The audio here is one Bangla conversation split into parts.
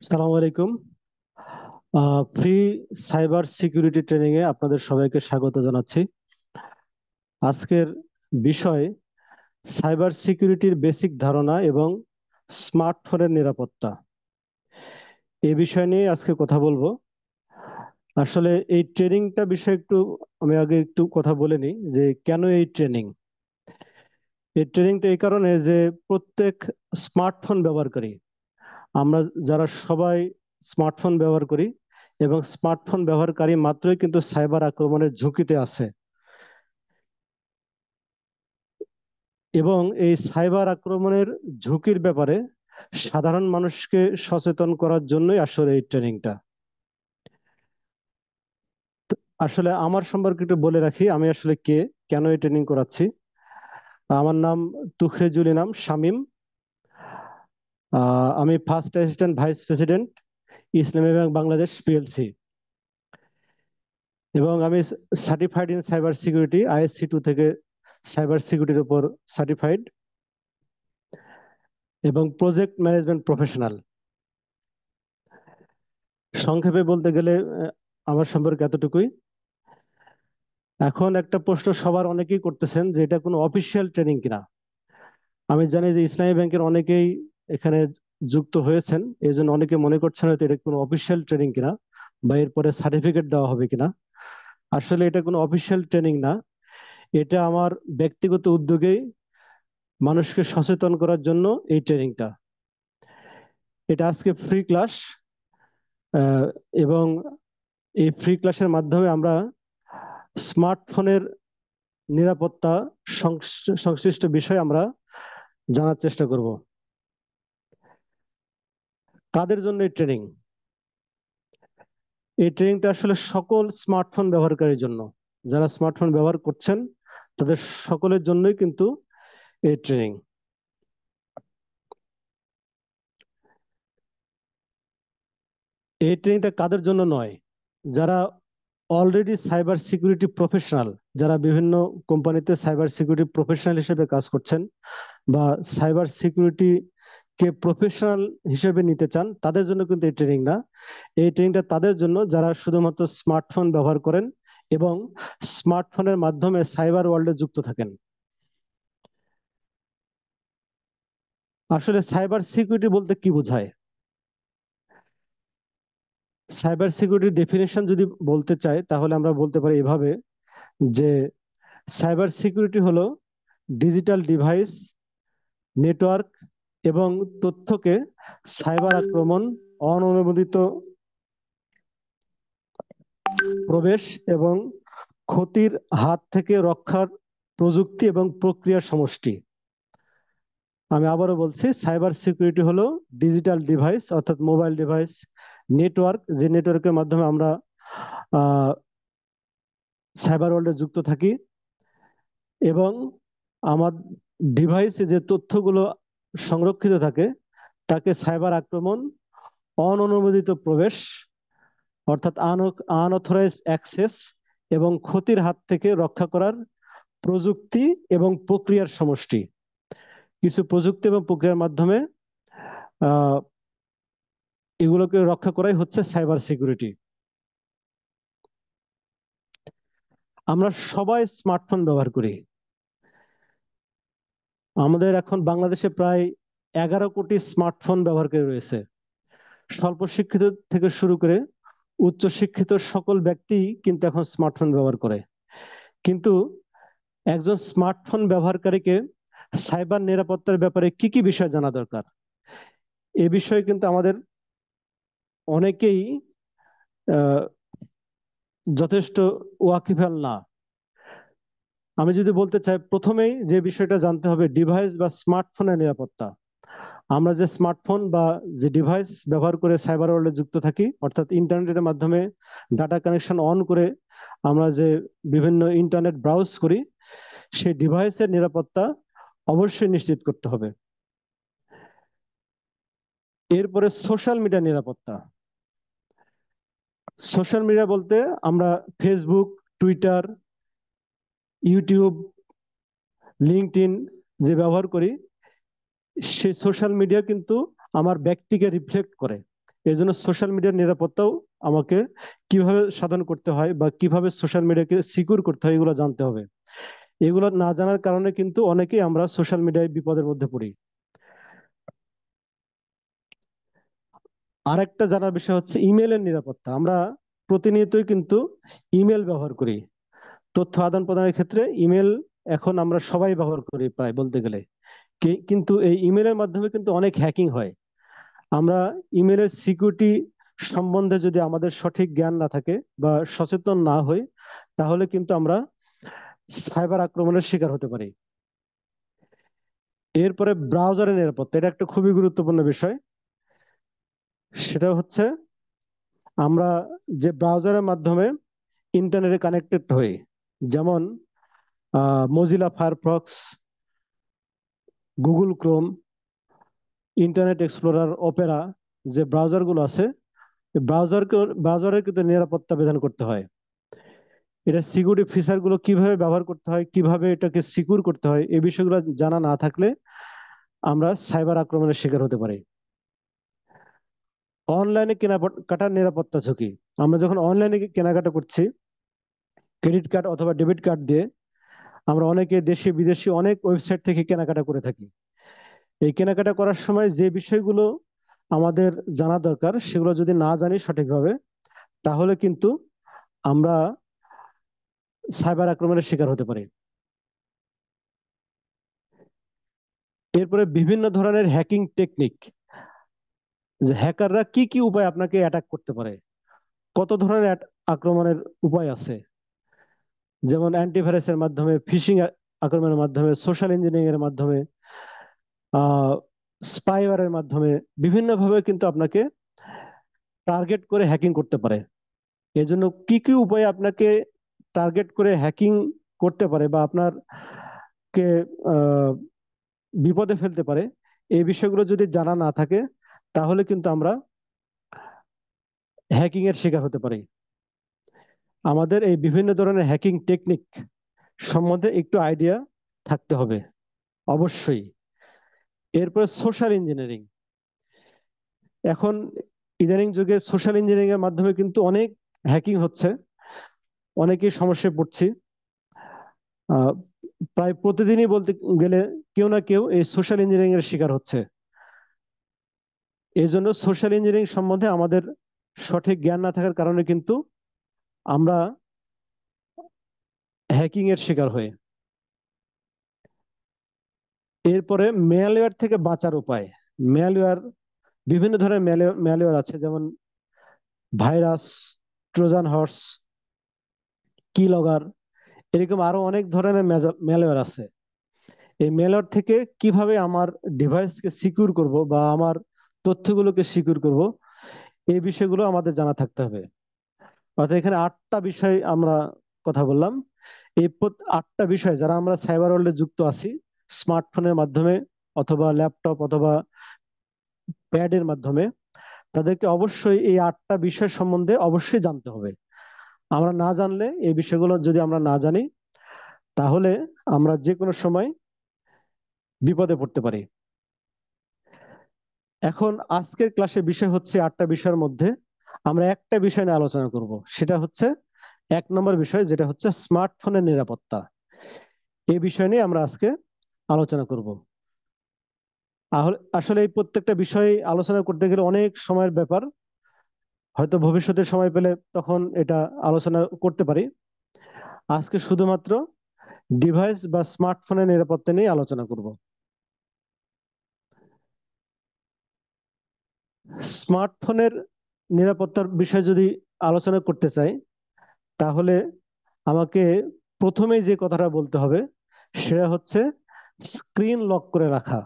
সালামু আলাইকুম। ফ্রি সাইবার সিকিউরিটি ট্রেনিং এ আপনাদের সবাইকে স্বাগত জানাচ্ছি। আজকের বিষয় সাইবার সিকিউরিটির বেসিক ধারণা এবং স্মার্টফোনের নিরাপত্তা। এই বিষয় নিয়ে আজকে কথা বলবো। আসলে এই ট্রেনিংটা বিষয়ে আমি আগে একটু কথা বলে নিই যে কেন এই ট্রেনিং। এই ট্রেনিংটা এই কারণে যে প্রত্যেক স্মার্টফোন ব্যবহারকারী, আমরা যারা সবাই স্মার্টফোন ব্যবহার করি এবং স্মার্টফোন ব্যবহারকারী মাত্রই কিন্তু সাইবার আক্রমণের ঝুঁকিতে আছে। এবং এই সাইবার আক্রমণের ঝুঁকির ব্যাপারে সাধারণ মানুষকে সচেতন করার জন্যই আসলে এই ট্রেনিংটা। আসলে আমার সম্পর্কে একটু বলে রাখি, আমি আসলে কে, কেন এই ট্রেনিং করাচ্ছি। আমার নাম তুখরেজুল ইনাম শামীম। আমি ফার্স্ট অ্যাসিস্ট্যান্ট ভাইস প্রেসিডেন্ট ইসলামী ব্যাংক বাংলাদেশ পিএলসি, এবং আমি certified in cyber security ISC2 থেকে সাইবার সিকিউরিটির উপর সার্টিফাইড এবং প্রজেক্ট ম্যানেজমেন্ট প্রফেশনাল। সংক্ষেপে বলতে গেলে আমার সম্পর্কে এতটুকুই। এখন একটা প্রশ্ন সবার অনেকেই করতেছেন যে এটা কোনো অফিসিয়াল ট্রেনিং কিনা। আমি জানি যে ইসলামী ব্যাংকের অনেকেই এখানে যুক্ত হয়েছেন, এই জন্য অনেকে মনে করছেন হয়তো এটা কোনো অফিসিয়াল ট্রেনিং কিনা বা এরপরে সার্টিফিকেট দেওয়া হবে কিনা। আসলে এটা কোনো অফিসিয়াল ট্রেনিং না, এটা আমার ব্যক্তিগত উদ্যোগেই মানুষকে সচেতন করার জন্য এই ট্রেনিংটা। এটা আজকে ফ্রি ক্লাস, এবং এই ফ্রি ক্লাসের মাধ্যমে আমরা স্মার্টফোনের নিরাপত্তা সংশ্লিষ্ট বিষয় আমরা জানার চেষ্টা করব। কাদের জন্য এই ট্রেনিং? এই ট্রেনিংটা আসলে সকল স্মার্টফোন ব্যবহারকারীর জন্য, যারা স্মার্টফোন ব্যবহার করছেন তাদের সকলের জন্যই কিন্তু এই ট্রেনিং। এই ট্রেনিংটা কাদের জন্য নয়? যারা অলরেডি সাইবার সিকিউরিটি প্রফেশনাল, যারা বিভিন্ন কোম্পানিতে সাইবার সিকিউরিটি প্রফেশনাল হিসেবে কাজ করছেন বা সাইবার সিকিউরিটি কে প্রফেশনাল হিসেবে নিতে চান, তাদের জন্য কিন্তু এই ট্রেনিং না। এই ট্রেনিংটা তাদের জন্য যারা শুধুমাত্র স্মার্টফোন ব্যবহার করেন এবং স্মার্টফোনের মাধ্যমে সাইবার ওয়ার্ল্ডে যুক্ত থাকেন। আসলে সাইবার সিকিউরিটি বলতে কি বোঝায়? সাইবার সিকিউরিটির ডেফিনেশন যদি বলতে চাই তাহলে আমরা বলতে পারি এভাবে যে সাইবার সিকিউরিটি হলো ডিজিটাল ডিভাইস, নেটওয়ার্ক এবং তথ্যকে সাইবার আক্রমণ, অননুমোদিত প্রবেশ এবং ক্ষতির হাত থেকে রক্ষার প্রযুক্তি এবং প্রক্রিয়ার সমষ্টি। আমি আবারও বলছি, সাইবার সিকিউরিটি হলো ডিজিটাল ডিভাইস অর্থাৎ মোবাইল ডিভাইস, নেটওয়ার্ক, যে নেটওয়ার্কের মাধ্যমে আমরা সাইবার ওয়ার্ল্ডে যুক্ত থাকি, এবং আমার ডিভাইসে যে তথ্যগুলো সংরক্ষিত থাকে তাকে সাইবার আক্রমণ, অননুমোদিত প্রবেশ অর্থাৎ আনঅথরাইজড অ্যাক্সেস এবং ক্ষতির হাত থেকে রক্ষা করার প্রযুক্তি এবং প্রক্রিয়ার সমষ্টি। কিছু প্রযুক্তি এবং প্রক্রিয়ার মাধ্যমে আহ, এগুলোকে রক্ষা করাই হচ্ছে সাইবার সিকিউরিটি। আমরা সবাই স্মার্টফোন ব্যবহার করি। আমাদের এখন বাংলাদেশে প্রায় 11 কোটি স্মার্টফোন ব্যবহারকারী রয়েছে। স্বল্প শিক্ষিত থেকে শুরু করে উচ্চ শিক্ষিত সকল ব্যক্তি কিন্তু এখন স্মার্টফোন ব্যবহার করে। কিন্তু একজন স্মার্টফোন ব্যবহারকারীকে সাইবার নিরাপত্তার ব্যাপারে কি কি বিষয় জানা দরকার, এ বিষয়ে কিন্তু আমাদের অনেকেই আহ, যথেষ্ট ওয়াকিবহাল না। আমি যদি বলতে চাই, প্রথমেই যে বিষয়টা জানতে হবে ডিভাইস বা স্মার্টফোনের নিরাপত্তা। আমরা যে স্মার্টফোন বা যে ডিভাইস ব্যবহার করে সাইবার ওয়ার্ল্ডে যুক্ত থাকি, অর্থাৎ ইন্টারনেটের মাধ্যমে ডাটা কানেকশন অন করে আমরা যে বিভিন্ন ইন্টারনেট ব্রাউজ করি, সেই ডিভাইসের নিরাপত্তা অবশ্যই নিশ্চিত করতে হবে। এরপরে সোশ্যাল মিডিয়া নিরাপত্তা। সোশ্যাল মিডিয়া বলতে আমরা ফেসবুক, টুইটার, ইউটিউব, লিঙ্কডইন যে ব্যবহার করি, সেই সোশ্যাল মিডিয়া কিন্তু আমার ব্যক্তিকে রিফ্লেক্ট করে এই জন্য সোশ্যাল মিডিয়ার নিরাপত্তাও আমাকে কিভাবে সাধন করতে হয় বা কিভাবে সোশ্যাল মিডিয়াকে সিকিউর করতে হয় এগুলো জানতে হবে। এগুলো না জানার কারণে কিন্তু অনেকেই আমরা সোশ্যাল মিডিয়ায় বিপদের মধ্যে পড়ি। আরেকটা জানার বিষয় হচ্ছে ইমেলের নিরাপত্তা। আমরা প্রতিনিয়তই কিন্তু ইমেল ব্যবহার করি তথ্য আদান প্রদানের ক্ষেত্রে। ইমেল এখন আমরা সবাই ব্যবহার করি প্রায় বলতে গেলে। কিন্তু এই ইমেলের মাধ্যমে কিন্তু অনেক হ্যাকিং হয়। আমরা ইমেলের সিকিউরিটি সম্বন্ধে যদি আমাদের সঠিক জ্ঞান না থাকে বা সচেতন না হই, তাহলে কিন্তু আমরা সাইবার আক্রমণের শিকার হতে পারি। এরপরে ব্রাউজারের নিরাপত্তা, এটা একটা খুবই গুরুত্বপূর্ণ বিষয়। সেটা হচ্ছে আমরা যে ব্রাউজারের মাধ্যমে ইন্টারনেটে কানেক্টেড হই, যেমন Mozilla Firefox, Google Chrome, internet explorer, Opera, যে ব্রাউজারগুলো আছে, ব্রাউজারের কিন্তু নিরাপত্তা বিধান করতে হয়। এটা সিকিউরিটি ফিচার গুলো কিভাবে ব্যবহার করতে হয়, কিভাবে এটাকে সিকিউর করতে হয়, এই বিষয়গুলো জানা না থাকলে আমরা সাইবার আক্রমণের শিকার হতে পারি। অনলাইনে কেনাকাটার নিরাপত্তা ঝুঁকি। আমরা যখন অনলাইনে কেনাকাটা করছি ক্রেডিট কার্ড অথবা ডেবিট কার্ড দিয়ে, আমরা অনেকে দেশি বিদেশি অনেক ওয়েবসাইট থেকে কেনাকাটা করে থাকি। এই কেনাকাটা করার সময় যে বিষয়গুলো আমাদের জানা দরকার সেগুলো যদি না জানি সঠিকভাবে, তাহলে কিন্তু আমরা সাইবার আক্রমণের শিকার হতে পারি। এরপরে বিভিন্ন ধরনের হ্যাকিং টেকনিক, যে হ্যাকাররা কি কি উপায় আপনাকে অ্যাটাক করতে পারে, কত ধরনের আক্রমণের উপায় আছে। যেমন অ্যান্টিভাইরাসের মাধ্যমে, ফিশিং আক্রমণের মাধ্যমে, সোশ্যাল ইঞ্জিনিয়ারিং এর মাধ্যমে, স্পাইওয়্যারের মাধ্যমে, বিভিন্ন ভাবে কিন্তু আপনাকে টার্গেট করে হ্যাকিং করতে পারে। এজন্য কি কি উপায়ে আপনাকে টার্গেট করে হ্যাকিং করতে পারে বা আপনার কে আহ, বিপদে ফেলতে পারে, এই বিষয়গুলো যদি জানা না থাকে, তাহলে কিন্তু আমরা হ্যাকিং এর শিকার হতে পারি। আমাদের এই বিভিন্ন ধরনের হ্যাকিং টেকনিক সম্বন্ধে একটু আইডিয়া থাকতে হবে অবশ্যই। এরপরে সোশ্যাল ইঞ্জিনিয়ারিং। এখন ইদানিং যুগে সোশ্যাল ইঞ্জিনিয়ারিং এর মাধ্যমে কিন্তু অনেক হ্যাকিং হচ্ছে, অনেকেই সমস্যায় পড়ছি। আহ, প্রায় প্রতিদিনই বলতে গেলে কেউ না কেউ এই সোশ্যাল ইঞ্জিনিয়ারিং এর শিকার হচ্ছে। এই জন্য সোশ্যাল ইঞ্জিনিয়ারিং সম্বন্ধে আমাদের সঠিক জ্ঞান না থাকার কারণে কিন্তু আমরা হ্যাকিং এর শিকার হই। এরপরে ম্যালওয়্যার থেকে বাঁচার উপায়। ম্যালওয়্যার, বিভিন্ন ধরনের ম্যালওয়্যার আছে, যেমন ভাইরাস, ট্রোজান হর্স, কি লগা, এরকম আরো অনেক ধরনের ম্যালওয়্যার আছে। এই ম্যালওয়্যার থেকে কিভাবে আমার ডিভাইসকে সিকিউর করব বা আমার তথ্যগুলোকে সিকিউর করব, এই বিষয়গুলো আমাদের জানা থাকতে হবে। অর্থাৎ এখানে 8টা বিষয় আমরা কথা বললাম। এই আটটা বিষয় যারা আমরা সাইবার ওয়ার্ল্ডে যুক্ত আছি, স্মার্টফোনের মাধ্যমে অথবা ল্যাপটপ অথবা প্যাডের মাধ্যমে, তাদেরকে অবশ্যই এই 8টা বিষয় সম্বন্ধে অবশ্যই জানতে হবে। আমরা না জানলে, এই বিষয়গুলো যদি আমরা না জানি, তাহলে আমরা যে কোনো সময় বিপদে পড়তে পারি। এখন আজকের ক্লাসের বিষয় হচ্ছে 8টা বিষয়ের মধ্যে আমরা একটা বিষয় নিয়ে আলোচনা করব, সেটা হচ্ছে 1 নম্বর বিষয়, যেটা হচ্ছে স্মার্টফোনের নিরাপত্তা। এই বিষয় নিয়ে আমরা আজকে আলোচনা করব। আসলে এই প্রত্যেকটা বিষয় আলোচনা করতে গেলে অনেক সময়ের ব্যাপার, হয়তো ভবিষ্যতে সময় পেলে তখন এটা আলোচনা করতে পারি। আজকে শুধুমাত্র ডিভাইস বা স্মার্টফোনের নিরাপত্তা নিয়ে আলোচনা করব। স্মার্টফোনের নিরাপত্তার বিষয় যদি আলোচনা করতে চাই, তাহলে আমাকে প্রথমেই যে কথাটা বলতে হবে সেটা হচ্ছে স্ক্রিন লক করে রাখা।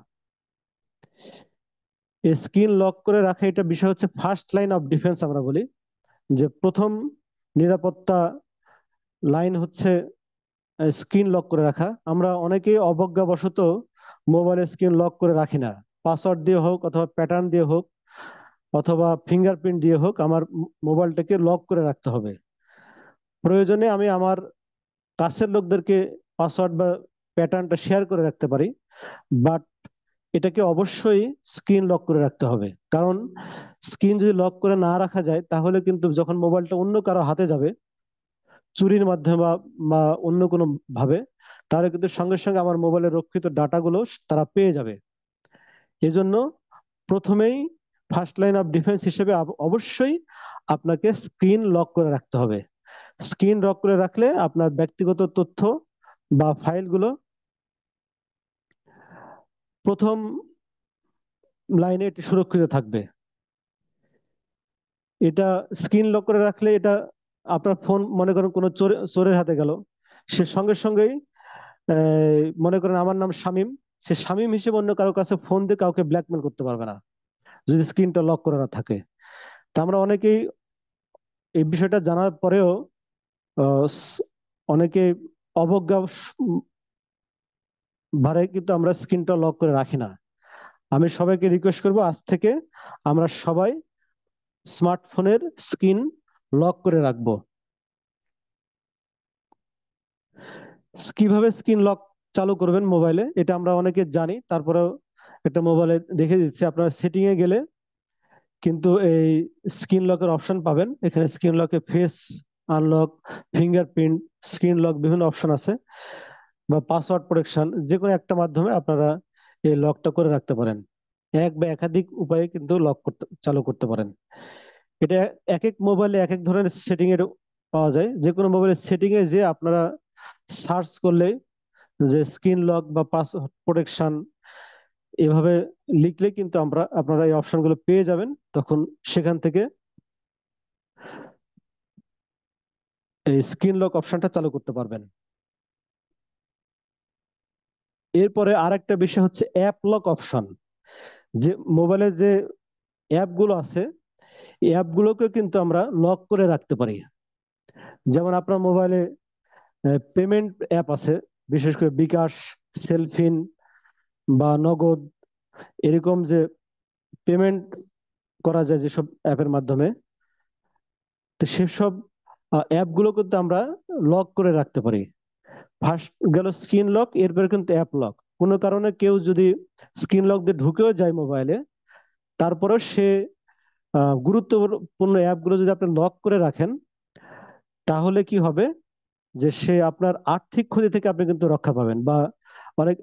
এই স্ক্রিন লক করে রাখা, এটা বিষয় হচ্ছে ফার্স্ট লাইন অফ ডিফেন্স। আমরা বলি যে প্রথম নিরাপত্তা লাইন হচ্ছে স্ক্রিন লক করে রাখা। আমরা অনেকেই অবজ্ঞাবশত মোবাইলের স্ক্রিন লক করে রাখি না। পাসওয়ার্ড দিয়ে হোক অথবা প্যাটার্ন দিয়ে হোক অথবা ফিঙ্গারপ্রিন্ট দিয়ে হোক, আমার মোবাইলটাকে লক করে রাখতে হবে। প্রয়োজনে আমি আমার কাছের লোকদেরকে পাসওয়ার্ড বা প্যাটার্নটা শেয়ার করে রাখতে পারি, বাট এটাকে অবশ্যই স্ক্রিন লক করে রাখতে হবে। কারণ স্ক্রিন যদি লক করে না রাখা যায় তাহলে কিন্তু যখন মোবাইলটা অন্য কারো হাতে যাবে চুরির মাধ্যমে বা অন্য কোনো ভাবে, তাহলে কিন্তু সঙ্গে সঙ্গে আমার মোবাইলের রক্ষিত ডাটাগুলো তারা পেয়ে যাবে। এজন্য প্রথমেই ফার্স্ট লাইন অফ ডিফেন্স হিসেবে অবশ্যই আপনাকে স্ক্রিন লক করে রাখতে হবে। স্ক্রিন লক করে রাখলে আপনার ব্যক্তিগত তথ্য বা ফাইলগুলো প্রথম লাইনে এটি সুরক্ষিত থাকবে। এটা স্ক্রিন লক করে রাখলে এটা আপনার ফোন মনে করেন কোনো চোরের হাতে গেল, সে সঙ্গে সঙ্গেই মনে করেন আমার নাম শামীম, সে শামীম হিসেবে অন্য কারো কাছে ফোন দিয়ে কাউকে ব্ল্যাকমেল করতে পারবে না যদি স্ক্রিনটা লক করা না থাকে। তা আমরা অনেকেই এই বিষয়টা জানার পরেও অনেকে অবজ্ঞা ভারে কিন্তু আমরা স্ক্রিনটা লক করে রাখি না। আমি সবাইকে রিকোয়েস্ট করব আজ থেকে আমরা সবাই স্মার্টফোনের স্ক্রিন লক করে রাখবো। কিভাবে স্ক্রিন লক চালু করবেন মোবাইলে এটা আমরা অনেকে জানি, তারপরেও একটা মোবাইলে দেখে দিচ্ছি। আপনারা সেটিং এ গেলে কিন্তু এই স্ক্রিন লকের অপশন পাবেন। এখানে স্ক্রিন লকে face unlock, fingerprint, screen lock বিভিন্ন অপশন আছে, বা পাসওয়ার্ড প্রোটেকশন, যে কোনো একটা মাধ্যমে আপনারা এই লকটা করে রাখতে পারেন। এক বা একাধিক উপায়ে কিন্তু লক করতে চালু করতে পারেন। এটা এক এক মোবাইলে এক এক ধরনের সেটিং এর পাওয়া যায়। যে কোনো মোবাইলের সেটিং এ যে আপনারা সার্চ করলে যে স্ক্রিন লক বা পাসওয়ার্ড প্রোটেকশন এভাবে লিখলে কিন্তু আপনারা এই অপশনগুলো পেয়ে যাবেন। তখন সেখান থেকে এই স্ক্রিন লক অপশনটা চালু করতে পারবেন। এরপরে আরেকটা বিষয় হচ্ছে অ্যাপ লক অপশন। যে মোবাইলে যে অ্যাপগুলো আছে এই অ্যাপগুলোকে কিন্তু আমরা লক করে রাখতে পারি। যেমন আপনার মোবাইলে পেমেন্ট অ্যাপ আছে, বিশেষ করে বিকাশ, সেলফিন বা নগদ, এরকম যে পেমেন্ট করা যায় যেসব অ্যাপের মাধ্যমে, তো সেসব অ্যাপগুলো কিন্তু আমরা লক করে রাখতে পারি। ফার্স্ট গেল স্ক্রিন লক, এরপরে কিন্তু অ্যাপ লক। কোনো কারণে কেউ যদি স্ক্রিন লক দিয়ে ঢুকেও যায় মোবাইলে, তারপরেও সে গুরুত্বপূর্ণ অ্যাপগুলো যদি আপনি লক করে রাখেন, তাহলে কি হবে যে সে আপনার আর্থিক ক্ষতি থেকে আপনি কিন্তু রক্ষা পাবেন। বা অনেক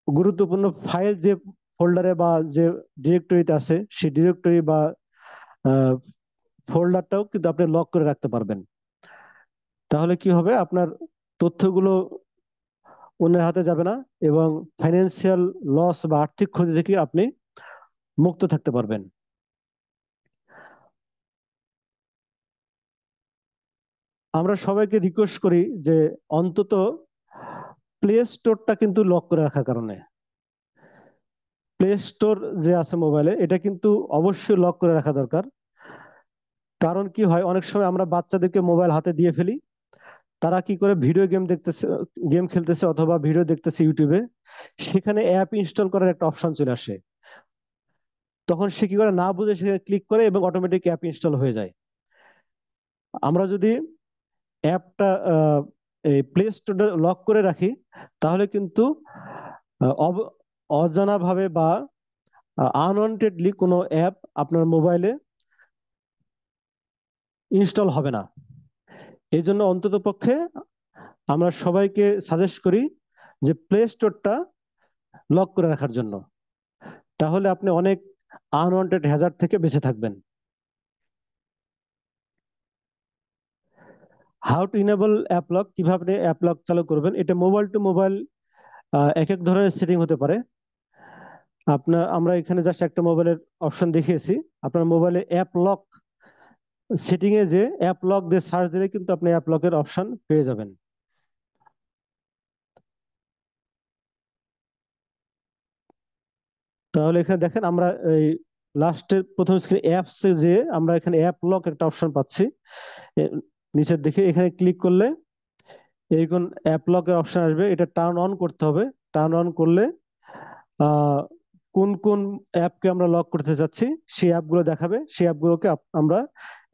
গুরুত্বপূর্ণ ফাইল যে ফোল্ডারে বা যে ডিরেক্টরিতে আছে সেই ডিরেক্টরি বা ফোল্ডারটাও কিন্তু আপনি লক করে রাখতে পারবেন। তাহলে কি হবে, আপনার তথ্যগুলো অন্যের হাতে যাবে না এবং ফাইন্যান্সিয়াল লস বা আর্থিক ক্ষতি থেকে আপনি মুক্ত থাকতে পারবেন। আমরা সবাইকে রিকোয়েস্ট করি যে অন্তত প্লে স্টোরটা কিন্তু লক করে রাখার কারণে, প্লে স্টোর যে আছে মোবাইলে এটা কিন্তু অবশ্যই লক করে রাখা দরকার। কারণ কি হয়, অনেক সময় আমরা বাচ্চাদেরকে মোবাইল হাতে দিয়ে ফেলি, তারা কি করে ভিডিও গেম দেখতেছে, গেম খেলতেছে অথবা ভিডিও দেখতেছে ইউটিউবে, সেখানে অ্যাপ ইনস্টল করার একটা অপশন চলে আসে। তখন সে কি করে না বুঝে সেখানে ক্লিক করে এবং অটোমেটিক অ্যাপ ইনস্টল হয়ে যায়। আমরা যদি অ্যাপটা এই প্লে স্টোরে লক করে রাখি, তাহলে কিন্তু অজানা ভাবে বা আনওয়ান্টেডলি কোনো অ্যাপ আপনার মোবাইলে ইনস্টল হবে না। এই জন্য অন্তত পক্ষে আমরা সবাইকে সাজেস্ট করি যে প্লে স্টোরটা লক করে রাখার জন্য। তাহলে আপনি অনেক আনওয়ান্টেড হ্যাজার্ড থেকে বেঁচে থাকবেন। How to enable app lock, কিভাবে অ্যাপ লক চালু করবেন, এটা মোবাইল টু মোবাইল এক এক ধরনের সেটিং হতে পারে। আমরা এখানে জাস্ট একটা মোবাইলের অপশন দেখিয়েছি। আপনার মোবাইলে অ্যাপ লক সেটিং এ যে অ্যাপ লক দিয়ে সার্চ দিলে কিন্তু আপনি অ্যাপ লকের অপশন পেয়ে যাবেন। তাহলে এখানে দেখেন আমরা এই লাস্টের প্রথম স্ক্রিন অ্যাপস এ যে আমরা এখানে অ্যাপ লক একটা অপশন পাচ্ছি। নিচের দিকে এখানে ক্লিক করলে এরকম অ্যাপ লকের অপশন আসবে, এটা টার্ন অন করতে হবে। টার্ন অন করলে আহ কোন কোন অ্যাপকে আমরা লক করতে চাচ্ছি সেই অ্যাপগুলো দেখাবে, সেই অ্যাপগুলোকে আমরা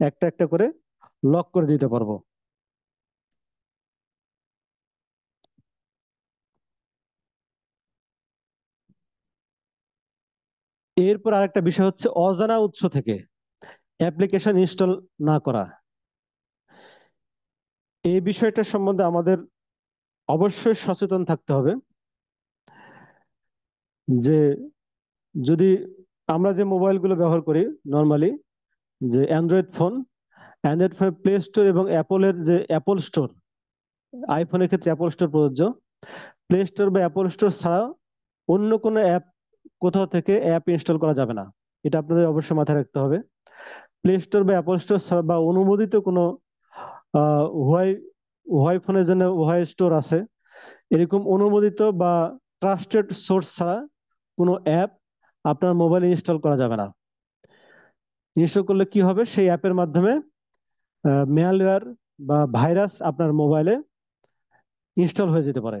একটা একটা করে লক করে দিতে পারবো। এরপর আরেকটা বিষয় হচ্ছে অজানা উৎস থেকে অ্যাপ্লিকেশন ইনস্টল না করা। এই বিষয়টা সম্বন্ধে আমাদের অবশ্যই সচেতন থাকতে হবে যে যদি আমরা যে মোবাইলগুলো ব্যবহার করি নর্মালি, যে অ্যান্ড্রয়েড ফোন প্লে স্টোর এবং অ্যাপলের যে অ্যাপল স্টোর, আইফোনের ক্ষেত্রে অ্যাপল স্টোর প্রযোজ্য, প্লে স্টোর বা অ্যাপল স্টোর ছাড়া অন্য কোনো অ্যাপ কোথাও থেকে অ্যাপ ইনস্টল করা যাবে না। এটা আপনাদের অবশ্যই মাথায় রাখতে হবে। প্লে স্টোর বা অ্যাপল স্টোর ছাড়া বা অনুমোদিত কোনো হোয়াই হোয়াই ফোনের জন্য হোয়াই স্টোর আছে, এরকম অনুমোদিত বা ট্রাস্টেড সোর্স ছাড়া কোনো অ্যাপ আপনার মোবাইলে ইনস্টল করা যাবে না। ইনস্টল করলে কি হবে, সেই অ্যাপের মাধ্যমে ম্যালওয়্যার বা ভাইরাস আপনার মোবাইলে ইনস্টল হয়ে যেতে পারে।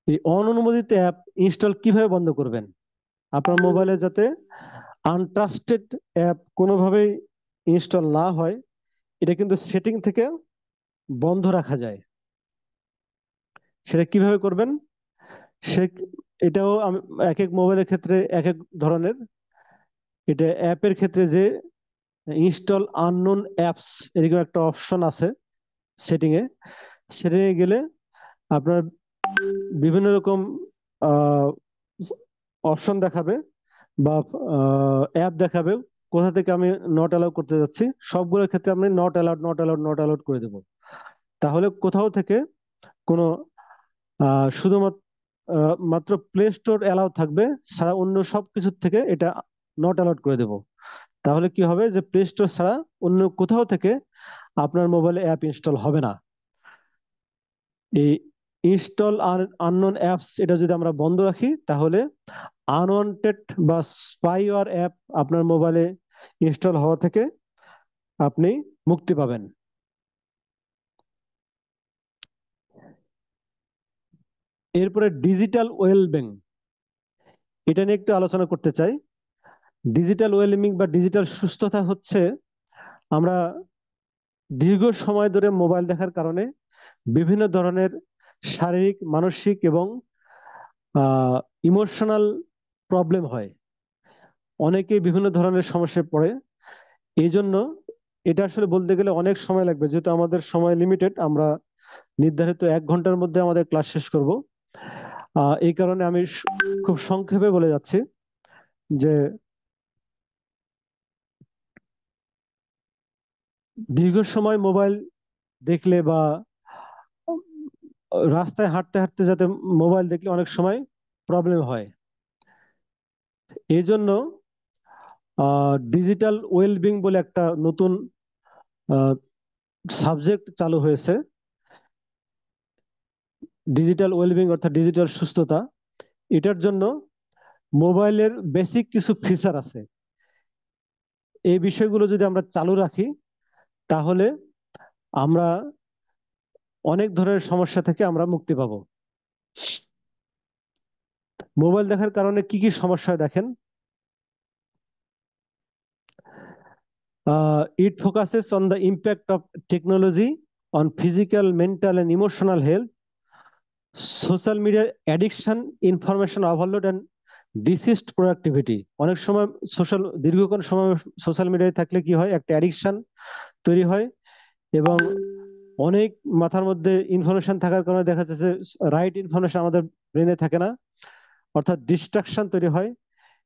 এই অননুমোদিত অ্যাপ ইনস্টল কিভাবে বন্ধ করবেন? আপনার মোবাইলে যাতে আনট্রাস্টেড অ্যাপ কোনোভাবেই ইনস্টল না হয়, এটা কিন্তু সেটিং থেকে বন্ধ রাখা যায়। সেটা কিভাবে করবেন? সে এটাও এক এক মোবাইলের ক্ষেত্রে এক এক ধরনের। এটা অ্যাপের ক্ষেত্রে যে ইনস্টল আননোন অ্যাপস এরকম একটা অপশন আছে সেটিং এ। সেটিং এ গেলে আপনার বিভিন্ন রকম অপশন দেখাবে বা অ্যাপ দেখাবে, কোথা থেকে আমি নট অ্যালাউ করতে যাচ্ছি। সবগুলোর ক্ষেত্রে আমি নট অ্যালাউড করে দেবো। তাহলে কোথাও থেকে কোনো শুধুমাত্র মাত্র প্লে স্টোর অ্যালাউ থাকবে, ছাড়া অন্য সব কিছুর থেকে এটা নট অ্যালাউড করে দেব। তাহলে কি হবে, যে প্লে স্টোর ছাড়া অন্য কোথাও থেকে আপনার মোবাইলে অ্যাপ ইনস্টল হবে না। এই ইনস্টল আননোন অ্যাপস এটা যদি আমরা বন্ধ রাখি, তাহলে আনওয়ান্টেড বা স্পাইওয়ার অ্যাপ আপনার মোবাইলে ইনস্টল হওয়া থেকে আপনি মুক্তি পাবেন। এরপরে ডিজিটাল ওয়েলবিং, এটা নিয়ে একটু আলোচনা করতে চাই। ডিজিটাল ওয়েলবিং বা ডিজিটাল সুস্থতা হচ্ছে আমরা দীর্ঘ সময় ধরে মোবাইল দেখার কারণে বিভিন্ন ধরনের শারীরিক, মানসিক এবং ইমোশনাল প্রবলেম হয়। অনেকেই বিভিন্ন ধরনের সমস্যায় পড়ে। এই জন্য এটা আসলে বলতে গেলে অনেক সময় লাগবে, যেহেতু আমাদের সময় লিমিটেড, আমরা নির্ধারিত 1 ঘন্টার মধ্যে আমাদের ক্লাস শেষ করব। এই কারণে আমি খুব সংক্ষেপে বলে যাচ্ছি যে দীর্ঘ সময় মোবাইল দেখলে বা রাস্তায় হাঁটতে হাঁটতে যাতে মোবাইল দেখলে অনেক সময় প্রবলেম হয়। এই জন্য ডিজিটাল ওয়েলবিং বলে একটা নতুন সাবজেক্ট চালু হয়েছে। ডিজিটাল ওয়েলবিং অর্থাৎ ডিজিটাল সুস্থতা, এটার জন্য মোবাইলের বেসিক কিছু ফিচার আছে। এই বিষয়গুলো যদি আমরা চালু রাখি, তাহলে আমরা অনেক ধরনের সমস্যা থেকে আমরা মুক্তি পাবো। মোবাইল দেখার কারণে কি কি সমস্যা হয় দেখেন। It focuses on the impact of technology on physical, mental, and emotional health, social media addiction, information overload, and deceased productivity. অনেক সময় দীর্ঘক্ষণ সময় সোশ্যাল মিডিয়ায় থাকলে কি হয়, একটা অ্যাডিকশন তৈরি হয় এবং অনেক মাথার মধ্যে ইনফরমেশন থাকার কারণে দেখা যাচ্ছে রাইট ইনফরমেশন আমাদের ব্রেনে থাকে না, অর্থাৎ ডিস্ট্রাকশন তৈরি হয়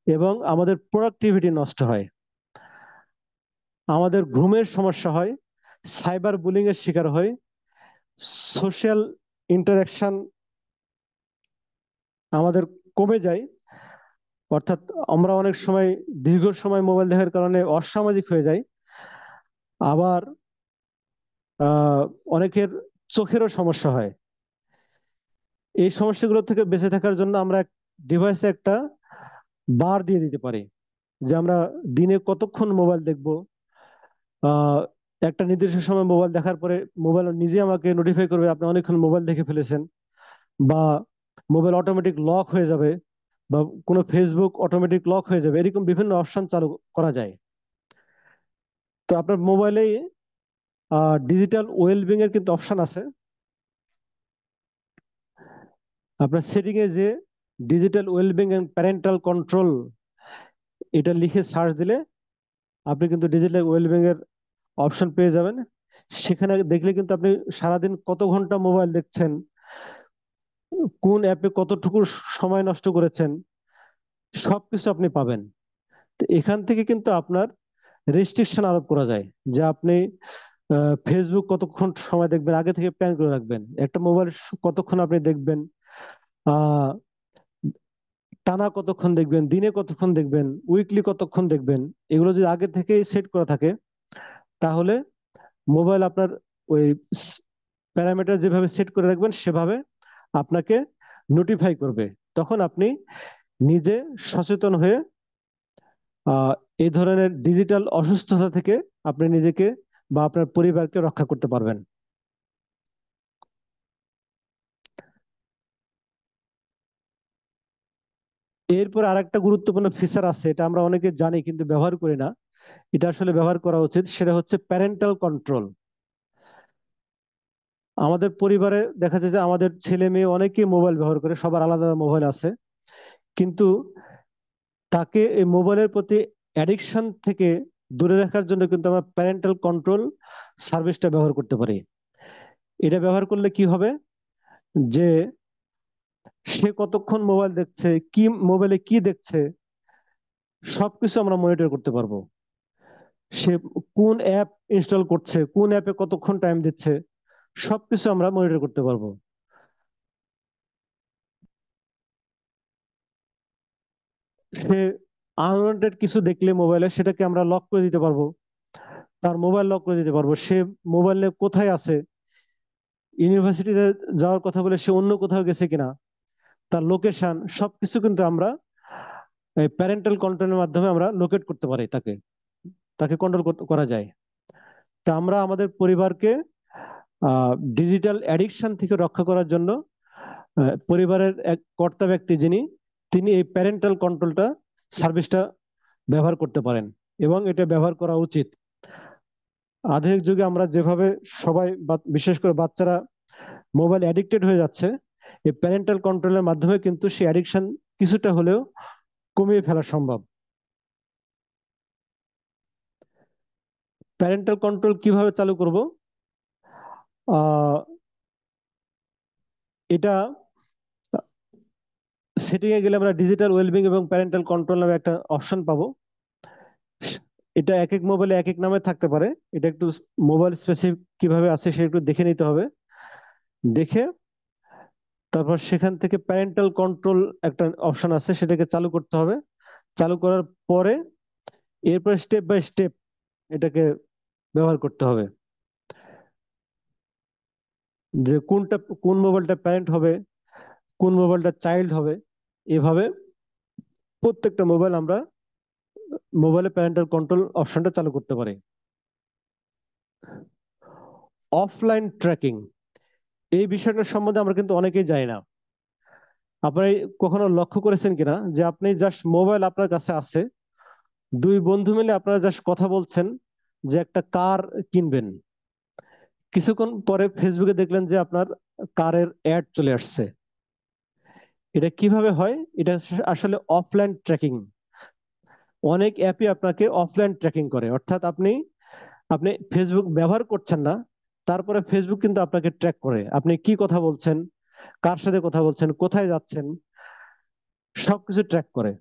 এবং আমাদের প্রোডাক্টিভিটি নষ্ট হয়। আমাদের ঘুমের সমস্যা হয়, সাইবার বুলিং এর শিকার হয়, সোশ্যাল ইন্টারাকশন আমাদের কমে যায়। অর্থাৎ আমরা অনেক সময় দীর্ঘ সময় মোবাইল দেখার কারণে অসামাজিক হয়ে যায়। আবার আহ অনেকের চোখেরও সমস্যা হয়। এই সমস্যাগুলো থেকে বেঁচে থাকার জন্য আমরা ডিভাইসে একটা বার দিয়ে দিতে পারি, যে আমরা দিনে কতক্ষণ মোবাইল দেখবো। আহ একটা নির্দিষ্ট সময় মোবাইল দেখার পরে মোবাইল নিজে আমাকে নোটিফাই করবে আপনি অনেকক্ষণ মোবাইল দেখে ফেলেছেন, বা মোবাইল অটোমেটিক লক হয়ে যাবে, বা কোনো ফেসবুক অটোমেটিক লক হয়ে যাবে, এরকম বিভিন্ন অপশন চালু করা যায়। তো আপনার মোবাইলে ডিজিটাল ওয়েলবিং এর কিন্তু অপশন আছে। আপনার সেটিং এ যে digital wellbeing and parental control এটা লিখে সার্চ দিলে আপনি কিন্তু ডিজিটাল ওয়েলবিং এর অপশন পেয়ে যাবেন। সেখানে দেখলে কিন্তু আপনি সারাদিন কত ঘন্টা মোবাইল দেখছেন, কোন অ্যাপে কতটুকু সময় নষ্ট করেছেন, সবকিছু আপনি পাবেন। তো এখান থেকে কিন্তু আপনার রেস্ট্রিকশন আরোপ করা যায়, যে আপনি ফেসবুক কতক্ষণ সময় দেখবেন আগে থেকে প্ল্যান করে রাখবেন, একটা মোবাইল কতক্ষণ আপনি দেখবেন, আহ টানা কতক্ষণ দেখবেন, দিনে কতক্ষণ দেখবেন, উইকলি কতক্ষণ দেখবেন। এগুলো যদি আগে থেকেই সেট করা থাকে তাহলে মোবাইল আপনার ওই প্যারামিটার যেভাবে সেট করে রাখবেন সেভাবে আপনাকে নোটিফাই করবে। তখন আপনি নিজে সচেতন হয়ে আহ এই ধরনের ডিজিটাল অসুস্থতা থেকে আপনি নিজেকে বা আপনার পরিবারকে রক্ষা করতে পারবেন। এরপর আরেকটা গুরুত্বপূর্ণ ফিচার আছে, এটা আমরা অনেকে জানি কিন্তু ব্যবহার করি না। এটা আসলে ব্যবহার করা উচিত, সেটা হচ্ছে প্যারেন্টাল কন্ট্রোল। আমাদের পরিবারে দেখা যায় যে আমাদের ছেলে মেয়ে অনেকেই মোবাইল ব্যবহার করে, সবার আলাদা মোবাইল আছে, কিন্তু তাকে এই মোবাইলের প্রতি অ্যাডিকশন থেকে দূরে রাখার জন্য কিন্তু আমরা প্যারেন্টাল কন্ট্রোল সার্ভিসটা ব্যবহার করতে পারি। এটা ব্যবহার করলে কি হবে, যে সে কতক্ষণ মোবাইল দেখছে, কি মোবাইলে কি দেখছে, সবকিছু আমরা মনিটর করতে পারবো। সে কোন অ্যাপ ইনস্টল করছে, কোন অ্যাপে কতক্ষণ টাইম দিচ্ছে, সবকিছু আমরা মনিটর করতে পারবো। সে আনওয়ান্টেড কিছু দেখলে মোবাইলে সেটাকে আমরা লক করে দিতে পারবো, তার মোবাইল লক করে দিতে পারবো। সে মোবাইলে কোথায় আছে, ইউনিভার্সিটিতে যাওয়ার কথা বলে সে অন্য কোথাও গেছে কিনা, তার লোকেশন সবকিছু কিন্তু আমরা এই প্যারেন্টাল কন্ট্রোলের মাধ্যমে আমরা লোকেট করতে পারি, তাকে তাকে কন্ট্রোল করা যায়। তা আমরা আমাদের পরিবারকে ডিজিটাল অ্যাডিকশন থেকে রক্ষা করার জন্য পরিবারের এক কর্তা ব্যক্তি যিনি, তিনি এই প্যারেন্টাল কন্ট্রোলটা সার্ভিসটা ব্যবহার করতে পারেন, এবং এটা ব্যবহার করা উচিত। আধুনিক যুগে আমরা যেভাবে সবাই বিশেষ করে বাচ্চারা মোবাইল অ্যাডিক্টেড হয়ে যাচ্ছে, এই প্যারেন্টাল কন্ট্রোলের মাধ্যমে কিন্তু সেই অ্যাডিকশন কিছুটা হলেও কমিয়ে ফেলা সম্ভব। প্যারেন্টাল কন্ট্রোল কিভাবে চালু করব? আহ এটা সেটিং এ গেলে আমরা ডিজিটাল ওয়েলবিং এবং প্যারেন্টাল কন্ট্রোল নামে একটা অপশন পাবো। এটা এক এক মোবাইলে এক এক নামে থাকতে পারে, এটা একটু মোবাইল স্পেসিফিক কিভাবে আছে সেটা একটু দেখে নিতে হবে। দেখে তারপর সেখান থেকে প্যারেন্টাল কন্ট্রোল একটা অপশন আছে, সেটাকে চালু করতে হবে। চালু করার পরে এরপর স্টেপ বাই স্টেপ এটাকে ব্যবহার করতে হবে, যে কোনটা, কোন মোবাইলটা প্যারেন্ট হবে, কোন মোবাইলটা চাইল্ড হবে। এভাবে প্রত্যেকটা মোবাইল আমরা মোবাইলে প্যারেন্টাল কন্ট্রোল অপশনটা চালু করতে পারি। অফলাইন ট্র্যাকিং, এই বিষয়টা সম্বন্ধে আমরা কিন্তু অনেকেই জানি না। আপনি কখনো লক্ষ্য করেছেন কিনা যে আপনি জাস্ট মোবাইল আপনার কাছে আছে, দুই বন্ধু মিলে আপনারা জাস্ট কথা বলছেন যে একটা কার কিনবেন, কিছুক্ষণ পরে ফেসবুকে দেখলেন যে আপনার কারের অ্যাড চলে আসছে। এটা কিভাবে হয়? এটা আসলে অফলাইন ট্র্যাকিং। অনেক অ্যাপই আপনাকে অফলাইন ট্র্যাকিং করে, অর্থাৎ আপনি আপনি ফেসবুক ব্যবহার করছেন না, তারপরে ফেসবুক কিন্তু আপনাকে ট্র্যাক করে, আপনি কি কথা বলছেন, কার সাথে কথা বলছেন, কোথায় যাচ্ছেন, সবকিছু ট্র্যাক করে।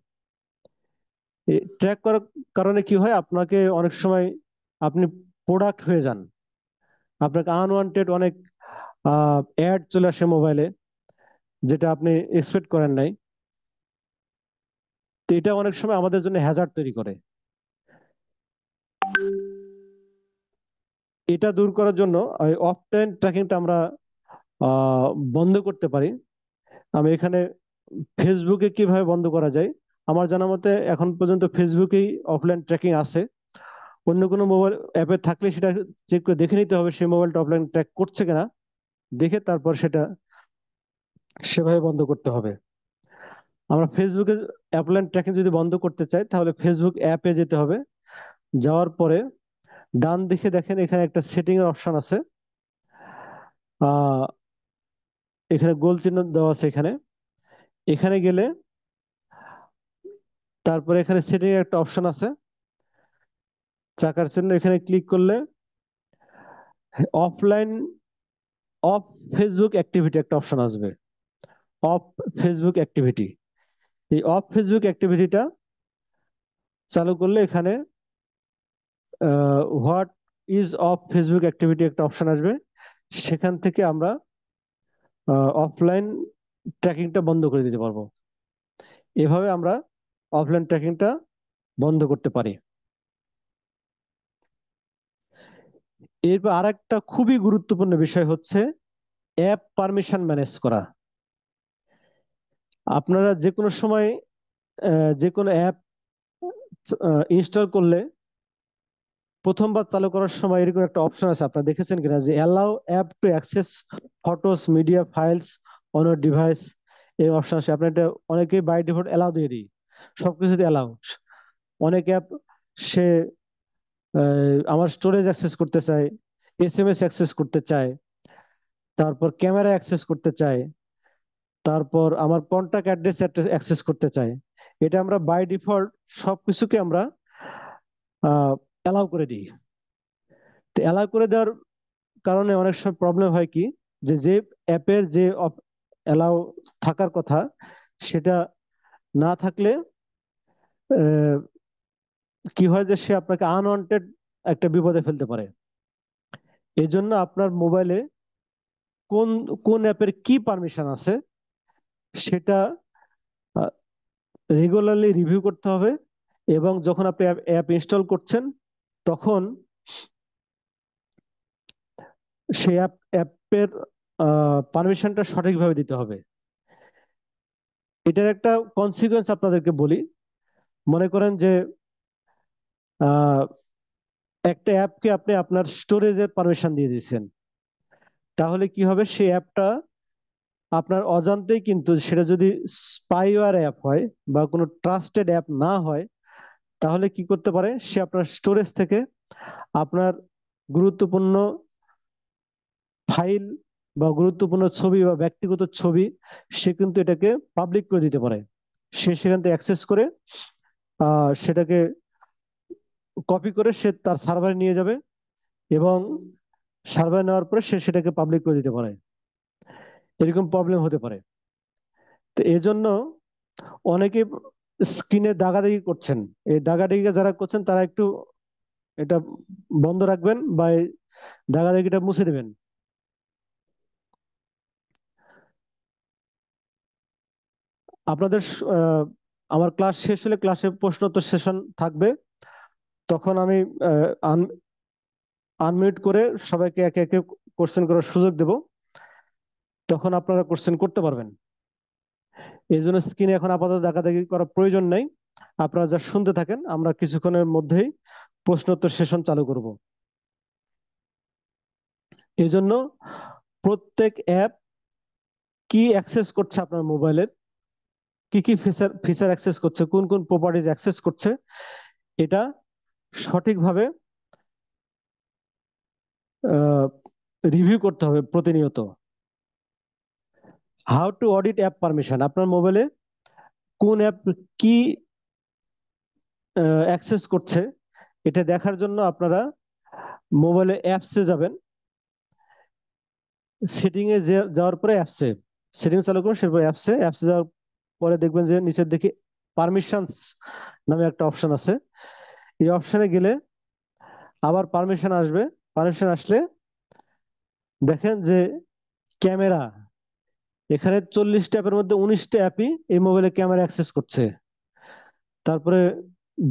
এই ট্র্যাক করার কারণে কি হয়, আপনাকে অনেক সময় আপনি প্রোডাক্ট হয়ে যান, আপনাকে আনওয়ান্টেড অনেক অ্যাড চলে আসে মোবাইলে, যেটা আপনি এক্সপেক্ট করেন নাই। তো এটা অনেক সময় আমাদের জন্য হ্যাজার্ড তৈরি করে। এটা দূর করার জন্য অফলাইন ট্র্যাকিংটা আমরা আহ, বন্ধ করতে পারি। আমি এখানে ফেসবুকে কিভাবে বন্ধ করা যায়, আমার জানা মতে এখন পর্যন্ত ফেসবুকেই অফলাইন ট্র্যাকিং আছে। অন্য কোনো মোবাইল অ্যাপে থাকলে সেটা চেক করে দেখে নিতে হবে সেই মোবাইলটা অফলাইন ট্র্যাক করছে কিনা, দেখে তারপর সেটা সেভাবে বন্ধ করতে হবে। আমরা ফেসবুকে অফলাইন ট্র্যাকিং যদি বন্ধ করতে চাই তাহলে ফেসবুক অ্যাপে যেতে হবে। যাওয়ার পরে ডান দিকে দেখেন এখানে একটা সেটিং এর অপশন আছে, আহ এখানে গোল চিহ্ন দেওয়া আছে এখানে। এখানে গেলে তারপরে এখানে সেটিং এর একটা অপশন আছে, চাকার চিহ্ন, এখানে ক্লিক করলে অফলাইন অফ ফেসবুক অ্যাক্টিভিটি একটা অপশন আসবে, অফ ফেসবুক অ্যাক্টিভিটি। এই অফ ফেসবুক অ্যাক্টিভিটিটা চালু করলে এখানে what is of Facebook activity একটা অপশন আসবে, সেখান থেকে আমরা অফলাইন ট্র্যাকিংটা বন্ধ করে দিতে পারবো। এভাবে আমরা অফলাইন ট্র্যাকিংটা বন্ধ করতে পারি। এরপর আরেকটা খুবই গুরুত্বপূর্ণ বিষয় হচ্ছে অ্যাপ পারমিশন ম্যানেজ করা। আপনারা যে কোনো সময় যে কোনো অ্যাপ ইনস্টল করলে প্রথমবার চালু করার সময় এরকম একটা অপশন আছে, আপনারা দেখেছেন কিনা, যে allow app to access photos media files on your device. এই অপশন আছে, আপনি এটা অনেকেই বাই ডিফল্ট অ্যালাউ দিয়ে দিই, সবকিছুতে অ্যালাউ। অনেক অ্যাপ সে আমার স্টোরেজ অ্যাক্সেস করতে চায়, এসএমএস অ্যাক্সেস করতে চায়, তারপর ক্যামেরা অ্যাক্সেস করতে চায়, তারপর আমার কন্টাক্ট অ্যাড্রেস অ্যাক্সেস করতে চায়। এটা আমরা বাই ডিফল্ট সবকিছুকে আমরা অ্যালাউ করে দিই। তো অ্যালাউ করে দেওয়ার কারণে অনেক সময় প্রবলেম হয় কি, যে যে অ্যাপের যে অ্যালাউ থাকার কথা সেটা না থাকলে কি হয়, যে সে আপনাকে আনওয়ান্টেড একটা বিপদে ফেলতে পারে। এই জন্য আপনার মোবাইলে কোন কোন অ্যাপের কি পারমিশন আছে সেটা রেগুলারলি রিভিউ করতে হবে, এবং যখন আপনি অ্যাপ ইনস্টল করছেন তখন সেই অ্যাপের পারমিশনটা সঠিকভাবে দিতে হবে। এটার একটা কনসিকুয়েন্স আপনাদেরকে বলি। মনে করেন যে আহ, একটা অ্যাপকে আপনি আপনার স্টোরেজের পারমিশন দিয়ে দিয়েছেন, তাহলে কি হবে, সেই অ্যাপটা আপনার অজান্তেই, কিন্তু সেটা যদি স্পাইওয়্যার অ্যাপ হয় বা কোনো ট্রাস্টেড অ্যাপ না হয়, তাহলে কি করতে পারে, সে আপনার স্টোরেজ থেকে আপনার গুরুত্বপূর্ণ ফাইল বা গুরুত্বপূর্ণ ছবি বা ব্যক্তিগত ছবি সে কিন্তু এটাকে পাবলিক করে দিতে পারে। সে সেখান থেকে অ্যাক্সেস করে সেটাকে কপি করে সে তার সার্ভারে নিয়ে যাবে, এবং সার্ভারে নেওয়ার পরে সে সেটাকে পাবলিক করে দিতে পারে। এরকম প্রবলেম হতে পারে। তো এই জন্য অনেকে স্ক্রিনে দাগাদাগি করছেন, এই দাগাদাগি যারা করছেন তারা একটু এটা বন্ধ রাখবেন বা এই দাগাদাগিটা মুছে দেবেন। আপনাদের আমার ক্লাস শেষ হলে ক্লাসে প্রশ্নোত্তর সেশন থাকবে, তখন আমি আনমিউট করে সবাইকে একে একে কোশ্চেন করার সুযোগ দেব, তখন আপনারা কোশ্চেন করতে পারবেন। এই জন্য স্ক্রিনে এখন আপাতত দেখাদেখি করার প্রয়োজন নেই, আপনারা যা শুনতে থাকেন, আমরা কিছুক্ষণের মধ্যেই প্রশ্নোত্তর সেশন চালু করব। এই জন্য প্রত্যেক অ্যাপ কি অ্যাক্সেস করছে আপনার মোবাইলের, কি কি ফিচার ফিচার অ্যাক্সেস করছে, কোন কোন প্রপার্টিজ অ্যাক্সেস করছে, এটা সঠিকভাবে রিভিউ করতে হবে প্রতিনিয়ত। How to audit app permission, আপনার মোবাইলে কোন অ্যাপ কি অ্যাক্সেস করছে এটা দেখার জন্য আপনারা মোবাইলে অ্যাপসে যাবেন, সেটিং এ যাওয়ার পরে অ্যাপসে সেটিং চালু করুন, সেরপর অ্যাপসে যাওয়ার পরে দেখবেন যে নিচের দিকে পারমিশনস নামে একটা অপশন আছে। এই অপশনে গেলে আবার পারমিশন আসবে, পারমিশন আসলে দেখেন যে ক্যামেরা, এখানে 40টা অ্যাপের মধ্যে 19টা অ্যাপই এই মোবাইলে ক্যামেরা অ্যাক্সেস করছে। তারপরে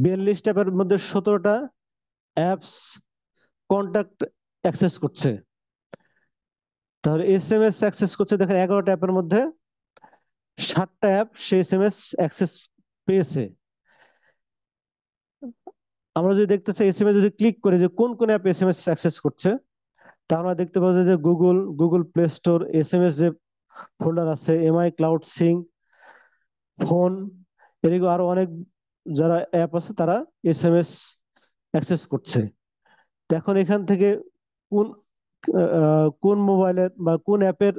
42টা অ্যাপের মধ্যে 17টা অ্যাপস কন্টাক্ট অ্যাক্সেস করছে। তাহলে এসএমএস অ্যাক্সেস করছে দেখেন 11টা অ্যাপের মধ্যে 7টা অ্যাপ সে এসএমএস অ্যাক্সেস পেয়েছে। আমরা যদি দেখতে চাই এসএমএস, যদি ক্লিক করে যে কোন কোন অ্যাপ এসএমএস অ্যাক্সেস করছে, তা আমরা দেখতে পাবো যে গুগল প্লে স্টোর, এসএমএস যে ফোল্ডার আছে, এমআই ক্লাউড সিঙ্ক, ফোন, এরকম আরো অনেক যারা অ্যাপ আছে তারা এসএমএস অ্যাক্সেস করছে। তো এখন এখান থেকে কোন কোন মোবাইলের বা কোন অ্যাপের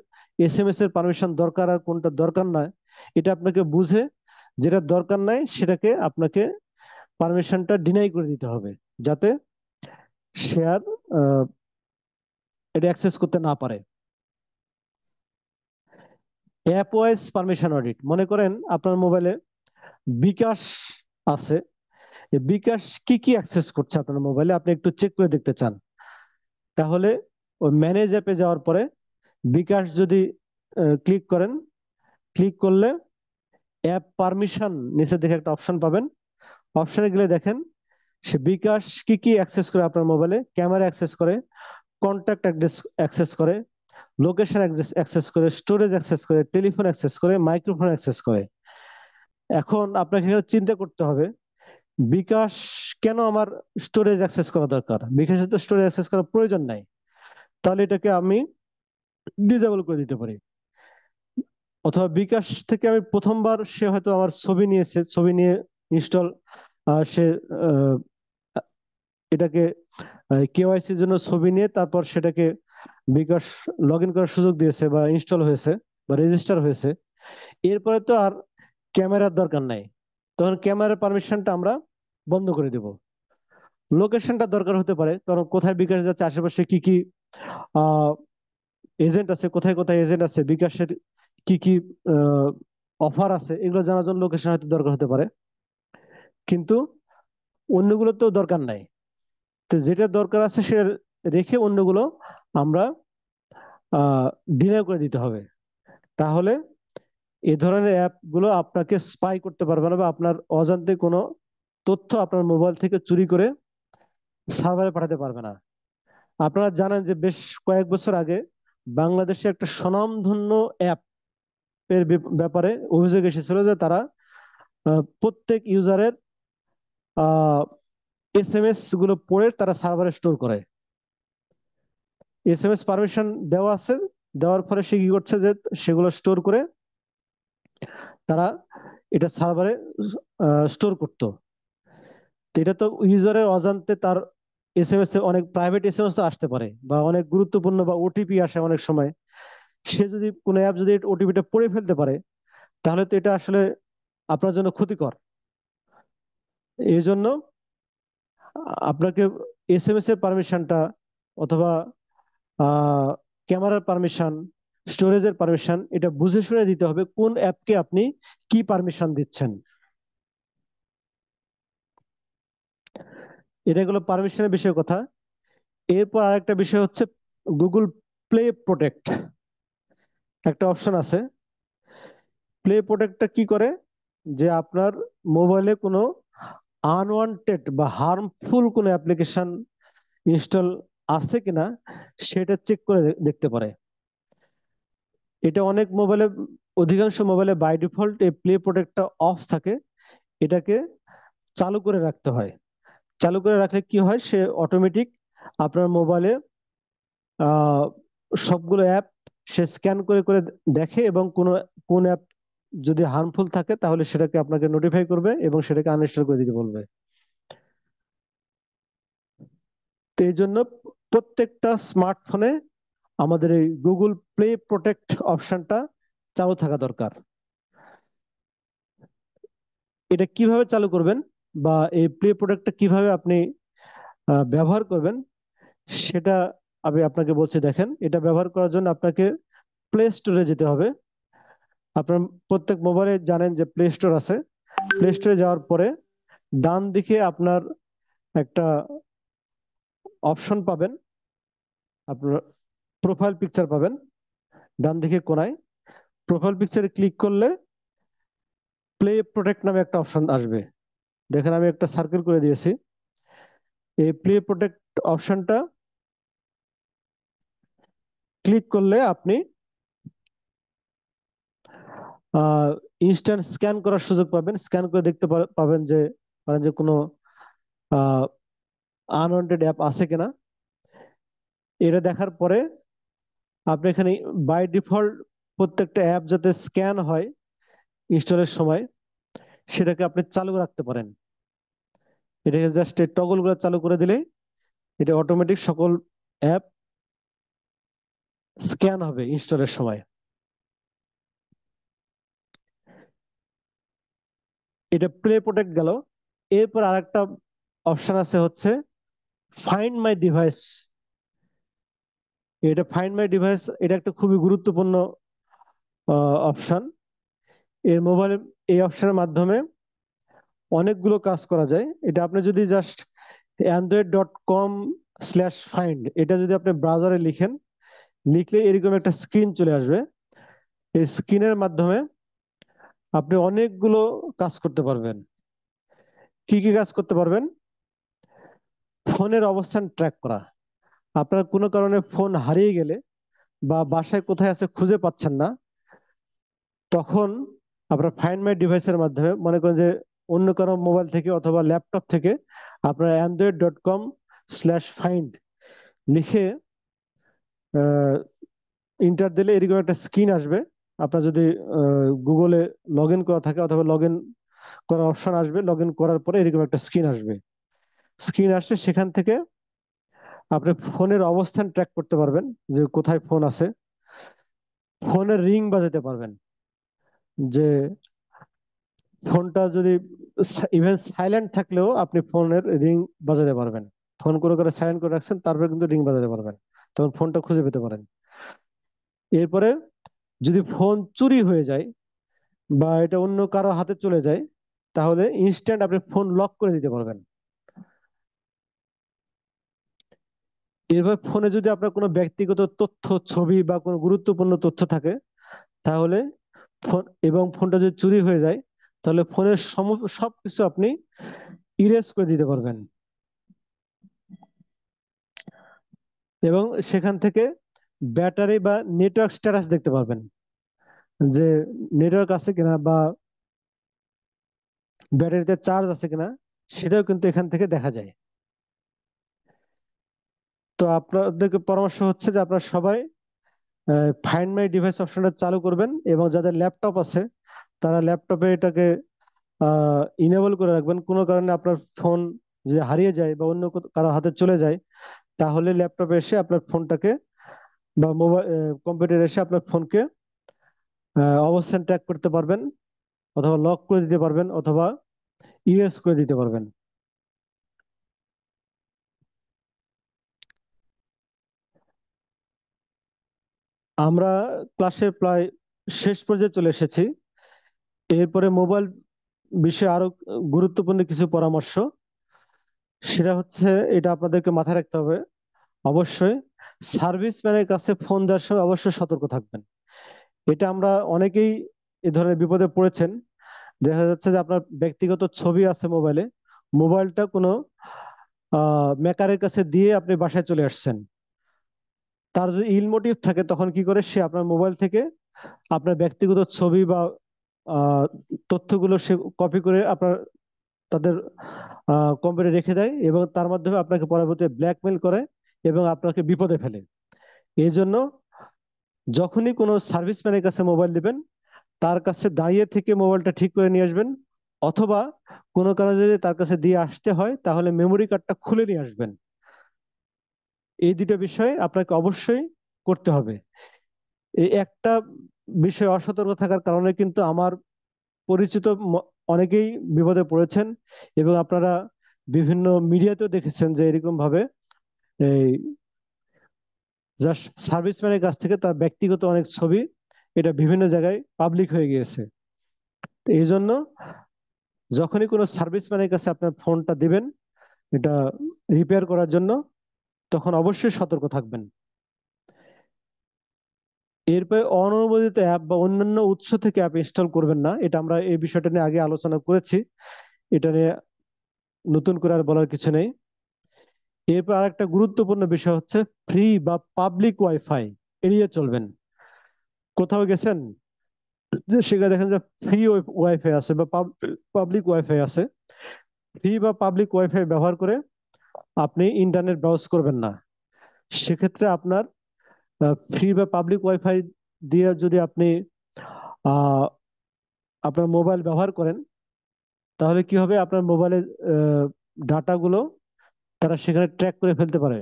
এসএমএস এর পারমিশন দরকার আর কোনটা দরকার নয়, এটা আপনাকে বুঝে যেটা দরকার নাই সেটাকে আপনাকে পারমিশনটা ডিনাই করে দিতে হবে, যাতে সে আর এটা অ্যাক্সেস করতে না পারে। অ্যাপ ওয়াইজ পারমিশন অডিট, মনে করেন আপনার মোবাইলে বিকাশ আছে, এই বিকাশ কি কি অ্যাক্সেস করছে আপনার মোবাইলে আপনি একটু চেক করে দেখতে চান, তাহলে ওই ম্যানেজ অ্যাপে যাওয়ার পরে বিকাশ যদি ক্লিক করেন, ক্লিক করলে অ্যাপ পারমিশন নিচে দেখে একটা অপশন পাবেন, অপশনে গেলে দেখেন সে বিকাশ কি কি অ্যাক্সেস করে আপনার মোবাইলে, ক্যামেরা অ্যাক্সেস করে, কন্ট্যাক্ট অ্যাক্সেস করে, লোকেশন অ্যাক্সেস করে, স্টোরেজ অ্যাক্সেস করে, টেলিফোন অ্যাক্সেস করে, মাইক্রোফোন অ্যাক্সেস করে। এখন আপনাকে এখানে চিন্তা করতে হবে বিকাশ কেন আমার স্টোরেজ অ্যাক্সেস করা দরকার, বিকাশের তো স্টোরেজ অ্যাক্সেস করার প্রয়োজন নাই, তাহলে এটাকে আমি ডিসেবল করে দিতে পারি। অথবা বিকাশ থেকে আমি প্রথমবার সে হয়তো আমার ছবি নিয়েছে, ছবি নিয়ে ইনস্টল সে আহ, এটাকে কেওয়াইসির জন্য ছবি নিয়ে তারপর সেটাকে বিকাশ লগ ইন করার সুযোগ দিয়েছে বা ইনস্টল হয়েছে বা রেজিস্টার হয়েছে, এরপরে তো আর ক্যামেরার দরকার নাই, তখন ক্যামেরার পারমিশনটা আমরা বন্ধ করে দেব। লোকেশনটা দরকার হতে পারে, কারণ কোথায় বিকাশ যাচ্ছে, আশেপাশে কি কি এজেন্ট আছে, কোথায় কোথায় এজেন্ট আছে, বিকাশের কি কি অফার আছে, এগুলো জানার জন্য লোকেশন হয়তো দরকার হতে পারে, কিন্তু অন্যগুলো তো দরকার নাই। তো যেটা দরকার আছে সেটা রেখে অন্যগুলো আমরা ডিনাই করে দিতে হবে, তাহলে এই ধরনের অ্যাপ গুলো আপনাকে স্পাই করতে পারবে না বা আপনার অজান্তে কোনো তথ্য আপনার মোবাইল থেকে চুরি করে সার্ভারে পাঠাতে পারবে না। আপনারা জানেন যে বেশ কয়েক বছর আগে বাংলাদেশে একটা স্বনামধন্য অ্যাপ এর ব্যাপারে অভিযোগ এসেছিল যে তারা প্রত্যেক ইউজারের এসএমএস গুলো পড়ে তারা সার্ভারে স্টোর করে। এসএমএস পারমিশন দেওয়া আছে, দেওয়ার পরে সে কি করছে যে সেগুলো স্টোর করে তারা এটা সার্ভারে স্টোর করতো। তো এটা তো ইউজারের অজান্তে তার এসএমএস অনেক প্রাইভেট এসএমএস তো আসতে পারে বা অনেক গুরুত্বপূর্ণ বা ওটিপি আসে অনেক সময়, সে যদি কোনো অ্যাপ যদি ওটিপিটা পড়ে ফেলতে পারে তাহলে তো এটা আসলে আপনার জন্য ক্ষতিকর। এই জন্য আপনাকে এসএমএস এর পারমিশনটা অথবা ক্যামেরার পারমিশন, স্টোরেজের পারমিশন এটা বুঝে শুনে দিতে হবে কোন অ্যাপকে আপনি কি পারমিশন দিচ্ছেন। এটা হলো পারমিশনের বিষয়ে কথা। এরপর আরেকটা বিষয় হচ্ছে গুগল প্লে প্রোটেক্ট, একটা অপশন আছে। প্লে প্রোটেক্টটা কি করে, যে আপনার মোবাইলে কোনো আনওয়ান্টেড বা হার্মফুল কোনো অ্যাপ্লিকেশন ইনস্টল আছে কিনা সেটা চেক করে দেখতে পারে। এটা অনেক মোবাইলে, অধিকাংশ মোবাইলে বাই ডিফল্ট এই প্লে প্রোটেক্টটা অফ থাকে, এটাকে চালু করে রাখতে হয়। চালু করে রাখলে কি হয়, সে অটোমেটিক আপনার মোবাইলে আহ সবগুলো অ্যাপ সে স্ক্যান করে করে দেখে এবং কোন অ্যাপ যদি হার্মফুল থাকে তাহলে সেটাকে আপনাকে নোটিফাই করবে এবং সেটাকে আনইনস্টল করে দিতে বলবে। তো এই জন্য প্রত্যেকটা স্মার্টফোনে আমাদের এই গুগল প্লে প্রোটেক্ট অপশনটা চালু থাকা দরকার। এটা কিভাবে চালু করবেন বা এই প্লে প্রোটেক্টটা কিভাবে আপনি ব্যবহার করবেন সেটা আমি আপনাকে বলছি। দেখেন, এটা ব্যবহার করার জন্য আপনাকে প্লে স্টোরে যেতে হবে। আপনার প্রত্যেক মোবাইলে জানেন যে প্লে স্টোর আছে। প্লে স্টোরে যাওয়ার পরে ডান দিকে আপনার একটা অপশন পাবেন, আপনার প্রোফাইল পিকচার পাবেন ডান দিকে কোনায়। প্রোফাইল পিকচারে ক্লিক করলে প্লে প্রোটেক্ট নামে একটা অপশন আসবে। দেখেন আমি একটা সার্কেল করে দিয়েছি। এই প্লে প্রোটেক্ট অপশনটা ক্লিক করলে আপনি ইনস্ট্যান্ট স্ক্যান করার সুযোগ পাবেন। স্ক্যান করে দেখতে পাবেন যে মানে যে কোনো আনওয়ান্টেড অ্যাপ আছে কিনা। এটা দেখার পরে আপনি এখানে বাই ডিফল্ট প্রত্যেকটা অ্যাপ যাতে স্ক্যান হয় ইনস্টলের সময় সেটাকে আপনি চালু রাখতে পারেন। এটাকে জাস্ট এই টগল গুলো চালু করে দিলে এটা অটোমেটিক সকল অ্যাপ স্ক্যান হবে ইনস্টলের সময়। এটা প্লে প্রোটেক্ট গেল। এরপর আরেকটা অপশন আছে হচ্ছে ফাইন্ড মাই ডিভাইস। এটা ফাইন্ড মাই ডিভাইস, এটা একটা খুবই গুরুত্বপূর্ণ অপশন। এর মোবাইল এই অপশনের মাধ্যমে অনেকগুলো কাজ করা যায়। এটা আপনি যদি জাস্ট android.com/find এটা যদি আপনি ব্রাউজারে লিখেন, লিখলে এরকম একটা স্ক্রিন চলে আসবে। এই স্ক্রিনের মাধ্যমে আপনি অনেকগুলো কাজ করতে পারবেন। কি কি কাজ করতে পারবেন? ফোনের অবস্থান ট্র্যাক করা। আপনার কোনো কারণে ফোন হারিয়ে গেলে বা বাসায় কোথায় আছে খুঁজে পাচ্ছেন না, তখন আপনার ফাইন্ড মাই ডিভাইসের মাধ্যমে মনে করেন যে অন্য কারো মোবাইল থেকে অথবা ল্যাপটপ থেকে আপনার android.com/find লিখে ইন্টার দিলে এরকম একটা স্ক্রিন আসবে। আপনার যদি গুগলে লগ ইন করা থাকে অথবা লগ ইন করার অপশন আসবে, লগ ইন করার পরে এরকম একটা স্ক্রিন আসবে। স্ক্রিন আসছে, সেখান থেকে আপনি ফোনের অবস্থান ট্র্যাক করতে পারবেন যে কোথায় ফোন আছে। ফোনের রিং বাজাতে পারবেন, যে ফোনটা যদি ইভেন সাইলেন্ট থাকলেও আপনি ফোনের রিং বাজাতে পারবেন। ফোন করে সাইলেন্ট করে রাখছেন, তারপরে কিন্তু রিং বাজাতে পারবেন, তখন ফোনটা খুঁজে পেতে পারেন। এরপরে যদি ফোন চুরি হয়ে যায় বা এটা অন্য কারো হাতে চলে যায়, তাহলে ইনস্ট্যান্ট আপনি ফোন লক করে দিতে পারবেন। এরপর ফোনে যদি আপনার কোনো ব্যক্তিগত তথ্য, ছবি বা কোনো গুরুত্বপূর্ণ তথ্য থাকে, তাহলে ফোন এবং ফোনটা যদি চুরি হয়ে যায়, তাহলে ফোনের সবকিছু আপনি ইরেজ করে দিতে পারবেন। এবং সেখান থেকে ব্যাটারি বা নেটওয়ার্ক স্ট্যাটাস দেখতে পারবেন, যে নেটওয়ার্ক আছে কিনা বা ব্যাটারিতে চার্জ আছে কিনা, সেটাও কিন্তু এখান থেকে দেখা যায়। তো আপনাদেরকে পরামর্শ হচ্ছে যে আপনারা সবাই ফাইন্ড মাই ডিভাইস অপশনটা চালু করবেন, এবং যাদের ল্যাপটপ আছে তারা ল্যাপটপে এটাকে ইনেবল করে রাখবেন। কোনো কারণে আপনার ফোন যদি হারিয়ে যায় বা অন্য কারো হাতে চলে যায়, তাহলে ল্যাপটপে এসে আপনার ফোনটাকে বা মোবাইল কম্পিউটারে এসে আপনার ফোনকে অবস্থান ট্র্যাক করতে পারবেন, অথবা লক করে দিতে পারবেন, অথবা ইরেজ করে দিতে পারবেন। আমরা ক্লাসের প্রায় শেষ পর্যায়ে চলে এসেছি। এরপরে মোবাইল বিষয়ে আরো গুরুত্বপূর্ণ কিছু পরামর্শ, সেটা হচ্ছে, এটা আপনাদেরকে মাথায় রাখতে হবে অবশ্যই। সার্ভিস ম্যানের কাছে ফোন দেওয়ার সময় অবশ্যই সতর্ক থাকবেন। এটা আমরা অনেকেই এ ধরনের বিপদে পড়েছেন। দেখা যাচ্ছে যে আপনার ব্যক্তিগত ছবি আছে মোবাইলে, মোবাইলটা কোনো মেকারের কাছে দিয়ে আপনি বাসায় চলে আসছেন। তার যদি ইল মোটিভ থাকে, তখন কি করে সে আপনার মোবাইল থেকে আপনার ব্যক্তিগত ছবি বা আহ, তথ্যগুলো সে কপি করে আপনার তাদের কম্পিউটারে রেখে দেয়, এবং তার মাধ্যমে আপনাকে পরবর্তী ব্ল্যাকমেল করে এবং আপনাকে বিপদে ফেলে। এই জন্য যখনই কোনো সার্ভিস ম্যানের কাছে মোবাইল দিবেন, তার কাছে দাঁড়িয়ে থেকে মোবাইলটা ঠিক করে নিয়ে আসবেন, অথবা কোনো কারণে যদি তার কাছে দিয়ে আসতে হয়, তাহলে মেমোরি কার্ডটা খুলে নিয়ে আসবেন। এই দুটো বিষয় আপনাকে অবশ্যই করতে হবে। এই একটা বিষয় অসতর্ক থাকার কারণে কিন্তু আমার পরিচিত অনেকেই বিপদে পড়েছেন, এবং আপনারা বিভিন্ন মিডিয়াতেও দেখেছেন যে এরকম ভাবে এই জাস্ট সার্ভিসম্যানের কাছ থেকে তার ব্যক্তিগত অনেক ছবি এটা বিভিন্ন জায়গায় পাবলিক হয়ে গিয়েছে। তো এই জন্য যখনই কোনো সার্ভিসম্যানের কাছে আপনার ফোনটা দিবেন এটা রিপেয়ার করার জন্য, তখন অবশ্যই সতর্ক থাকবেন। এরপরে অননুমোদিত অ্যাপ বা অন্যান্য উৎস থেকে অ্যাপ ইনস্টল করবেন না। এটা আমরা এই বিষয়টা নিয়ে আগে আলোচনা করেছি, এটা নিয়ে নতুন করে আর বলার কিছু নেই। এরপর আরেকটা গুরুত্বপূর্ণ বিষয় হচ্ছে ফ্রি বা পাবলিক ওয়াইফাই এড়িয়ে চলবেন। কোথাও গেছেন যে সেখানে দেখেন যে ফ্রি ওয়াইফাই আছে বা পাবলিক ওয়াইফাই আছে, ফ্রি বা পাবলিক ওয়াইফাই ব্যবহার করে আপনি ইন্টারনেট ব্রাউজ করবেন না। সেক্ষেত্রে আপনার ফ্রি বা পাবলিক ওয়াইফাই দিয়ে যদি আপনি আহ, আপনার মোবাইল ব্যবহার করেন, তাহলে কি হবে, আপনার মোবাইলের ডাটাগুলো তারা সেখানে ট্র্যাক করে ফেলতে পারে।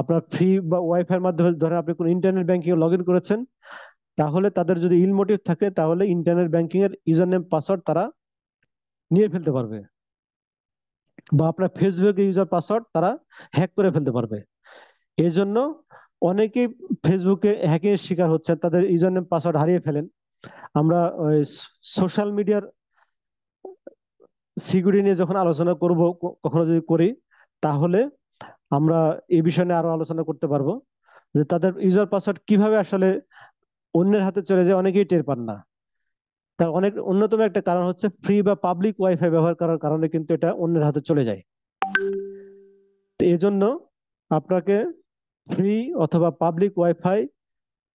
আপনার ফ্রি বা ওয়াইফাই এর মাধ্যমে ধরেন আপনি কোনো ইন্টারনেট ব্যাংকিং লগ ইন করেছেন, তাহলে তাদের যদি ইল মোটিভ থাকে, তাহলে ইন্টারনেট ব্যাংকিং এর ইউজার নেম পাসওয়ার্ড তারা নিয়ে ফেলতে পারবে, বা আপনার ফেসবুক ইউজার পাসওয়ার্ড তারা হ্যাক করে ফেলতে পারবে। এই জন্য অনেকেই ফেসবুকে হ্যাকিং এর শিকার হচ্ছে, তাদের ইউজার নেম পাসওয়ার্ড হারিয়ে ফেলেন। আমরা ওই সোশ্যাল মিডিয়ার সিকিউরিটি নিয়ে যখন আলোচনা করব, কখনো যদি করি, তাহলে আমরা এই বিষয় নিয়ে আরো আলোচনা করতে পারবো, যে তাদের ইউজার পাসওয়ার্ড কিভাবে আসলে অন্যের হাতে চলে যায়, অনেকেই টের পান না। তার অনেক অন্যতম একটা কারণ হচ্ছে ফ্রি বা পাবলিক ওয়াইফাই ব্যবহার করার কারণে কিন্তু এটা অন্যের হাতে চলে যায়। তো এই জন্য আপনাকে ফ্রি অথবা পাবলিক ওয়াইফাই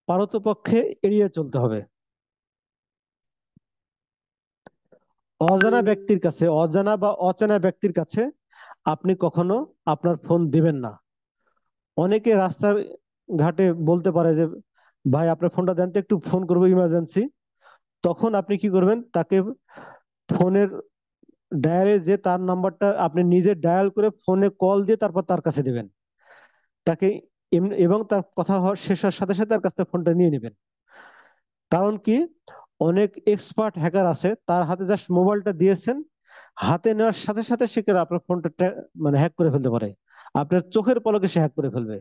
পারতপক্ষে এড়িয়ে চলতে হবে। অজানা বা অচেনা ব্যক্তির কাছে আপনি কখনো আপনার ফোন দিবেন না। অনেকে রাস্তার ঘাটে বলতে পারে যে ভাই আপনার ফোনটা দেন তো, একটু ফোন করবো ইমার্জেন্সি। তখন আপনি কি করবেন, তাকে ফোনের ডায়ালে যে তার নাম্বারটা আপনি নিজে ডায়াল করে ফোনে কল দিয়ে তারপর তার কাছে দিবেন তাকে, এবং তার কথা শেষ হওয়ার সাথে সাথে তার কাছ থেকে ফোনটা নিয়ে নেবেন। কারণ কি, অনেক এক্সপার্ট হ্যাকার আছে, তার হাতে জাস্ট মোবাইলটা দিয়েছেন, হাতে নেওয়ার সাথে সাথে সে আপনার ফোনটা মানে হ্যাক করে ফেলতে পারে, আপনার চোখের পলকে সে হ্যাক করে ফেলবে।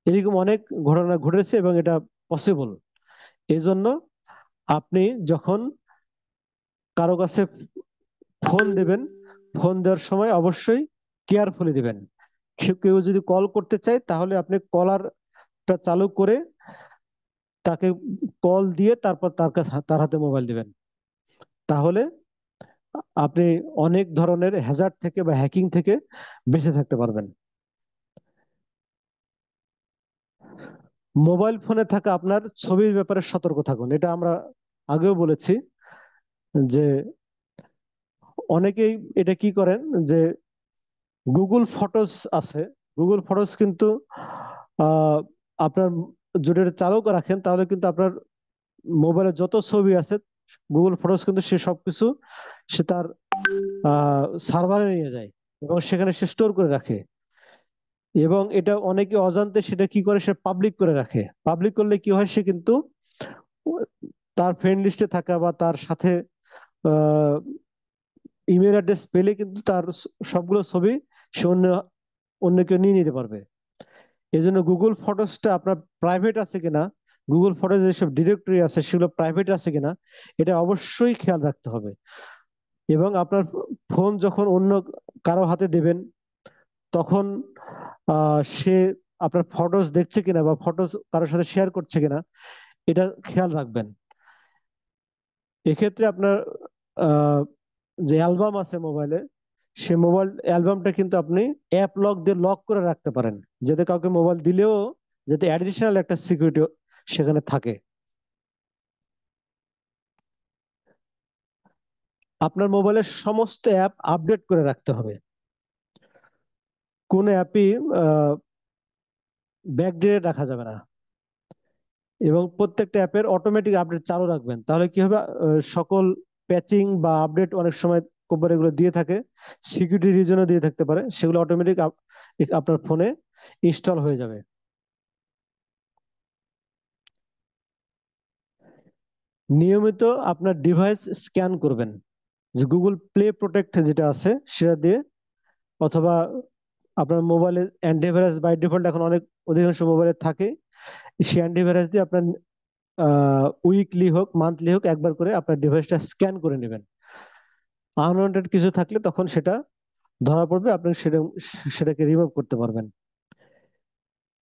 এরকম অনেক ঘটনা ঘটেছে এবং এটা পসিবল। এই জন্য আপনি যখন কারো কাছে ফোন দেবেন, ফোন দেওয়ার সময় অবশ্যই কেয়ারফুলি দিবেন। কেউ যদি কল করতে চায় তাহলে আপনি কলারটা চালু করে তাকে কল দিয়ে তারপর তার হাতে মোবাইল দিবেন। তাহলে আপনি অনেক ধরনের হ্যাজার্ড থেকে বা হ্যাকিং থেকে বেঁচে থাকতে পারবেন। মোবাইল ফোনে থাকা আপনার ছবির ব্যাপারে সতর্ক থাকুন, এটা আমরা আগেও বলেছি যে অনেকেই এটা কি করেন, যে গুগল ফটোস আছে, গুগল ফটোস কিন্তু আহ, আপনার যদি এটা চালু করে রাখেন তাহলে কিন্তু আপনার মোবাইলে যত ছবি আছে গুগল ফটোস কিন্তু সে সবকিছু সে তার সার্ভারে নিয়ে যায় এবং সেখানে সে স্টোর করে রাখে। এবং এটা অনেকে অজান্তে সেটা কি করে, সে পাবলিক করে রাখে। পাবলিক করলে কি হয়, সে কিন্তু তার ফ্রেন্ড লিস্টে থাকা বা তার সাথে ইমেল অ্যাড্রেস পেলে কিন্তু তার সবগুলো ছবি সে অন্য কেউ নিয়ে নিতে পারবে। এই জন্য গুগল ফটোসটা আপনার প্রাইভেট আছে কিনা, গুগল ফটোজ যেসব ডিরেক্টরি আছে সেগুলো প্রাইভেট আছে কিনা, এটা অবশ্যই খেয়াল রাখতে হবে। এবং আপনার ফোন যখন অন্য কারো হাতে দেবেন, তখন সে আপনার ফটোস দেখছে কিনা বা ফটোস কারোর সাথে শেয়ার করছে কিনা, এটা খেয়াল রাখবেন। এক্ষেত্রে আপনার আহ, যে অ্যালবাম আছে মোবাইলে, সে মোবাইল অ্যালবামটা কিন্তু আপনি অ্যাপ লক দিয়ে লক করে রাখতে পারেন, যাতে কাউকে মোবাইল দিলেও যাতে অ্যাডিশনাল একটা সিকিউরিটি সেখানে থাকে। আপনার মোবাইলের সমস্ত অ্যাপ আপডেট করে রাখতে হবে। কোন অ্যাপই ব্যাকডেটেড রাখা যাবে না। এবং প্রত্যেকটা অ্যাপের অটোমেটিক আপডেট চালু রাখবেন, তাহলে কি হবে, সকল প্যাচিং বা আপডেট অনেক সময় কোম্পানিগুলো দিয়ে থাকে, সিকিউরিটি রিজনও দিয়ে থাকতে পারে, সেগুলো অটোমেটিক আপনার ফোনে ইনস্টল হয়ে যাবে। নিয়মিত আপনার ডিভাইস স্ক্যান করবেন, যে গুগল প্লে প্রোটেক্ট যেটা আছে সেটা দিয়ে, অথবা আপনার মোবাইলে অ্যান্টিভাইরাস বাই ডিফল্ট এখন অনেক অধিকাংশ মোবাইলে থাকে, সেই অ্যান্টিভাইরাস দিয়ে আপনার উইকলি হোক মান্থলি হোক একবার করে আপনার ডিভাইসটা স্ক্যান করে নেবেন। আনওয়ান্টেড কিছু থাকলে তখন সেটা ধরা পড়বে, আপনি সেটাকে রিমুভ করতে পারবেন।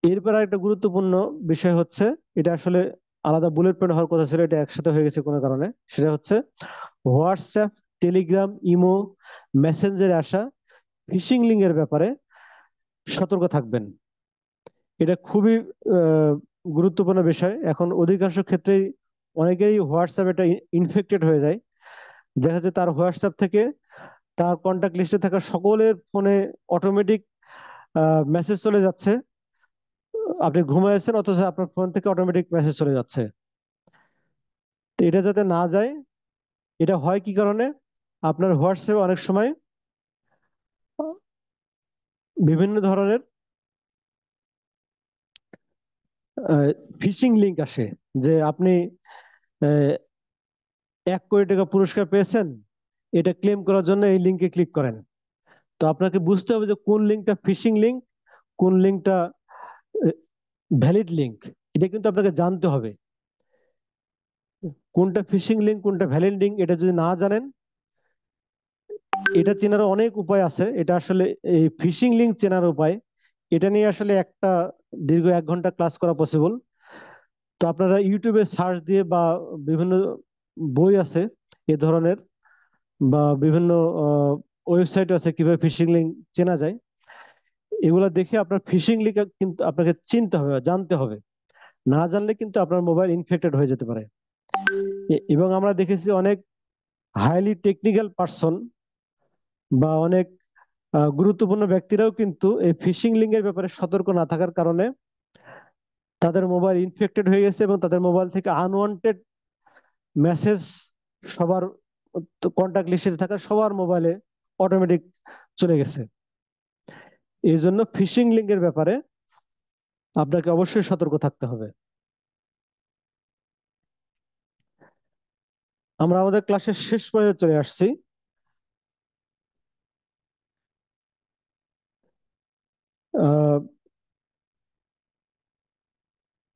এরপর একটা গুরুত্বপূর্ণ বিষয় হচ্ছে, এটা আসলে আলাদা বুলেট পয়েন্ট হওয়ার কথা ছিল, এটা একসাথে হয়ে গেছে কোনো কারণে, সেটা হচ্ছে হোয়াটসঅ্যাপ, টেলিগ্রাম, ইমো, মেসেঞ্জারে আসা ফিশিং লিঙ্কের ব্যাপারে সতর্ক থাকবেন। এটা খুবই আহ, গুরুত্বপূর্ণ বিষয়। এখন অধিকাংশ ক্ষেত্রেই অনেকেই হোয়াটসঅ্যাপ এটা ইনফেক্টেড হয়ে যায়, দেখা যায় তার হোয়াটসঅ্যাপ থেকে তার কন্ট্যাক্ট লিস্টে থাকা সকলের ফোনে অটোমেটিক মেসেজ চলে যাচ্ছে। আপনি ঘুমাইছেন অথচ আপনার ফোন থেকে অটোমেটিক মেসেজ চলে যাচ্ছে। তো এটা যাতে না যায়, এটা হয় কি কারণে, আপনার হোয়াটসঅ্যাপে অনেক সময় বিভিন্ন ধরনের ফিশিং লিংক আসে, যে আপনি আহ, 1 কোটি টাকা পুরস্কার পেয়েছেন, এটা ক্লেম করার জন্য এই লিঙ্কে ক্লিক করেন। তো আপনাকে বুঝতে হবে যে কোন লিঙ্কটা ফিশিং লিঙ্ক, কোন লিঙ্কটা ভ্যালিড লিঙ্ক, এটা কিন্তু আপনাকে জানতে হবে। কোনটা ফিশিং লিঙ্ক কোনটা ভ্যালিড লিঙ্ক এটা যদি না জানেন, এটা চেনার অনেক উপায় আছে। এটা আসলে এই ফিশিং লিঙ্ক চেনার উপায়, এটা নিয়ে আসলে একটা দীর্ঘ 1 ঘন্টা ক্লাস করা পসিবল। তো আপনারা ইউটিউবে সার্চ দিয়ে বা বিভিন্ন বই আছে এ ধরনের, বা বিভিন্ন ওয়েবসাইট আছে কিভাবে ফিশিং লিঙ্ক চেনা যায়, এগুলা দেখে আপনার ফিশিং লিঙ্ক কিন্তু আপনাকে চিনতে হবে, জানতে হবে। না জানলে কিন্তু আপনার মোবাইল ইনফেক্টেড হয়ে যেতে পারে। এবং আমরা দেখেছি অনেক হাইলি টেকনিক্যাল পারসন বা অনেক গুরুত্বপূর্ণ ব্যক্তিরাও কিন্তু এই ফিশিং লিঙ্কের ব্যাপারে সতর্ক না থাকার কারণে তাদের মোবাইল ইনফেক্টেড হয়ে গেছে এবং তাদের মোবাইল থেকে আনওয়ান্টেড মেসেজ সবার কন্টাক্ট লিস্টে থাকা সবার মোবাইলে অটোমেটিক চলে গেছে। এই জন্য ফিশিং লিঙ্কের ব্যাপারে আপনাকে অবশ্যই সতর্ক থাকতে হবে। আমরা আমাদের ক্লাসের শেষ পর্যায়ে চলে আসছি। আহ,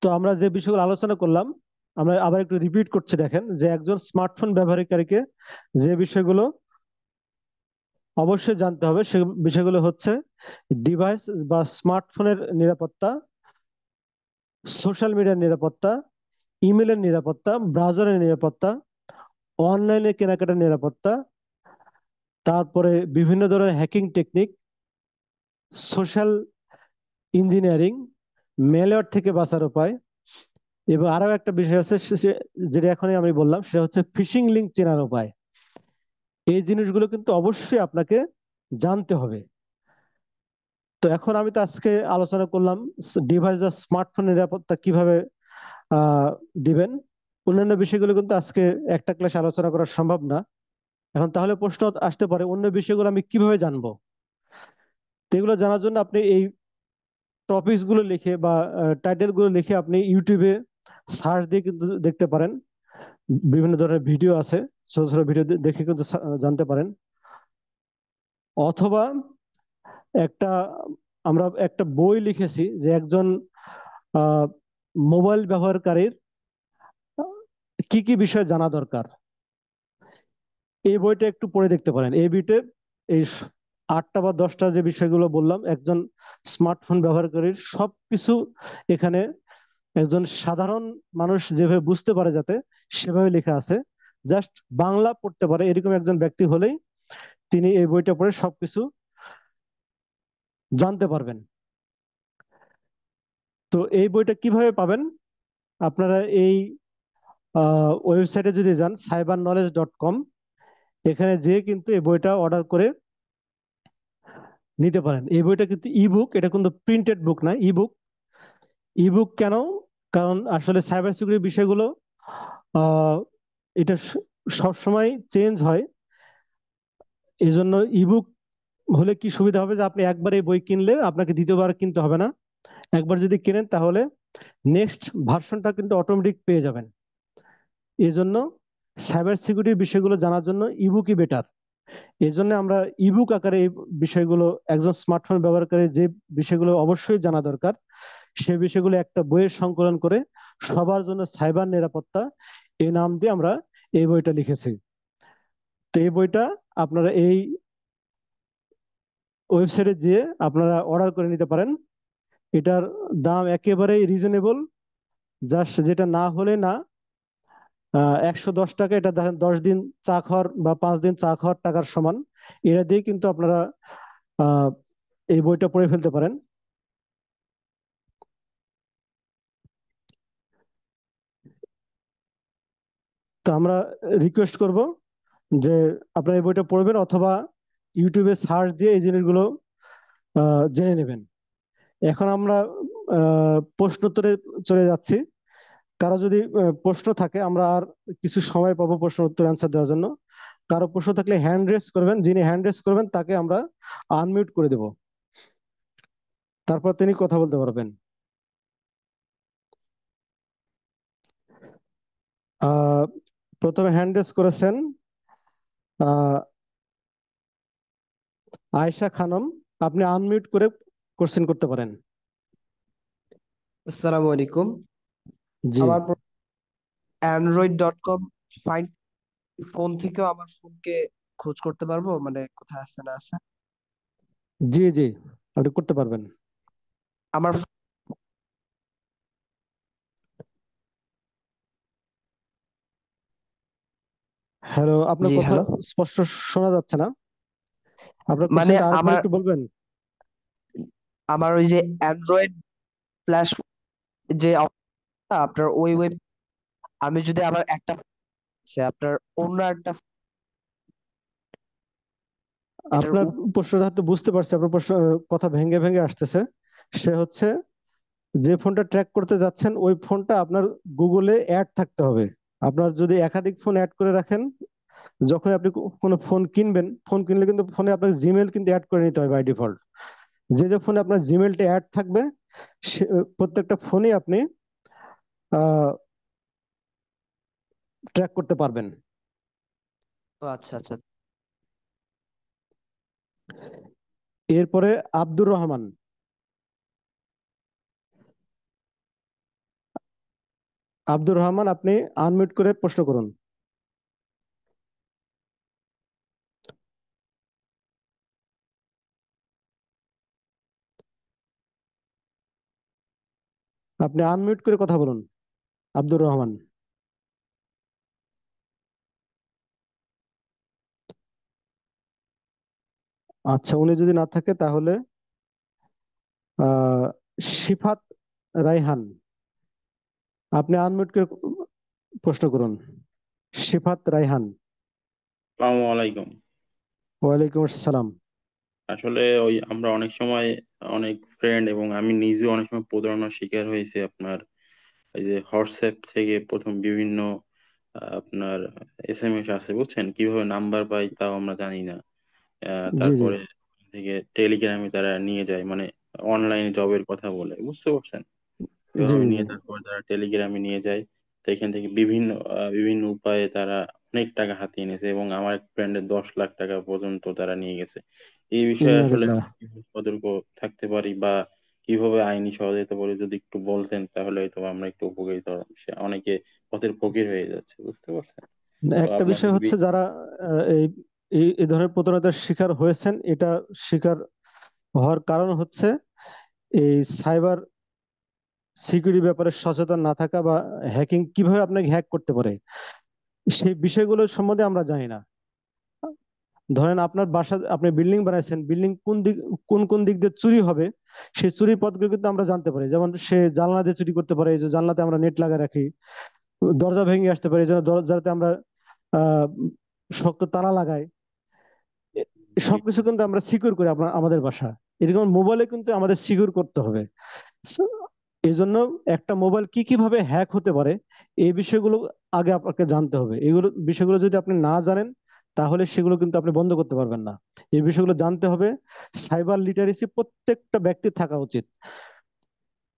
তো আমরা যে বিষয়গুলো আলোচনা করলাম, আমরা আবার একটু রিপিট করছি। দেখেন যে একজন স্মার্টফোন ব্যবহারকারীকে যে বিষয়গুলো অবশ্যই জানতে হবে, সে বিষয়গুলো হচ্ছে ডিভাইস বা স্মার্টফোনের নিরাপত্তা, সোশ্যাল মিডিয়ার নিরাপত্তা, ইমেলের নিরাপত্তা, ব্রাউজারের নিরাপত্তা, অনলাইনে কেনাকাটার নিরাপত্তা, তারপরে বিভিন্ন ধরনের hacking technique, social engineering, malware থেকে বাঁচার উপায়, এবং আরো একটা বিষয় আছে যেটা এখনই আমি বললাম, সেটা হচ্ছে ফিশিং লিঙ্ক চেনার উপায়। এই জিনিসগুলো কিন্তু অবশ্যই আপনাকে জানতে হবে। তো এখন আমি তো আজকে আলোচনা করলাম ডিভাইস বা স্মার্টফোন নিরাপত্তা কিভাবে আহ দিবেন। অন্যান্য বিষয়গুলো কিন্তু আজকে একটা ক্লাসে আলোচনা করা সম্ভব না। এখন তাহলে প্রশ্ন আসতে পারে অন্য বিষয়গুলো আমি কিভাবে জানবো। তো এগুলো জানার জন্য আপনি এই টপিকস গুলো লিখে বা টাইটেল গুলো লিখে আপনি ইউটিউবে সার্চ দিয়ে কিন্তু দেখতে পারেন। বিভিন্ন ধরনের ভিডিও আছে, ছোট ছোট ভিডিও দেখে কিন্তু জানতে পারেন। অথবা একটা আমরা একটা বই লিখেছি যে একজন মোবাইল ব্যবহারকারীর কি কি বিষয় জানা দরকার, এই বইটা একটু পড়ে দেখতে পারেন। এই বইতে এই 8টা বা 10টা যে বিষয়গুলো বললাম একজন স্মার্টফোন ব্যবহারকারীর সবকিছু এখানে একজন সাধারণ মানুষ যেভাবে বুঝতে পারে যাতে সেভাবে লেখা আছে। জাস্ট বাংলা পড়তে পারে এরকম একজন ব্যক্তি হলেই তিনি এই বইটা পড়ে সবকিছু জানতে পারবেন। তো এই বইটা কিভাবে পাবেন? আপনারা এই ওয়েবসাইটে যদি যান cyberknowledge.com, এখানে যেয়ে কিন্তু এই বইটা অর্ডার করে নিতে পারেন। এই বইটা কিন্তু ইবুক, এটা কিন্তু প্রিন্টেড বুক না, ইবুক। ইবুক কেন? কারণ আসলে সাইবার সিকিউরিটি বিষয়গুলো আহ এটা সব সময় চেঞ্জ হয়। এই জন্য ইবুক হলে কি সুবিধা হবে যে আপনি একবার এই বই কিনলে আপনাকে দ্বিতীয়বার কিনতে হবে না। একবার যদি কেনেন তাহলে নেক্সট ভার্সনটা কিন্তু অটোমেটিক পেয়ে যাবেন। এই জন্য সাইবার সিকিউরিটির বিষয়গুলো জানার জন্য ইবুকই বেটার। এই জন্য আমরা ইবুক আকারে এই বিষয়গুলো একজন স্মার্টফোন ব্যবহারকারী যে বিষয়গুলো অবশ্যই জানা দরকার সে বিষয়গুলো একটা বইয়ের সংকলন করে সবার জন্য সাইবার নিরাপত্তা এই নাম দিয়ে আমরা এই বইটা লিখেছি। তো এই বইটা আপনারা এই ওয়েবসাইটে যেয়ে আপনারা অর্ডার করে নিতে পারেন। এটার দাম একেবারেই রিজনেবল, জাস্ট যেটা না হলে না 110 টাকা। এটা দেখেন 10 দিন চা খাওয়ার বা 5 দিন চা খাওয়ার টাকার সমান। এটা দিয়ে কিন্তু আপনারা আহ এই বইটা পড়ে ফেলতে পারেন। তো আমরা রিকোয়েস্ট করব যে আপনারা এই বইটা পড়বেন অথবা ইউটিউবে সার্চ দিয়ে এই জিনিসগুলো জেনে নেবেন। এখন আমরা প্রশ্নোত্তরে চলে যাচ্ছি। কারো যদি প্রশ্ন থাকে, আমরা আর কিছু সময় পাবো প্রশ্ন উত্তর অ্যান্সার দেওয়ার জন্য। কারো প্রশ্ন থাকলে হ্যান্ড রেস করবেন, যিনি হ্যান্ড রেস করবেন তাকে আমরা আনমিউট করে দেব, তারপর তিনি কথা বলতে পারবেন। আহ প্রথমে হ্যান্ড রেস করেছেন আহ আয়েশা খানম, আপনি আনমিউট করে কোশ্চেন করতে পারেন। আসসালামু আলাইকুম। জি আমার android.com ফাইন ফোন থেকেও আমার ফোনকে খোঁজ করতে পারবো, মানে কোথায় আছে না আছে? জি জি, আপনি করতে পারবেন। আমার হ্যালো, আপনার জি, কথা হ্যালো। স্পষ্ট শোনা যাচ্ছে না। আপনার মানে কোশ্চেনটা আরেকবার আমার একটু বলবেন? আমার ওই যে অ্যান্ড্রয়েড ফ্ল্যাশ যে আপনার ওই ওয়েব, আমি যদি আমার একটা আছে আপনার অন্য একটা এটার আপনার প্রশ্নটা হয়তো বুঝতে পারছি, আপনার প্রশ্ন কথা ভেঙে ভেঙে আসতেছে। সে হচ্ছে, যে ফোনটা ট্র্যাক করতে যাচ্ছেন ওই ফোনটা আপনার গুগলে অ্যাড থাকতে হবে। আপনার যদি একাধিক ফোন অ্যাড করে রাখেন, যখন আপনি কোনো ফোন কিনবেন, ফোন কিনলে কিন্তু ফোনে আপনার জিমেল কিন্তু অ্যাড করে নিতে হয় বাই ডিফল্ট। যে যে ফোনে আপনার জিমেলটা অ্যাড থাকবে, প্রত্যেকটা ফোনে আপনি ট্র্যাক করতে পারবেন। আচ্ছা আচ্ছা। এরপরে আব্দুর রহমান, আব্দুর রহমান আপনি আনমিউট করে প্রশ্ন করুন। আপনি আনমিউট করে কথা বলুন, আব্দুর রহমান। আচ্ছা, উনি যদি না থাকে তাহলে আহ শিফাত রাইহান, আপনি আনমিউট করে প্রশ্ন করুন। শিফাত রাইহান। আসসালামু আলাইকুম। ওয়ালাইকুম আসসালাম। আসলে ওই আমরা অনেক সময় অনেক ফ্রেন্ড এবং আমি নিজেও অনেক সময় প্রতারণার শিকার হয়েছে আপনার এই যে হোয়াটসঅ্যাপ থেকে প্রথম বিভিন্ন আপনার এসএমএস আছে, বুঝছেন, কিভাবে নাম্বার পাই তাও আমরা জানি না। জি জি তারপরে থেকে টেলিগ্রামে তারা নিয়ে যায়, মানে অনলাইনে জবের কথা বলে, বুঝতে পারছেন, জি এভাবে জি নিয়ে তারপর তারা টেলিগ্রামে নিয়ে যায়। তো এখান থেকে বিভিন্ন বিভিন্ন উপায়ে তারা অনেক টাকা হাতিয়ে নিয়েছে এবং আমার এক ফ্রেন্ডের 10 লাখ টাকা পর্যন্ত তারা নিয়ে গেছে। এই বিষয়ে আসলে ইন্নালিল্লাহ। আমরা কিভাবে সতর্ক থাকতে পারি বা কিভাবে আইনি সহায়তা বলে যদি একটু বলতেন তাহলে হয়তো আমরা একটু উপকৃত হতাম। অনেকে পথের ফকির হয়ে যাচ্ছে, বুঝতে পারছেন। তো একটা আপনার বিষয় যদি হচ্ছে, যারা এই এই এই ধরনের প্রতারণার শিকার হয়েছেন, এটা শিকার হওয়ার কারণ হচ্ছে এই সাইবার সিকিউরিটি ব্যাপারে সচেতন না থাকা, বা হ্যাকিং কিভাবে আপনাকে হ্যাক করতে পারে সেই বিষয়গুলো সম্বন্ধে আমরা জানি না। ধরেন আপনার বাসা, আপনি বিল্ডিং বানাইছেন, বিল্ডিং কোন কোন দিক দিয়ে চুরি হবে সেই চুরির পথগুলো কিন্তু আমরা জানতে পারি। যেমন সে জানলা দিয়ে চুরি করতে পারে, এই যে জানলাতে আমরা নেট লাগা রাখি। দরজা ভেঙে আসতে পারে, এই জন্য দরজাতে আমরা আহ শক্ত তালা লাগাই। জি, সবকিছু কিন্তু আমরা সিকিউর করি আমাদের বাসা। এরকম মোবাইলে কিন্তু আমাদের সিকিউর করতে হবে। So, এই জন্য একটা মোবাইল কি কিভাবে হ্যাক হতে পারে এই বিষয়গুলো আগে আপনাকে জানতে হবে। এগুলো বিষয়গুলো যদি আপনি না জানেন, তাহলে সেগুলো কিন্তু আপনি বন্ধ করতে পারবেন না। এই বিষয়গুলো জানতে হবে। সাইবার লিটারেসি প্রত্যেকটা ব্যক্তির থাকা উচিত।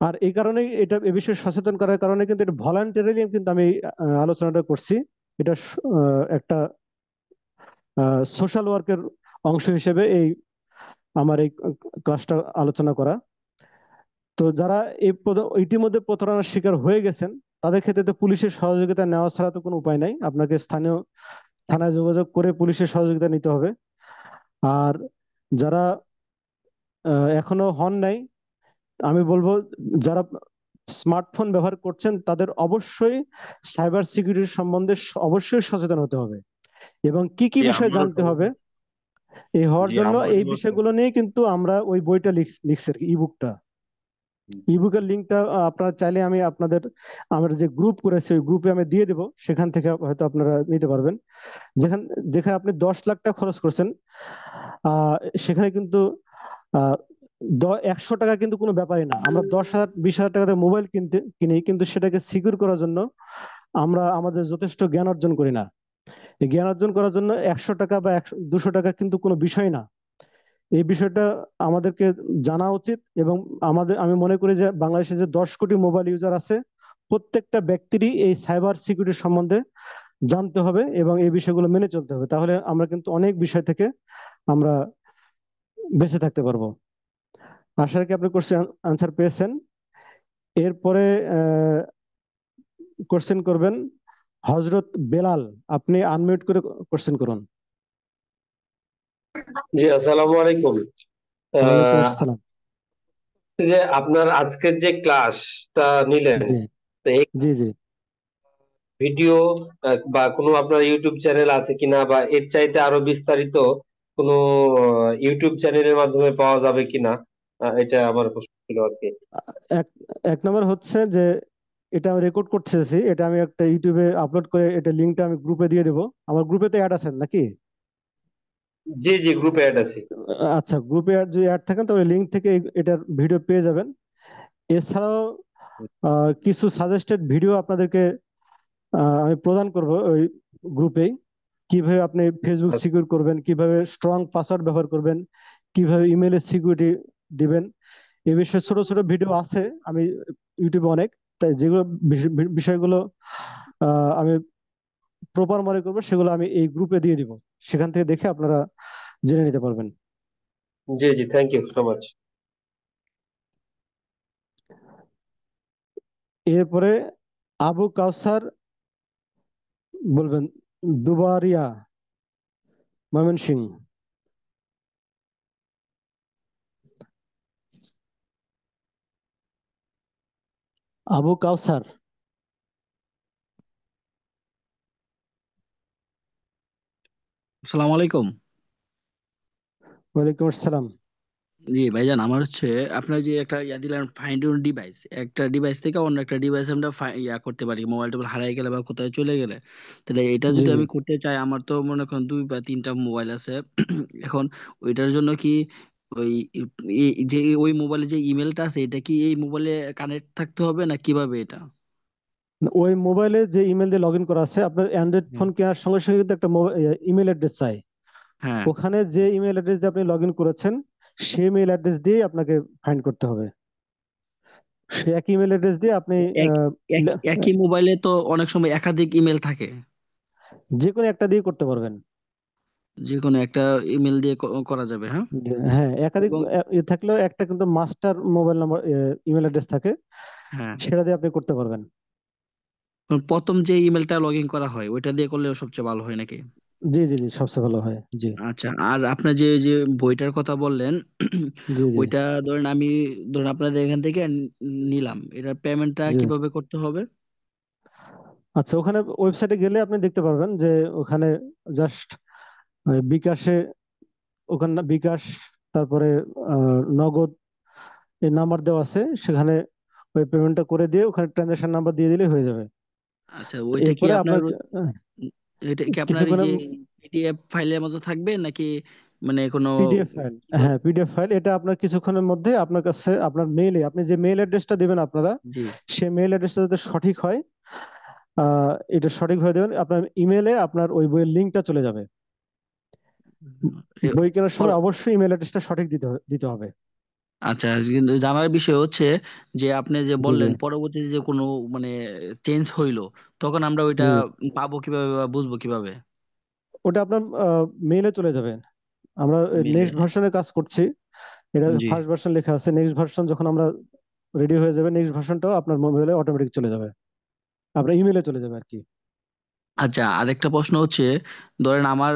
আর এই কারণেই এটা, এ বিষয়ে সচেতন করার কারণে কিন্তু এটা ভলান্টারিলি কিন্তু আমি আলোচনাটা করছি। এটা একটা সোশ্যাল ওয়ার্কের অংশ হিসেবে এই আমার এই ক্লাসটা আলোচনা করা। তো যারা ইতিমধ্যে প্রতারণার শিকার হয়ে গেছেন, তাদের ক্ষেত্রে তো পুলিশের সহযোগিতা নেওয়া ছাড়া তো কোনো উপায় নাই। আপনাকে স্থানীয় থানায় যোগাযোগ করে পুলিশের সহযোগিতা নিতে হবে। আর যারা এখনো হন নাই, আমি বলবো, যারা স্মার্টফোন ব্যবহার করছেন তাদের অবশ্যই সাইবার সিকিউরিটি সম্বন্ধে অবশ্যই সচেতন হতে হবে। এবং কি কি বিষয় আমারও জানতে হবে এই হওয়ার জি জন্য, আমারও এই বিষয়গুলো নিয়ে কিন্তু আমরা ওই বইটা লিখছি আর কি, ইবুকটা। ইবুকের লিঙ্কটা আপনারা চাইলে আমি আপনাদের, আমরা যে গ্রুপ করেছি ওই গ্রুপে আমি দিয়ে দেবো, সেখান থেকে হয়তো আপনারা নিতে পারবেন। যেখানে যেখানে আপনি 10 লাখ টাকা খরচ করছেন, আহ সেখানে কিন্তু আহ 100 টাকা কিন্তু কোনো ব্যাপারই না। আমরা 10,000 20,000 টাকাতে মোবাইল কিনি, কিন্তু সেটাকে সিকিউর করার জন্য আমরা আমাদের যথেষ্ট জ্ঞান অর্জন করি না। এই জ্ঞান অর্জন করার জন্য 100 টাকা বা 200 টাকা কিন্তু কোনো বিষয় না। এই বিষয়টা আমাদেরকে জানা উচিত। এবং আমি মনে করি যে বাংলাদেশে যে 10 কোটি মোবাইল ইউজার আছে, প্রত্যেকটা ব্যক্তিরই এই সাইবার সিকিউরিটি সম্বন্ধে জানতে হবে এবং এই বিষয়গুলো মেনে চলতে হবে, তাহলে আমরা কিন্তু অনেক বিষয় থেকে আমরা বেঁচে থাকতে পারবো। আশা রাখি আপনি কোশ্চেন আনসার পেয়েছেন। এরপরে কোশ্চেন করবেন হজরত বেলাল। আপনি আনমিউট করে কোশ্চেন করুন। জি, আসসালামু আলাইকুম। ওয়ালাইকুম আহ, আসসালাম। যে আপনার আজকের যে ক্লাসটা নিলেন, জি তো এই জি জি। ভিডিও বা কোনো আপনার ইউটিউব চ্যানেল আছে কিনা, বা এর চাইতে আরো বিস্তারিত কোনো ইউটিউব চ্যানেলের মাধ্যমে পাওয়া যাবে কিনা, এটা আমার প্রশ্ন ছিল আর কি। এক এক নম্বর হচ্ছে যে এটা আমি রেকর্ড করতেছি, এটা আমি একটা ইউটিউবে আপলোড করে এটা লিঙ্কটা আমি গ্রুপে দিয়ে দেবো। আমার গ্রুপে তো অ্যাড আছেন নাকি? জি জি, গ্রুপে অ্যাড আছি। আচ্ছা, গ্রুপে যদি অ্যাড থাকেন তাহলে লিঙ্ক থেকে এটার ভিডিও পেয়ে যাবেন। এছাড়াও কিছু সাজেস্টেড ভিডিও আপনাদেরকে আমি প্রদান করব ওই গ্রুপেই। কিভাবে আপনি ফেসবুক আচ্ছা, সিকিউর করবেন, কিভাবে স্ট্রং পাসওয়ার্ড ব্যবহার করবেন, কিভাবে ইমেলের সিকিউরিটি দিবেন, এই বিষয়ে ছোট ছোট ভিডিও আছে আমি ইউটিউবে অনেক। তাই যেগুলো বিষয়গুলো আমি প্রপার মনে করবো সেগুলো আমি এই গ্রুপে দিয়ে দিব, সেখান থেকে দেখে আপনারা জেনে নিতে পারবেন। জি জি, থ্যাংক ইউ সো মাচ। এরপরে আবু কাউসার বলবেন, দুবারিয়া, ময়মনসিংহ। আবু কাউসার। আসসালামু আলাইকুম। ওয়ালাইকুম আসসালাম। জি ভাইজান, আমার হচ্ছে আপনার যে একটা দিলেন ফাইন্ড ইউর ডিভাইস, একটা ডিভাইস থেকে অন্য একটা ডিভাইস আমরা করতে পারি, মোবাইল টোবাইল হারিয়ে গেলে বা কোথায় চলে গেলে। তাহলে এটা জি যদি জি। আমি করতে চাই, আমার তো মনে করেন দুই বা তিনটা মোবাইল আছে। এখন ওইটার জন্য কি ওই যে ওই মোবাইলে যে ইমেলটা আছে এটা কি এই মোবাইলে কানেক্ট থাকতে হবে না কিভাবে এটা? ওই মোবাইলে যে ইমেল দিয়ে লগ ইন করা আছে, আপনার অ্যান্ড্রয়েড হুম। ফোন কেনার সঙ্গে সঙ্গে কিন্তু একটা ইমেল অ্যাড্রেস চাই। হ্যাঁ। ওখানে যে ইমেল অ্যাড্রেস দিয়ে আপনি লগ ইন করেছেন সেই ইমেল অ্যাড্রেস দিয়ে আপনাকে ফাইন্ড করতে হবে। সেই এক ইমেল অ্যাড্রেস দিয়ে আপনি এক আহ, একই মোবাইলে তো অনেক সময় একাধিক ইমেল থাকে। যে কোনো একটা দিয়ে করতে পারবেন। যে কোনো একটা ইমেল দিয়ে করা যাবে, হ্যাঁ। হ্যাঁ, একাধিক এবং থাকলেও একটা কিন্তু master mobile number email address থাকে, হ্যাঁ, সেটা দিয়ে আপনি করতে পারবেন। প্রথম যে ইমেলটা লগ ইন করা হয় ওইটা দিয়ে করলেও সবচেয়ে ভালো হয় নাকি? জি জি জি, সবচেয়ে ভালো হয়। জি আচ্ছা, আর আপনার যে যে বইটার কথা বললেন, জি জি ওইটা ধরেন আমি ধরেন আপনাদের এখান থেকে নিলাম, এটার পেমেন্টটা জি। কিভাবে করতে হবে? আচ্ছা, ওখানে ওয়েবসাইটে গেলে আপনি দেখতে পারবেন যে ওখানে জাস্ট বিকাশে, ওখানে বিকাশ, তারপরে নগদ এই নাম্বার দেওয়া আছে, সেখানে ওই পেমেন্টটা করে দিয়ে ওখানে ট্রানজাকশন নাম্বার দিয়ে দিলে হয়ে যাবে। আচ্ছা, তো ওইটা কি এরপরে আপনার আপনার এটা কি আপনার এই কিছুক্ষণে যে পিডিএফ ফাইলের মতো থাকবে নাকি মানে কোনো পিডিএফ ফাইল, কিভাবে? হ্যাঁ পিডিএফ ফাইল, এটা আপনার কিছুক্ষণের মধ্যে আপনার কাছে আপনার মেইলে, আপনি যে মেইল অ্যাড্রেসটা দিবেন আপনারা, জি। সেই মেইল অ্যাড্রেসটা যাতে সঠিক হয়, এটা সঠিক হয়ে দেবেন, আপনার ইমেলে আপনার ওই বইয়ের লিঙ্কটা চলে যাবে। এ, বই কেনার পর- সময় অবশ্যই ইমেল অ্যাড্রেসটা সঠিক দিতে হবে। আচ্ছা, কিন্তু জানার বিষয় হচ্ছে যে আপনি যে জি জি বললেন পরবর্তীতে যে কোনো মানে চেঞ্জ হইলো, তখন আমরা ওইটা জি জি। পাবো কিভাবে বা বুঝবো কিভাবে? ওটা আপনার মেইলে চলে যাবে। আমরা মেলে। নেক্সট ভার্সনের কাজ করছি, এটা জি। ফার্স্ট ভার্সন লেখা আছে, নেক্সট ভার্সন যখন আমরা রেডি হয়ে যাবে, নেক্সট ভার্সনটাও আপনার মোবাইলে অটোমেটিক চলে যাবে, আপনার ইমেলে চলে যাবে আর কি। আচ্ছা, আরেকটা প্রশ্ন হচ্ছে, ধরেন আমার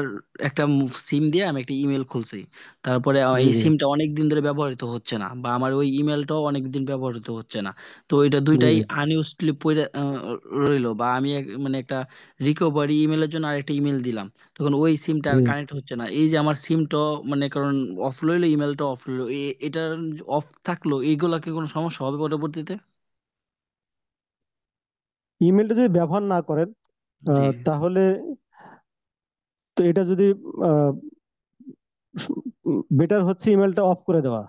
একটা সিম দিয়ে আমি একটা ইমেল খুলছি, তারপরে জি এই জি সিমটা অনেক দিন ধরে ব্যবহৃত হচ্ছে না, বা আমার ওই ইমেলটাও অনেক দিন ব্যবহৃত হচ্ছে না। তো এটা জি দুইটাই জি। আনইউজড পড়ে রইলো, বা আমি মানে একটা রিকভারি ইমেলের জন্য আরেকটা ইমেল দিলাম, তখন ওই সিমটা আর জি, কানেক্ট হচ্ছে না। এই যে আমার সিমটা মানে কারণ অফ রইলো, ইমেলটা অফ রইলো, এটা অফ থাকলো, এইগুলা কি কোনো সমস্যা হবে পরবর্তীতে? ইমেলটা যদি ব্যবহার না করেন জি। তাহলে তো এটা যদি বেটার হচ্ছে ইমেলটা অফ করে দেওয়া।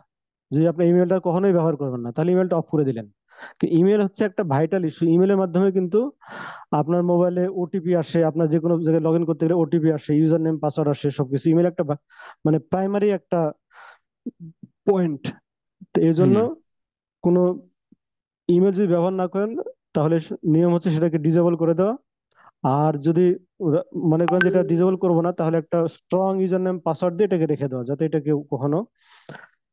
যদি আপনি ইমেলটা কখনোই ব্যবহার করবেন না, তাহলে ইমেলটা অফ করে দিলেন। ইমেল হচ্ছে একটা ভাইটাল ইস্যু, ইমেলের মাধ্যমে কিন্তু আপনার মোবাইলে ওটিপি আসে, আপনার যে কোনো জায়গায় লগ ইন করতে গেলে ওটিপি আসে, ইউজার নেম পাসওয়ার্ড আসে, সবকিছু ইমেল একটা মানে প্রাইমারি একটা পয়েন্ট। তো এই জন্য হুম। কোনো ইমেল যদি ব্যবহার না করেন, তাহলে নিয়ম হচ্ছে সেটাকে ডিসেবল করে দেওয়া। আর যদি মনে করেন যে এটা ডিসেবল করবো না, তাহলে একটা স্ট্রং ইউজার নেম পাসওয়ার্ড দিয়ে এটাকে রেখে দেওয়া, যাতে এটা কেউ কখনো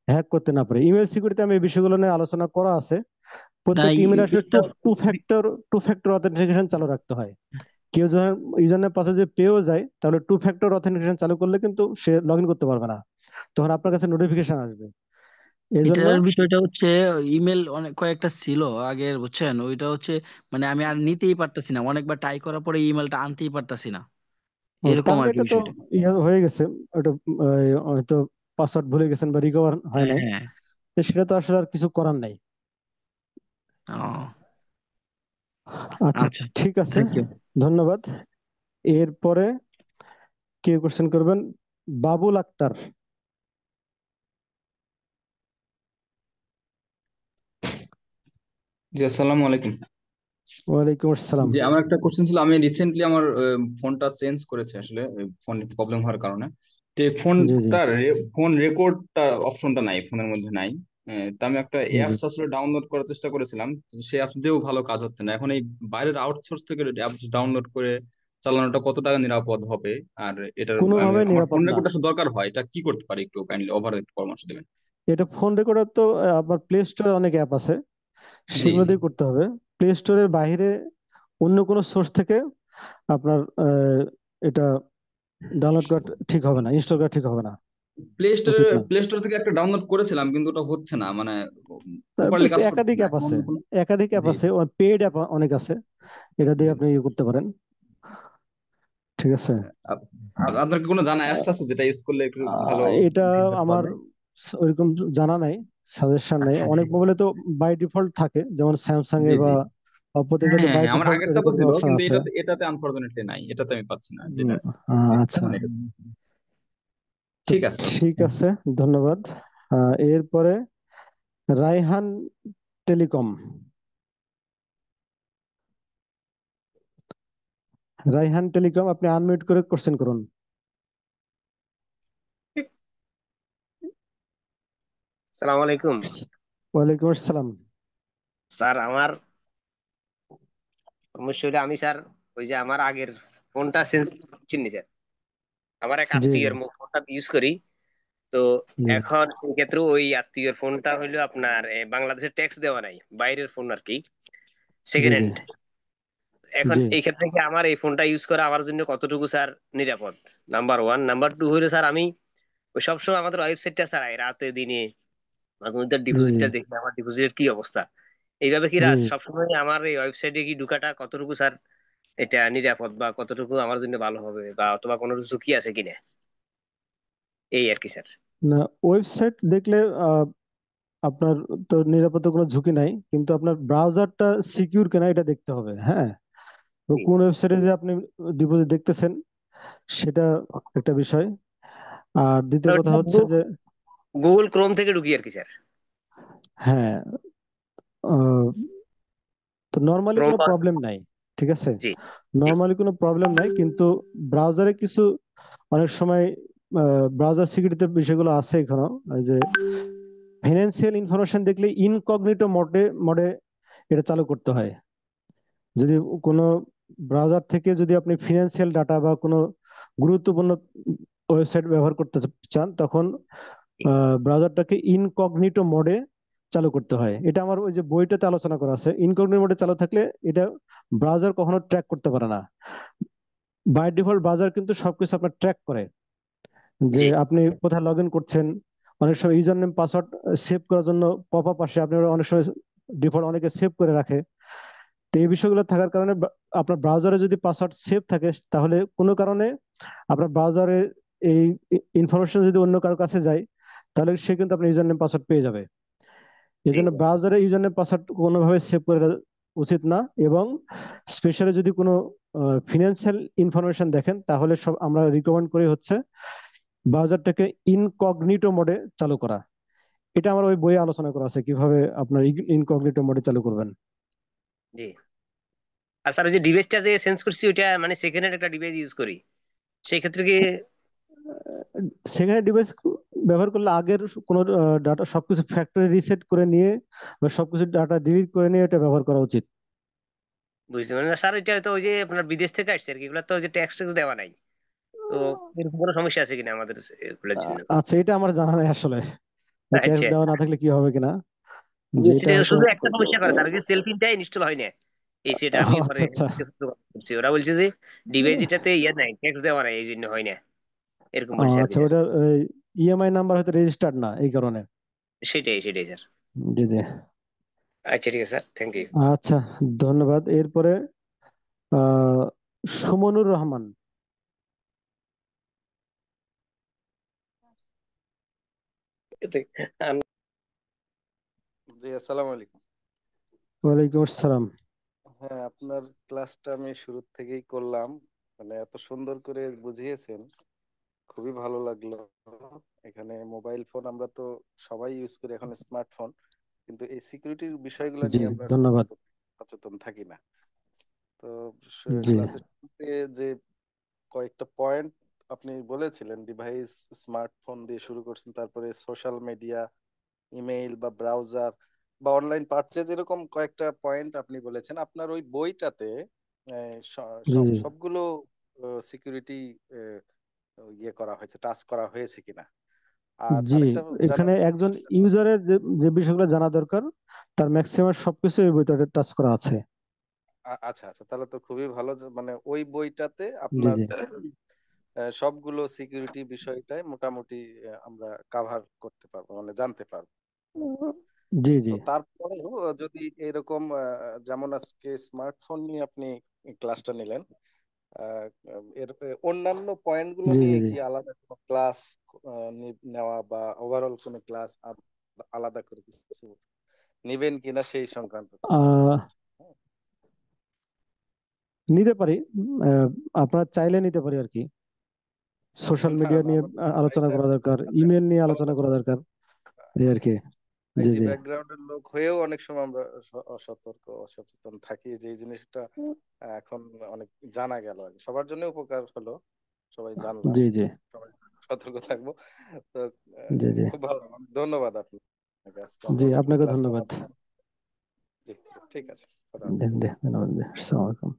হ্যাক করতে না পারে। ইমেল সিকিউরিটি আমি এই বিষয়গুলো নিয়ে আলোচনা করা আছে। না প্রত্যেকটা ইমেল আসলে টু এটা two factor two factor authentication চালু রাখতে হয়। কেউ যখন ইউজার নেম পাসওয়ার্ড যদি পেয়েও যায়, তাহলে টু ফ্যাক্টর অথেন্টিকেশন চালু করলে কিন্তু সে লগ ইন করতে পারবে না, তখন আপনার কাছে নোটিফিকেশন আসবে। এই জন্য এটার বিষয়টা হচ্ছে ইমেল অনেক কয়েকটা ছিল আগের, বুঝছেন? ওইটা হচ্ছে মানে আমি আর নিতেই পারতাছি না, অনেকবার ট্রাই করার পরে ইমেলটা আনতেই পারতাছি না, এরকম তাহলে আর কি এটা তো বিষয়টা। ইয়ে হয়ে গেছে, ওটা হয়তো পাসওয়ার্ড ভুলে গেছেন বা রিকভার হয় হ্যাঁ নাই, হ্যাঁ। তো সেটা তো আসলে আর কিছু করার নাই। ও আচ্ছা, আচ্ছা, ঠিক আছে, থ্যাংক ইউ। ধন্যবাদ। এরপরে কে কোশ্চেন করবেন? বাবুল আক্তার। জি, আসসালামু আলাইকুম। ওয়ালাইকুম আসসালাম। জি, আমার একটা কোশ্চেন ছিল। আমি রিসেন্টলি আমার ফোনটা চেঞ্জ করেছি আসলে, ফোন প্রবলেম হওয়ার কারণে। তো এই জি জি ফোন রেকর্ডটা অপশনটা নাই, ফোনের মধ্যে নাই। তো আমি একটা জি। অ্যাপস আসলে ডাউনলোড করার চেষ্টা করেছিলাম, তো সেই অ্যাপস দিয়েও ভালো কাজ হচ্ছে না। এখন এই বাইরের আউটসোর্স থেকে অ্যাপস ডাউনলোড করে চালানোটা কত টাকা নিরাপদ হবে? আর এটার কোনোভাবে আমার নিরাপদ ফোন না। রেকর্ডটা আসলে দরকার হয়, এটা কি করতে পারি? একটু কাইন্ডলি ওভার পরামর্শ দেবেন। এটা ফোন রেকর্ডার তো আপনার প্লে স্টোরে অনেক অ্যাপ আছে, জি সেগুলো জি। দিয়ে করতে হবে। প্লে স্টোরের বাইরে অন্য কোনো সোর্স থেকে আপনার এটা ডাউনলোড করা ঠিক হবে না, ইনস্টল করা ঠিক হবে না, উচিত না। প্লে স্টোর থেকে একটা ডাউনলোড করেছিলাম, কিন্তু ওটা হচ্ছে না, মানে তারপর প্রপারলি কাজ করছে একাধিক না। অ্যাপ এখন আছে, অন্য কোনো। একাধিক অ্যাপ জি আছে, পেইড অ্যাপ অনেক আছে, এটা দিয়ে জি। আপনি ইয়ে করতে পারেন। ঠিক আছে। আপ- আপনার কি কোনো জানা অ্যাপস আছে যেটা ইউজ করলে একটু ভালো এটা রেজাল্ট পাওয়া আমার যায়? ওইরকম জানা নাই, সাজেশন নাই। আচ্ছা। অনেক মোবাইলে তো বাই ডিফল্ট থাকে, যেমন স্যামসাং এ জি বা জি। অপোতে হ্যাঁ এগুলোতে হ্যাঁ বাই হ্যাঁ, আমার ডিফল্ট আগেরটাতে রেকর্ডিং ছিল, অপশন কিন্তু আছে। এটাতে আনফরচুনেটলি নাই, এটাতে আমি পাচ্ছি না উম, যেটা নেক্সট আচ্ছা, মানে এটা। তো ঠিক আছে। ঠিক আছে, ধন্যবাদ। এরপরে রায়হান টেলিকম। রায়হান টেলিকম, আপনি আনমিউট করে কোশ্চেন করুন। সালাম আলাইকুম ওয়ালাইকুম আসসালাম। স্যার। আমার সমস্যা হলো, আমি স্যার ওই যে আমার আগের ফোনটা চেঞ্জ চিনি স্যার। আমার এক জি জি আত্মীয়ের ফোনটা ইউজ করি। তো জি এখন এই ক্ষেত্রে ওই আত্মীয়ের ফোনটা হইলো আপনার বাংলাদেশের ট্যাক্স দেওয়া নাই, বাইরের ফোন আর কি, জি সেকেন্ড জি হ্যান্ড। এখন জি এই ক্ষেত্রে কি আমার এই ফোনটা ইউজ করা আমার জন্য কতটুকু স্যার নিরাপদ? Number one. নাম্বার টু হইলো স্যার, আমি ওই সবসময় আমাদের ওয়েবসাইটটা চালাই রাতে দিনে, মাঝে মধ্যে জি জি ডিপোজিটটা দেখি আমার ডিপোজিটের কি অবস্থা। এইভাবে কি জি রাজ সবসময় আমার এই ওয়েবসাইটে কি ঢুকাটা কতটুকু স্যার এটা নিরাপদ, বা কতটুকু আমার জন্য ভালো হবে, বা অথবা কোনো ঝুঁকি আছে কিনা, এই আর কি স্যার। না, ওয়েবসাইট দেখলে আপনার তো নিরাপত্তার কোনো ঝুঁকি নাই, কিন্তু আপনার ব্রাউজারটা সিকিউর কিনা এটা দেখতে হবে। হ্যাঁ, তো জি। কোন ওয়েবসাইটে যে আপনি ডিপোজিট দেখতেছেন সেটা একটা বিষয়। আর দ্বিতীয় কথা হচ্ছে যে গুগল ক্রোম থেকে ঢুকি আর কি স্যার। হ্যাঁ, আহ, তো নর্মালি ক্রোম। কোনো প্রবলেম নাই, ঠিক আছে, জি জি নর্মালি কোনো প্রবলেম নাই, কিন্তু ব্রাউজারে কিছু অনেক সময় ব্রাউজার সিকিউরিটিতে বিষয়গুলো আছে এখনো। এই যে ফিনান্সিয়াল ইনফরমেশন দেখলে ইনকগনিটো মোডে মোডে এটা চালু করতে হয়। যদি কোনো ব্রাউজার থেকে যদি আপনি ফিনান্সিয়াল ডাটা বা কোনো গুরুত্বপূর্ণ ওয়েবসাইট ব্যবহার করতে চান, তখন ব্রাউজারটাকে ইনকগনিটো মোডে চালু করতে হয়। এটা আমার ওই যে বইটাতে আলোচনা করা আছে। ইনকগনিটো মোডে চালু থাকলে এটা ব্রাউজার কখনো ট্র্যাক করতে পারে না। বাই ডিফল্ট ব্রাউজার কিন্তু সবকিছু আপনার ট্র্যাক করে, যে জি আপনি কোথায় লগ ইন করছেন। অনেক সময় ইউজার নেম পাসওয়ার্ড সেভ করার জন্য পপ আপ আসে, আপনি অনেক সময় ডিফল্ট অনেকে সেভ করে রাখে। তো এই বিষয়গুলো থাকার কারণে আপনার ব্রাউজারে যদি পাসওয়ার্ড সেভ থাকে, তাহলে কোনো কারণে আপনার ব্রাউজারের এই ইনফরমেশন যদি অন্য কারো কাছে যায়, তাহলে সে কিন্তু আপনার ইউজার নেম পাসওয়ার্ড পেয়ে যাবে। এই জি জন্য ব্রাউজারে ইউজার নেম পাসওয়ার্ড কোনোভাবে সেভ করে রাখা উচিত না। এবং স্পেশালি যদি কোনো ফিনান্সিয়াল ইনফরমেশন দেখেন, তাহলে সব আমরা রিকমেন্ড করি হচ্ছে ব্রাউজারটাকে ইনকগনিটো মোডে চালু করা। এটা আমার ওই বইয়ে আলোচনা করা আছে কিভাবে আপনার ইনকগনিটো মোডে চালু করবেন। জি। আর স্যার ওই যে ডিভাইসটা যে চেঞ্জ করছি, ওইটা মানে সেকেন্ড হ্যান্ড একটা ডিভাইস ইউজ করি, সেই ক্ষেত্রে কি? সেখানে ডিভাইস ব্যবহার করলে আগের কোনো ডাটা সবকিছু ফ্যাক্টরি রিসেট করে নিয়ে বা সবকিছু ডাটা ডিলিট করে নিয়ে এটা ব্যবহার করা উচিত। বুঝতে পারেন না স্যার, এটা তো ওই যে আপনার বিদেশ থেকে আসছে আর কি, এগুলো তো ওই যে ট্যাক্স ট্যাক্স দেওয়া নাই, তো এরকম কোনো সমস্যা আছে কিনা আমাদের এগুলোর জন্য? আচ্ছা, এটা আমার জানা নেই আসলে, ট্যাক্স আচ্ছা, দেওয়া না থাকলে কি হবে কিনা, যে এটা সেটা হয়তো। শুধু একটা সমস্যা করে স্যার, ওই যে সেলফ ইনটা ইনস্টল হয় না, এই সেটা আমি পরে আচ্ছা আচ্ছা। করছি, ওরা বলছে যে ডিভাইস এটাতে ইয়ে নাই, ট্যাক্স দেওয়া নাই, এই জন্য হয় না, এরকম বলছে আর কি আচ্ছা, স্যার। ওটা ইএমআই নাম্বার হয়তো রেজিস্টার্ড না, এই কারণে। সেটাই সেটাই স্যার। জি জি। আচ্ছা ঠিক আছে স্যার, থ্যাংক ইউ। আচ্ছা, ধন্যবাদ। এরপরে আহ সুমনুর রহমান। জি, আসসালামু আলাইকুম। ওয়ালাইকুম আসসালাম। হ্যাঁ, আপনার ক্লাসটা আমি শুরু থেকেই করলাম, মানে এত সুন্দর করে বুঝিয়েছেন, খুবই ভালো লাগলো। এখানে মোবাইল ফোন আমরা তো সবাই ইউজ করি এখন, স্মার্টফোন, কিন্তু এই সিকিউরিটির বিষয়গুলো জি, নিয়ে আমরা ধন্যবাদ। সচেতন থাকি না। তো জি ক্লাসের শুরুতে যে কয়েকটা পয়েন্ট আপনি বলেছিলেন, ডিভাইস স্মার্টফোন দিয়ে শুরু করছেন, তারপরে সোশ্যাল মিডিয়া, ইমেইল বা ব্রাউজার বা অনলাইন পারচেজ, এরকম কয়েকটা পয়েন্ট আপনি বলেছেন আপনার ওই বইটাতে। জি। জি সবগুলো সিকিউরিটি ইয়ে করা হয়েছে, টাচ করা হয়েছে কিনা? আর জি, আরেকটা এখানে জানার একজন ছিল। ইউজারের যে যে বিষয়গুলো জানা দরকার, তার ম্যাক্সিমাম সবকিছু এই বইটাতে টাচ করা আছে। আচ্ছা আচ্ছা, তাহলে তো খুবই ভালো যে মানে ওই বইটাতে জি আপনার জি। সবগুলো সিকিউরিটি বিষয়টাই মোটামুটি আমরা কাভার করতে পারবো, মানে জানতে পারবো। জি জি। তো তারপরেও যদি এরকম যেমন আজকে স্মার্টফোন নিয়ে আপনি ক্লাসটা নিলেন, আহ, এর অন্যান্য পয়েন্ট গুলো জি জি। নিয়ে জি কি আলাদা কোনো ক্লাস নেওয়া বা ওভারঅল কোনো ক্লাস আলাদা করে কিছু নিবেন কিনা সেই সংক্রান্ত জানতে আহ চাচ্ছি। হ্যাঁ। নিতে পারি। আহ, আপনারা চাইলে নিতে পারি আর কি। সোশ্যাল না মিডিয়া না, নিয়ে আমাদের আলোচনা চাইলে করা দরকার, আচ্ছা, ইমেল নিয়ে যেমন আলোচনা করা দরকার, এই আর কি। জি আইটি জি। ব্যাকগ্রাউন্ডের লোক হয়েও অনেক সময় আমরা অসতর্ক অসচেতন থাকি, যে এই জিনিসটা এখন অনেক জানা গেল আর কি। সবার জন্য উপকার হলো, সবাই জানলাম, জি জি। সবাই সতর্ক থাকবো। তো জি জি। খুব ভালো, ধন্যবাদ আপনাকে আজকে জি, আমার আপনাকে ক্লাসটা ধন্যবাদ। আমার। জি, ঠিক আছে, খোদা জি হাফেজ। জি, ধন্যবাদ। জি, আসসালামু আলাইকুম।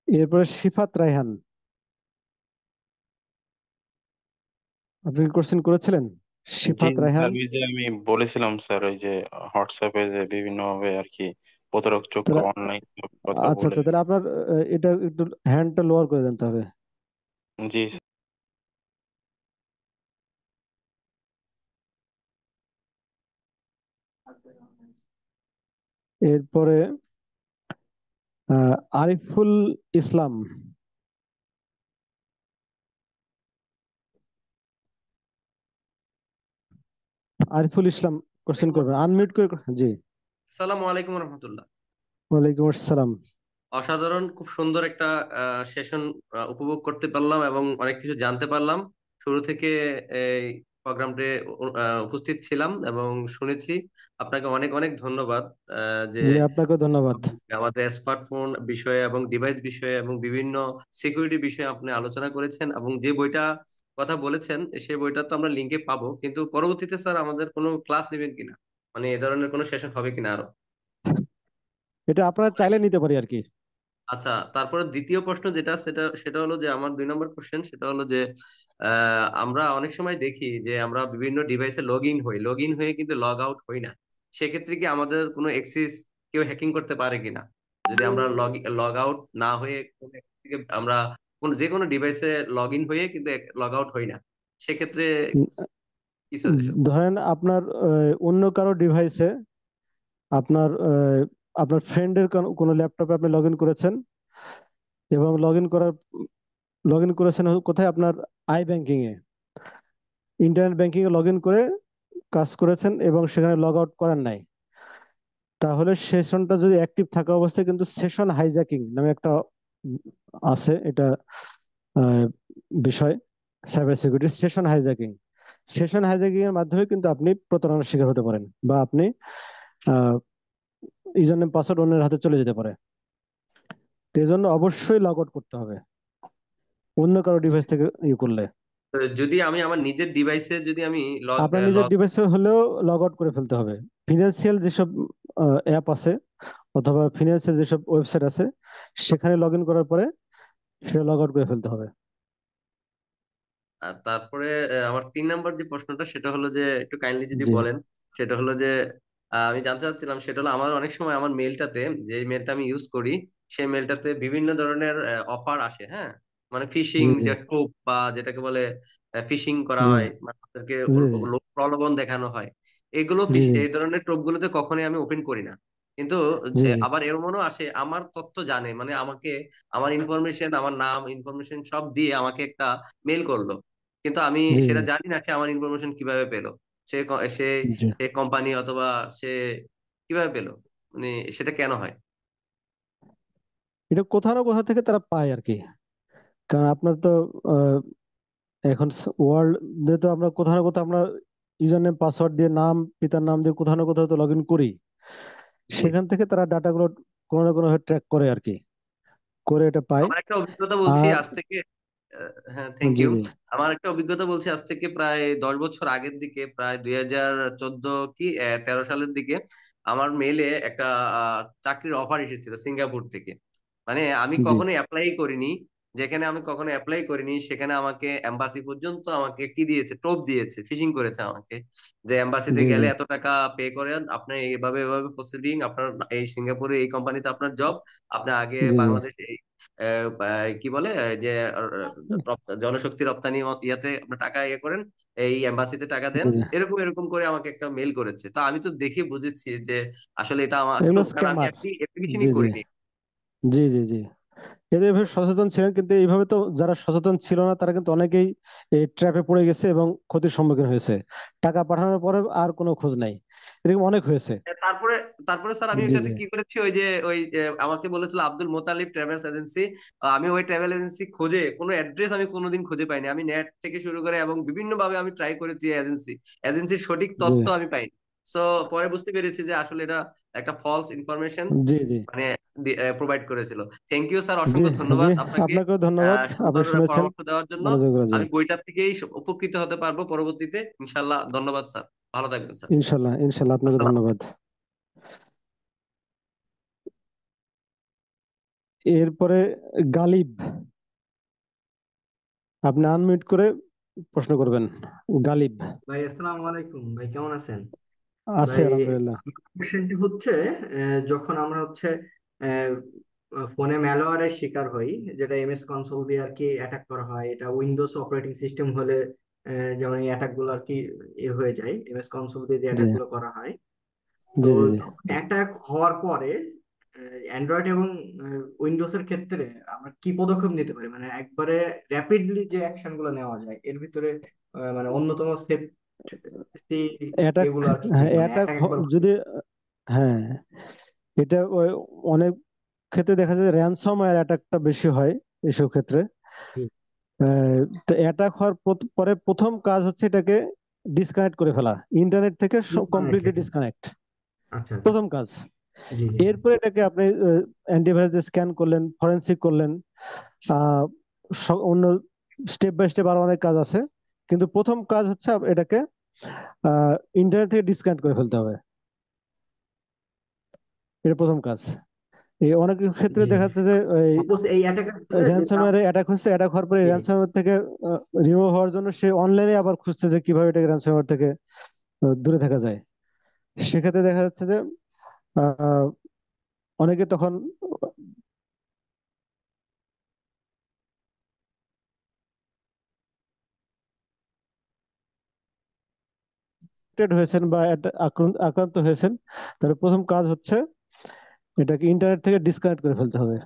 এরপরে শিফাত রায়হান। আপনি কি কোশ্চেন করেছিলেন? জি শিফাত স্যার, রায়হান। ওই যে আমি বলেছিলাম স্যার, ওই যে হোয়াটসঅ্যাপে যে বিভিন্ন ভাবে আর কি প্রতারকযোগ্য তাহলে অনলাইন কথা আচ্ছা বলে। আচ্ছা, তাহলে আপনার এটা একটু হ্যান্ডটা লোয়ার করে দেন তবে। জি এরপরে আরিফুল ইসলাম। আরিফুল ইসলাম কোশ্চেন ওয়ালাইকুম করবেন, আনমিউট করে জি। আসসালামু আলাইকুম রহমতুল্লাহ। ওয়ালাইকুম আসসালাম। অসাধারণ, খুব সুন্দর একটা সেশন উপভোগ করতে পারলাম এবং অনেক কিছু জানতে পারলাম। শুরু থেকে এই প্রোগ্রামে উপস্থিত ছিলাম এবং শুনেছি। আপনাকে অনেক অনেক ধন্যবাদ যে জি, আপনাকেও ধন্যবাদ। আমাদের স্মার্টফোন বিষয়ে এবং ডিভাইস বিষয়ে এবং বিভিন্ন সিকিউরিটি বিষয়ে আপনি আলোচনা করেছেন, এবং যে বইটা কথা বলেছেন সেই বইটা তো আমরা লিঙ্কে পাবো, কিন্তু পরবর্তীতে স্যার আমাদের কোনো ক্লাস নেবেন কিনা, মানে এ ধরনের কোনো সেশন হবে কিনা আরো? এটা আপনারা চাইলে নিতে পারি আর কি। আচ্ছা, তারপরে দ্বিতীয় প্রশ্ন যেটা, সেটা সেটা হলো যে আমার 2 নম্বর কোশ্চেন, সেটা হলো যে আমরা অনেক সময় দেখি যে আমরা বিভিন্ন ডিভাইসে লগ ইন হয়ে কিন্তু লগ আউট হই না। সেক্ষেত্রে কি আমাদের কোনো অ্যাক্সেস কেউ হ্যাকিং করতে পারে কিনা? যদি আমরা লগ আউট না হয়ে কোনো এক থেকে আমরা যে কোনো ডিভাইসে লগ ইন হয়ে কিন্তু লগ আউট হই না, সেক্ষেত্রে উম, কি সাজেশন? ধরেন আপনার অন্য কারো ডিভাইসে, আপনার আপনার ফ্রেন্ডের কোনো ল্যাপটপে আপনি লগ ইন করেছেন, এবং লগ ইন করেছেন কোথায়, আপনার I banking A, internet banking A log in করে কাজ করেছেন এবং সেখানে লগ আউট করেন নাই। তাহলে সেশনটা যদি অ্যাক্টিভ থাকা অবস্থায় কিন্তু সেশন হাইজ্যাকিং নামে একটা উম, আছে, এটা আহ, বিষয়, সাইবার সিকিউরিটি সেশন হাইজ্যাকিং এর মাধ্যমে কিন্তু আপনি প্রতারণার শিকার হতে পারেন, বা আপনি ইউজার নেম পাসওয়ার্ড অন্যের হাতে চলে যেতে পারে। তো এই জন্য অবশ্যই লগ আউট করতে হবে অন্য কারো ডিভাইস থেকে করলে। যদি আমি আমার নিজের ডিভাইসে যদি আমি লগ আপনার নিজের লগ ডিভাইসে হলেও লগ আউট করে ফেলতে হবে, ফিনান্সিয়াল যেসব অ্যাপ আছে অথবা ফিনান্সিয়াল যেসব ওয়েবসাইট আছে সেখানে লগ ইন করার পরে সেটা লগ আউট করে ফেলতে হবে। আর তারপরে আমার 3 নম্বর যে প্রশ্নটা সেটা হলো যে একটু কাইন্ডলি যদি জি বলেন, সেটা হলো যে আমি জানতে চাচ্ছিলাম, সেটা হলো আমার অনেক সময় আমার মেলটাতে, যে মেলটা আমি ইউজ করি সেই মেলটাতে বিভিন্ন ধরনের অফার আসে, হ্যাঁ, মানে ফিশিং জি জি যে টোপ বা যেটাকে বলে ফিশিং করা জি হয়, মানে তাদেরকে জি জি প্রলোভন দেখানো হয়। এগুলো জি জি এই ধরনের টোপ গুলোতে কখনোই আমি ওপেন করি না। কিন্তু জি জি আবার এমনও আসে আমার তথ্য জানে, মানে আমাকে আমার ইনফরমেশন, আমার নাম ইনফরমেশন সব দিয়ে আমাকে একটা মেল করলো, কিন্তু আমি জি সেটা জানি না সে আমার ইনফরমেশন কিভাবে পেলো, সে সে জি সে কোম্পানি অথবা সে কিভাবে পেলো, মানে সেটা কেন হয়? এটা কোথাও না কোথাও থেকে তারা পায় আর কি। কারণ আপনার তো আহ, এখন ওয়ার্ল্ড তো আমরা কোথাও না কোথাও আমরা ইউজার নেম পাসওয়ার্ড দিয়ে নাম পিতার নাম দিয়ে কোথাও না কোথাও তো লগ ইন করি। জি, সেখান থেকে তারা ডাটাগুলো কোনো না কোনো ভাবে ট্র্যাক করে আর কি, করে এটা পায়। আমার একটা অভিজ্ঞতা বলছি আর আজ থেকে, হ্যাঁ থ্যাংক জি ইউ। জি আমার একটা অভিজ্ঞতা বলছি আজ থেকে প্রায় 10 বছর আগের দিকে, প্রায় 2014 কি 13 সালের দিকে আমার মেইলে একটা চাকরির অফার এসেছিল সিঙ্গাপুর থেকে। মানে আমি জি কখনোই অ্যাপ্লাই করিনি, যেখানে আমি কখনো অ্যাপ্লাই করিনি সেখানে আমাকে এম্বাসি পর্যন্ত আমাকে কি দিয়েছে, টোপ দিয়েছে, ফিশিং করেছে আমাকে, যে এম্বাসিতে জি গেলে জি এত টাকা পে করেন, আপনার এইভাবে এভাবে প্রসিডিং, আপনার এই সিঙ্গাপুরে এই কোম্পানিতে আপনার জব, আপনি আগে জি জি বাংলাদেশে কি বলে যে জনশক্তি রপ্তানি ইয়াতে আপনার টাকা ইয়ে করেন, এই এম্বাসিতে টাকা দেন, জি জি এরকম এরকম করে আমাকে একটা মেল করেছে। তো আমি তো দেখে বুঝেছি যে আসলে এটা আমার এগুলো কারণ আমি স্ক্যামার। জি অ্যাপ্লিকেশনই জি করিনি। জি জি জি এদের এভাবে সচেতন ছিলেন, কিন্তু এইভাবে তো যারা সচেতন ছিল না তারা কিন্তু অনেকেই এই ট্র্যাপে পড়ে গেছে এবং ক্ষতির সম্মুখীন হয়েছে। টাকা পাঠানোর পরে আর কোনো খোঁজ নাই, এরকম অনেক হয়েছে। তারপরে তারপরে স্যার আমি জি এটাতে জি কি করেছি, ওই যে ওই আমাকে বলেছিল আব্দুল মোতালিব ট্রাভেলস এজেন্সি, আমি ওই ট্রাভেল এজেন্সি খুঁজে কোনো অ্যাড্রেস আমি কোনোদিন খুঁজে পাইনি, আমি নেট থেকে শুরু করে এবং বিভিন্ন ভাবে আমি ট্রাই করেছি এজেন্সির সঠিক জি তথ্য আমি পাইনি। সো পরে বুঝতে পেরেছি যে আসলে এটা একটা ফলস ইনফরমেশন জি জি মানে প্রোভাইড করেছিল। থ্যাংক ইউ স্যার, জি অসংখ্য জি ধন্যবাদ আপনাকে আপনাকেও ধন্যবাদ, আপনি সুন্দর শুনেছেন। পরামর্শ দেওয়ার জন্য। মনোযোগ করে জি। আমি বইটার থেকেই উপকৃত হতে পারবো পরবর্তীতে ইনশাল্লাহ। ধন্যবাদ স্যার, ভালো থাকবেন স্যার। ইনশাল্লাহ ইনশাল্লাহ, আপনাকে আসসালাম। ধন্যবাদ। এরপরে গালিব, আপনি আনমিউট করে প্রশ্ন করবেন। গালিব। ভাই আসসালামু আলাইকুম, ভাই কেমন আছেন? আছি ভাই আলহামদুলিল্লাহ। কোশ্চেনটি হচ্ছে যখন আমরা হচ্ছে ফোনে ম্যালওয়্যারের শিকার হই, যেটা এমএস কনসোল দিয়ে আর কি অ্যাটাক করা হয়, এটা উইন্ডোজ অপারেটিং সিস্টেম হলে যেমন এই অ্যাটাক গুলো আর কি হয়ে যায়, এমএস কনসোল দিয়ে যে জি অ্যাটাক গুলো করা হয়। তো জি জি জি অ্যাটাক হওয়ার পরে অ্যান্ড্রয়েড এবং উইন্ডোজ এর ক্ষেত্রে আমরা কি পদক্ষেপ নিতে পারি, মানে একবারে র্যাপিডলি যে অ্যাকশন গুলো নেওয়া যায় এর ভিতরে মানে অন্যতম সেফটি অ্যাটাক, এগুলো আর কি কি হ্যাঁ মানে অ্যাটাক অ্যাটাক একবার যদি, হ্যাঁ এটা অনেক ক্ষেত্রে দেখা যায় র্যানসম অ্যাটাকটা বেশি হয় এসব ক্ষেত্রে। তো অ্যাটাক হওয়ার পরে প্রথম কাজ হচ্ছে এটাকে ডিসকানেক্ট করে ফেলা, ইন্টারনেট থেকে ইন্টারনেট কমপ্লিটলি থেকে। ডিসকানেক্ট, আচ্ছা আচ্ছা। প্রথম কাজ। জি জি। এরপরে এটাকে আপনি অ্যান্টিভাইরাস স্ক্যান করলেন, ফরেনসিক করলেন, আহ অন্য স্টেপ বাই স্টেপ আরো অনেক কাজ আছে, কিন্তু প্রথম কাজ হচ্ছে এটাকে ইন্টারনেট থেকে ডিসকানেক্ট করে ফেলতে হবে, এটা প্রথম কাজ। এই অনেক ক্ষেত্রে জি দেখা যাচ্ছে যে সাপোজ এই অ্যাটাকার হলে যে র্যানসমওয়্যারে অ্যাটাক হচ্ছে, অ্যাটাক হওয়ার পরে জি র্যানসমওয়্যার থেকে রিমুভ হওয়ার জন্য সে অনলাইনে আবার খুঁজছে যে কিভাবে এটাকে র্যানসমওয়্যার থেকে দূরে থাকা যায়। সেক্ষেত্রে দেখা যাচ্ছে যে আহ, অনেকে তখন affected হয়েছেন বা আক্রান্ত হয়েছেন, তাহলে প্রথম কাজ হচ্ছে এটাকে ইন্টারনেট থেকে ডিসকানেক্ট করে ফেলতে হবে।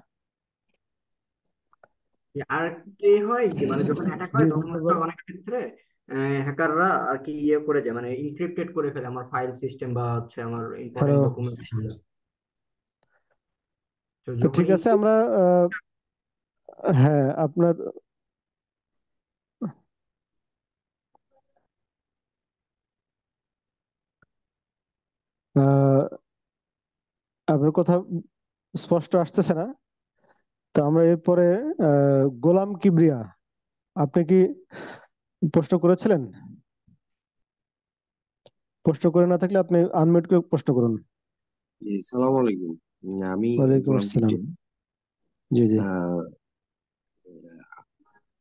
আর কি হয় যে মানে যখন অ্যাটাক জি হয় তখন হচ্ছে ধন্যবাদ। অনেক ক্ষেত্রে হ্যাকাররা আর কি করে যায়, মানে ইনক্রিপ্টেড করে ফেলে আমার ফাইল সিস্টেম বা হচ্ছে আমার হ্যালো, ইম্পর্টেন্ট ডকুমেন্ট। তো তো যখন ঠিক আছে আমরা হ্যাঁ আপনার আহ, আপনার কথা স্পষ্ট আসতেছে না। তো আমরা এরপরে গোলাম কিবরিয়া, আপনি কি প্রশ্ন করেছিলেন? প্রশ্ন করে না থাকলে আপনি আনমিউট করে প্রশ্ন করুন। জি, সালাম আলাইকুম। আমি ওয়ালাইকুম গোলাম আসসালাম। কিবরিয়া। জি জি আহ,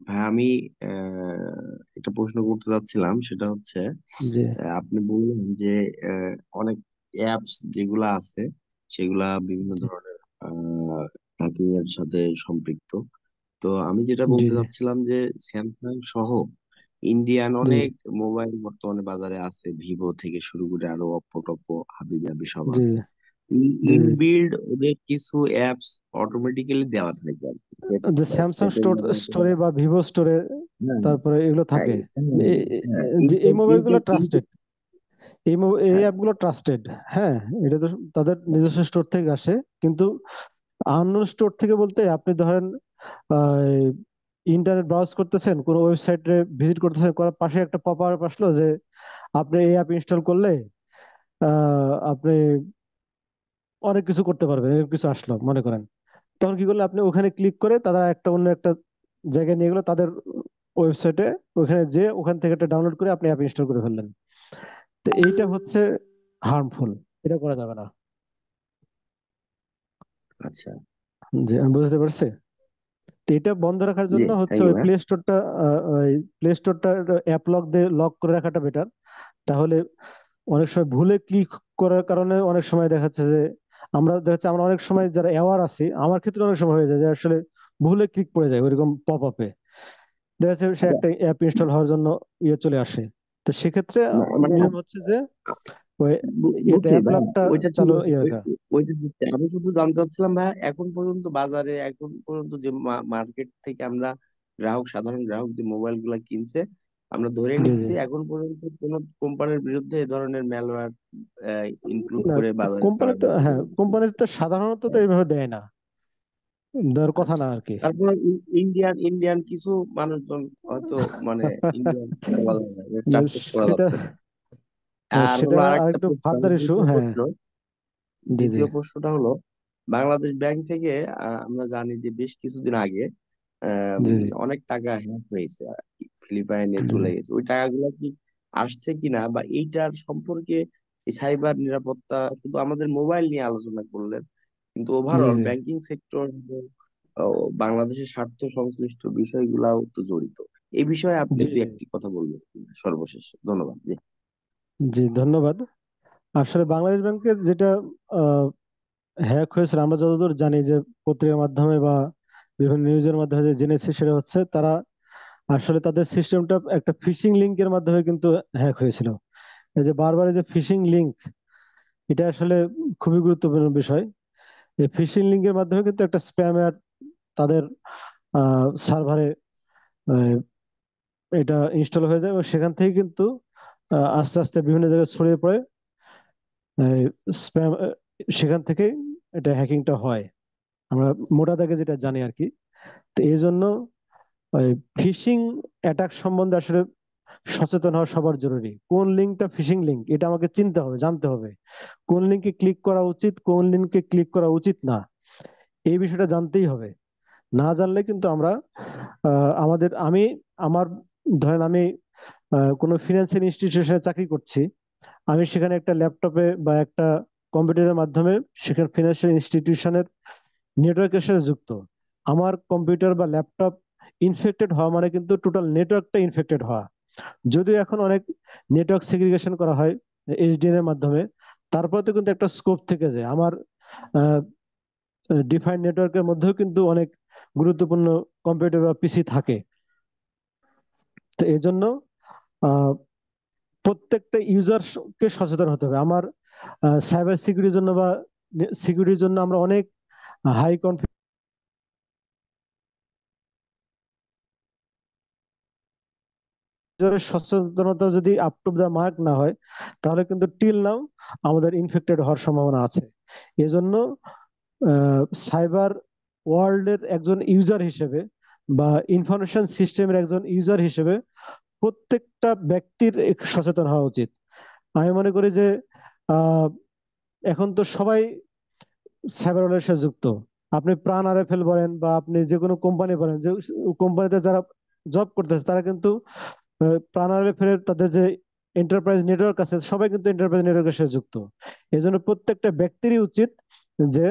ভাই আমি একটা প্রশ্ন করতে চাচ্ছিলাম, সেটা হচ্ছে জি আপনি বললেন যে অনেক অ্যাপস যেগুলা আছে সেগুলা বিভিন্ন ধরনের হ্যাকিং এর সাথে সম্পৃক্ত। তো আমি যেটা জি বলতে জি চাচ্ছিলাম যে স্যামসাং সহ ইন্ডিয়ান জি অনেক মোবাইল বর্তমানে বাজারে আছে, ভিভো থেকে শুরু করে আরো অপ্পো টপ্পো হাবি জাবি সব জি আছে। জি জি। ইনবিল্ড ওদের কিছু অ্যাপস অটোমেটিক্যালি দেওয়া থাকে আর কি, যে স্যামসাং সেটের মাধ্যমে। স্টোরে বা ভিভো স্টোরে হ্যাঁ, তারপরে এগুলো হ্যাঁ, থাকে। হ্যাঁ, হ্যাঁ, যে এই মোবাইলগুলো ইন্টার ট্রাস্টেড, এই হ্যাঁ, অ্যাপগুলো ট্রাস্টেড। হ্যাঁ, এটা তো তাদের আচ্ছা, নিজস্ব স্টোর থেকে আসে। কিন্তু আননোন স্টোর থেকে বলতে আপনি ধরেন ইন্টারনেট ব্রাউজ করতেছেন, কোনো ওয়েবসাইটে ভিজিট করতেছেন, করার পাশে একটা পপ আপ আসলো যে আপনি এই অ্যাপ ইনস্টল করলে আপনি অনেক কিছু করতে পারবেন, এরকম কিছু আসলো মনে করেন। তখন কি করলে আপনি ওখানে ক্লিক করে তারা একটা অন্য একটা জায়গায় নিয়ে গেলো তাদের ওয়েবসাইটে, ওখানে যে ওখান থেকে একটা ডাউনলোড করে আপনি অ্যাপ ইনস্টল করে ফেললেন। তো এইটা হচ্ছে হার্মফুল, এটা করা যাবে না। আচ্ছা। জি, আমি বুঝতে পারছি। তো এটা বন্ধ রাখার জি, জন্য হচ্ছে থ্যাংক ইউ ওই ভাই। প্লে স্টোরটা, ওই প্লে স্টোরটা অ্যাপ লক দিয়ে লক করে রাখাটা বেটার। তাহলে অনেক সময় ভুলে ক্লিক করার কারণে অনেক সময় দেখা যাচ্ছে যে আমরা অনেক সময় যারা অ্যাওয়ার আছি, আমার ক্ষেত্রে অনেক সময় হয়ে যায় যে আসলে ভুলে ক্লিক পড়ে যায় ওইরকম পপ আপে, দেখা যাচ্ছে সে আচ্ছা, একটা অ্যাপ ইনস্টল হওয়ার জন্য চলে আসে। তো সেক্ষেত্রে মানে নিয়ম হচ্ছে যে ওই এটা বুঝছি অ্যাপ ভাই, লকটা ওইটা ঠিক চালু আছে, রাখা। ওইটা বুঝছি। আমি শুধু জানতে চাচ্ছিলাম ভাই, এখন পর্যন্ত বাজারে, এখন পর্যন্ত যে মার্কেট থেকে আমরা সাধারণ গ্রাহক যে মোবাইল গুলা কিনছে, আমরা ধরে জি জি। নিচ্ছি এখন পর্যন্ত কোন কোম্পানির বিরুদ্ধে এ ধরনের ম্যালওয়্যার ইনক্লুড না, করে বাজারে কোম্পানি তো, ছাড়ানো হ্যাঁ, হয়নি। কোম্পানির তো সাধারণত তো এইভাবে দেয় না, দেওয়ার কথা আচ্ছা, না আর কি। তারপর ইন্ডিয়ান ইন্ডিয়ান কিছু মানুষজন হয়তো, মানে ইন্ডিয়ান বলা যায় না, না, ট্রাস্টেড করা সেটা যাচ্ছে না। আর সেটা হলো আরেকটা আরেকটু প্রশ্ন, ফার্দার ইস্যু। দ্বিতীয় হ্যাঁ। প্রশ্ন। জি জি দ্বিতীয় প্রশ্নটা হলো, বাংলাদেশ ব্যাংক থেকে আমরা জানি যে বেশ কিছুদিন আগে আম, জি জি অনেক টাকা হ্যাক হয়েছে আর কি, ফিলিপাইনে জি চলে গেছে। ওই টাকাগুলো কি আসছে কিনা, বা এইটার সম্পর্কে এই সাইবার নিরাপত্তা শুধু আমাদের মোবাইল নিয়ে আলোচনা করলেন, কিন্তু জি ওভারঅল জি ব্যাংকিং সেক্টর বাংলাদেশের স্বার্থ সংশ্লিষ্ট বিষয়গুলাও তো জড়িত। এই বিষয়ে আপনি জি দু জি একটি কথা বলবেন সর্বশেষ। ধন্যবাদ। জি। জি, ধন্যবাদ। আসলে বাংলাদেশ ব্যাংকের যেটা হ্যাক হয়েছিল, আমরা যতদূর জানি যে পত্রিকার মাধ্যমে বা বিভিন্ন নিউজের মাধ্যমে যে জেনেছি, সেটা হচ্ছে তারা আসলে তাদের সিস্টেমটা একটা ফিশিং লিংকের মাধ্যমে কিন্তু হ্যাক হয়েছিল। এই যে বারবার এই যে ফিশিং লিংক, এটা আসলে খুবই গুরুত্বপূর্ণ বিষয়। এই ফিশিং লিংকের মাধ্যমে কিন্তু একটা স্প্যামার তাদের সার্ভারে এটা ইনস্টল হয়ে যায় এবং সেখান থেকে কিন্তু আস্তে আস্তে বিভিন্ন জায়গায় ছড়িয়ে পড়ে স্প্যাম, সেখান থেকে এটা হ্যাকিংটা হয়, আমরা মোটা দাগে যেটা জানি আর কি। তো এই জন্য ওই ফিশিং অ্যাটাক সম্বন্ধে আসলে সচেতন হওয়া সবার জরুরি। কোন লিঙ্কটা ফিশিং লিঙ্ক এটা আমাকে চিনতে হবে, জানতে হবে। কোন লিঙ্কে ক্লিক করা উচিত, কোন লিঙ্কে ক্লিক করা উচিত না, এই বিষয়টা জানতেই হবে। না জানলে কিন্তু আমরা আমার ধরেন আমি কোনো ফিনান্সিয়াল ইনস্টিটিউশনে চাকরি করছি, আমি সেখানে একটা ল্যাপটপে বা একটা কম্পিউটারের মাধ্যমে সেখানে ফিনান্সিয়াল ইনস্টিটিউশনের নেটওয়ার্কের সাথে যুক্ত। আমার কম্পিউটার বা ল্যাপটপ ইনফেক্টেড হওয়া মানে কিন্তু টোটাল নেটওয়ার্কটা ইনফেক্টেড হওয়া। যদিও এখন অনেক নেটওয়ার্ক সেগ্রিগেশন করা হয় এইচডিএন এর মাধ্যমে, তারপরে তো কিন্তু একটা স্কোপ থেকে যায়। আমার ডিফাইন্ড নেটওয়ার্কের মধ্যেও কিন্তু অনেক গুরুত্বপূর্ণ কম্পিউটার বা পিসি থাকে। তো এই জন্য আহ, প্রত্যেকটা ইউজারকে সচেতন হতে হবে। আমার সাইবার সিকিউরিটির জন্য বা সিকিউরিটির জন্য আমরা অনেক হাই কনফিগারের সচেতনতা যদি আপ টু দা মার্ক না হয়, তাহলে কিন্তু টিল নাও আমাদের ইনফেক্টেড হওয়ার সম্ভাবনা আছে। এজন্য সাইবার ওয়ার্ল্ডের একজন ইউজার হিসেবে বা ইনফরমেশন সিস্টেমের একজন ইউজার হিসেবে প্রত্যেকটা ব্যক্তির একটু সচেতন হওয়া উচিত। আমি মনে করি যে আহ, এখন তো সবাই সাইবার ওয়ার্ল্ডের সাথে যুক্ত। আপনি প্রাণ আরএফএল বলেন বা আপনি যে কোনো কোম্পানি বলেন, যে কোম্পানিতে যারা জব করতেছে তারা কিন্তু প্রাণ আরএফএল এর তাদের যে এন্টারপ্রাইজ নেটওয়ার্ক আছে, সবাই কিন্তু এন্টারপ্রাইজ নেটওয়ার্কের সাথে যুক্ত। এই জন্য প্রত্যেকটা ব্যক্তিরই উচিত যে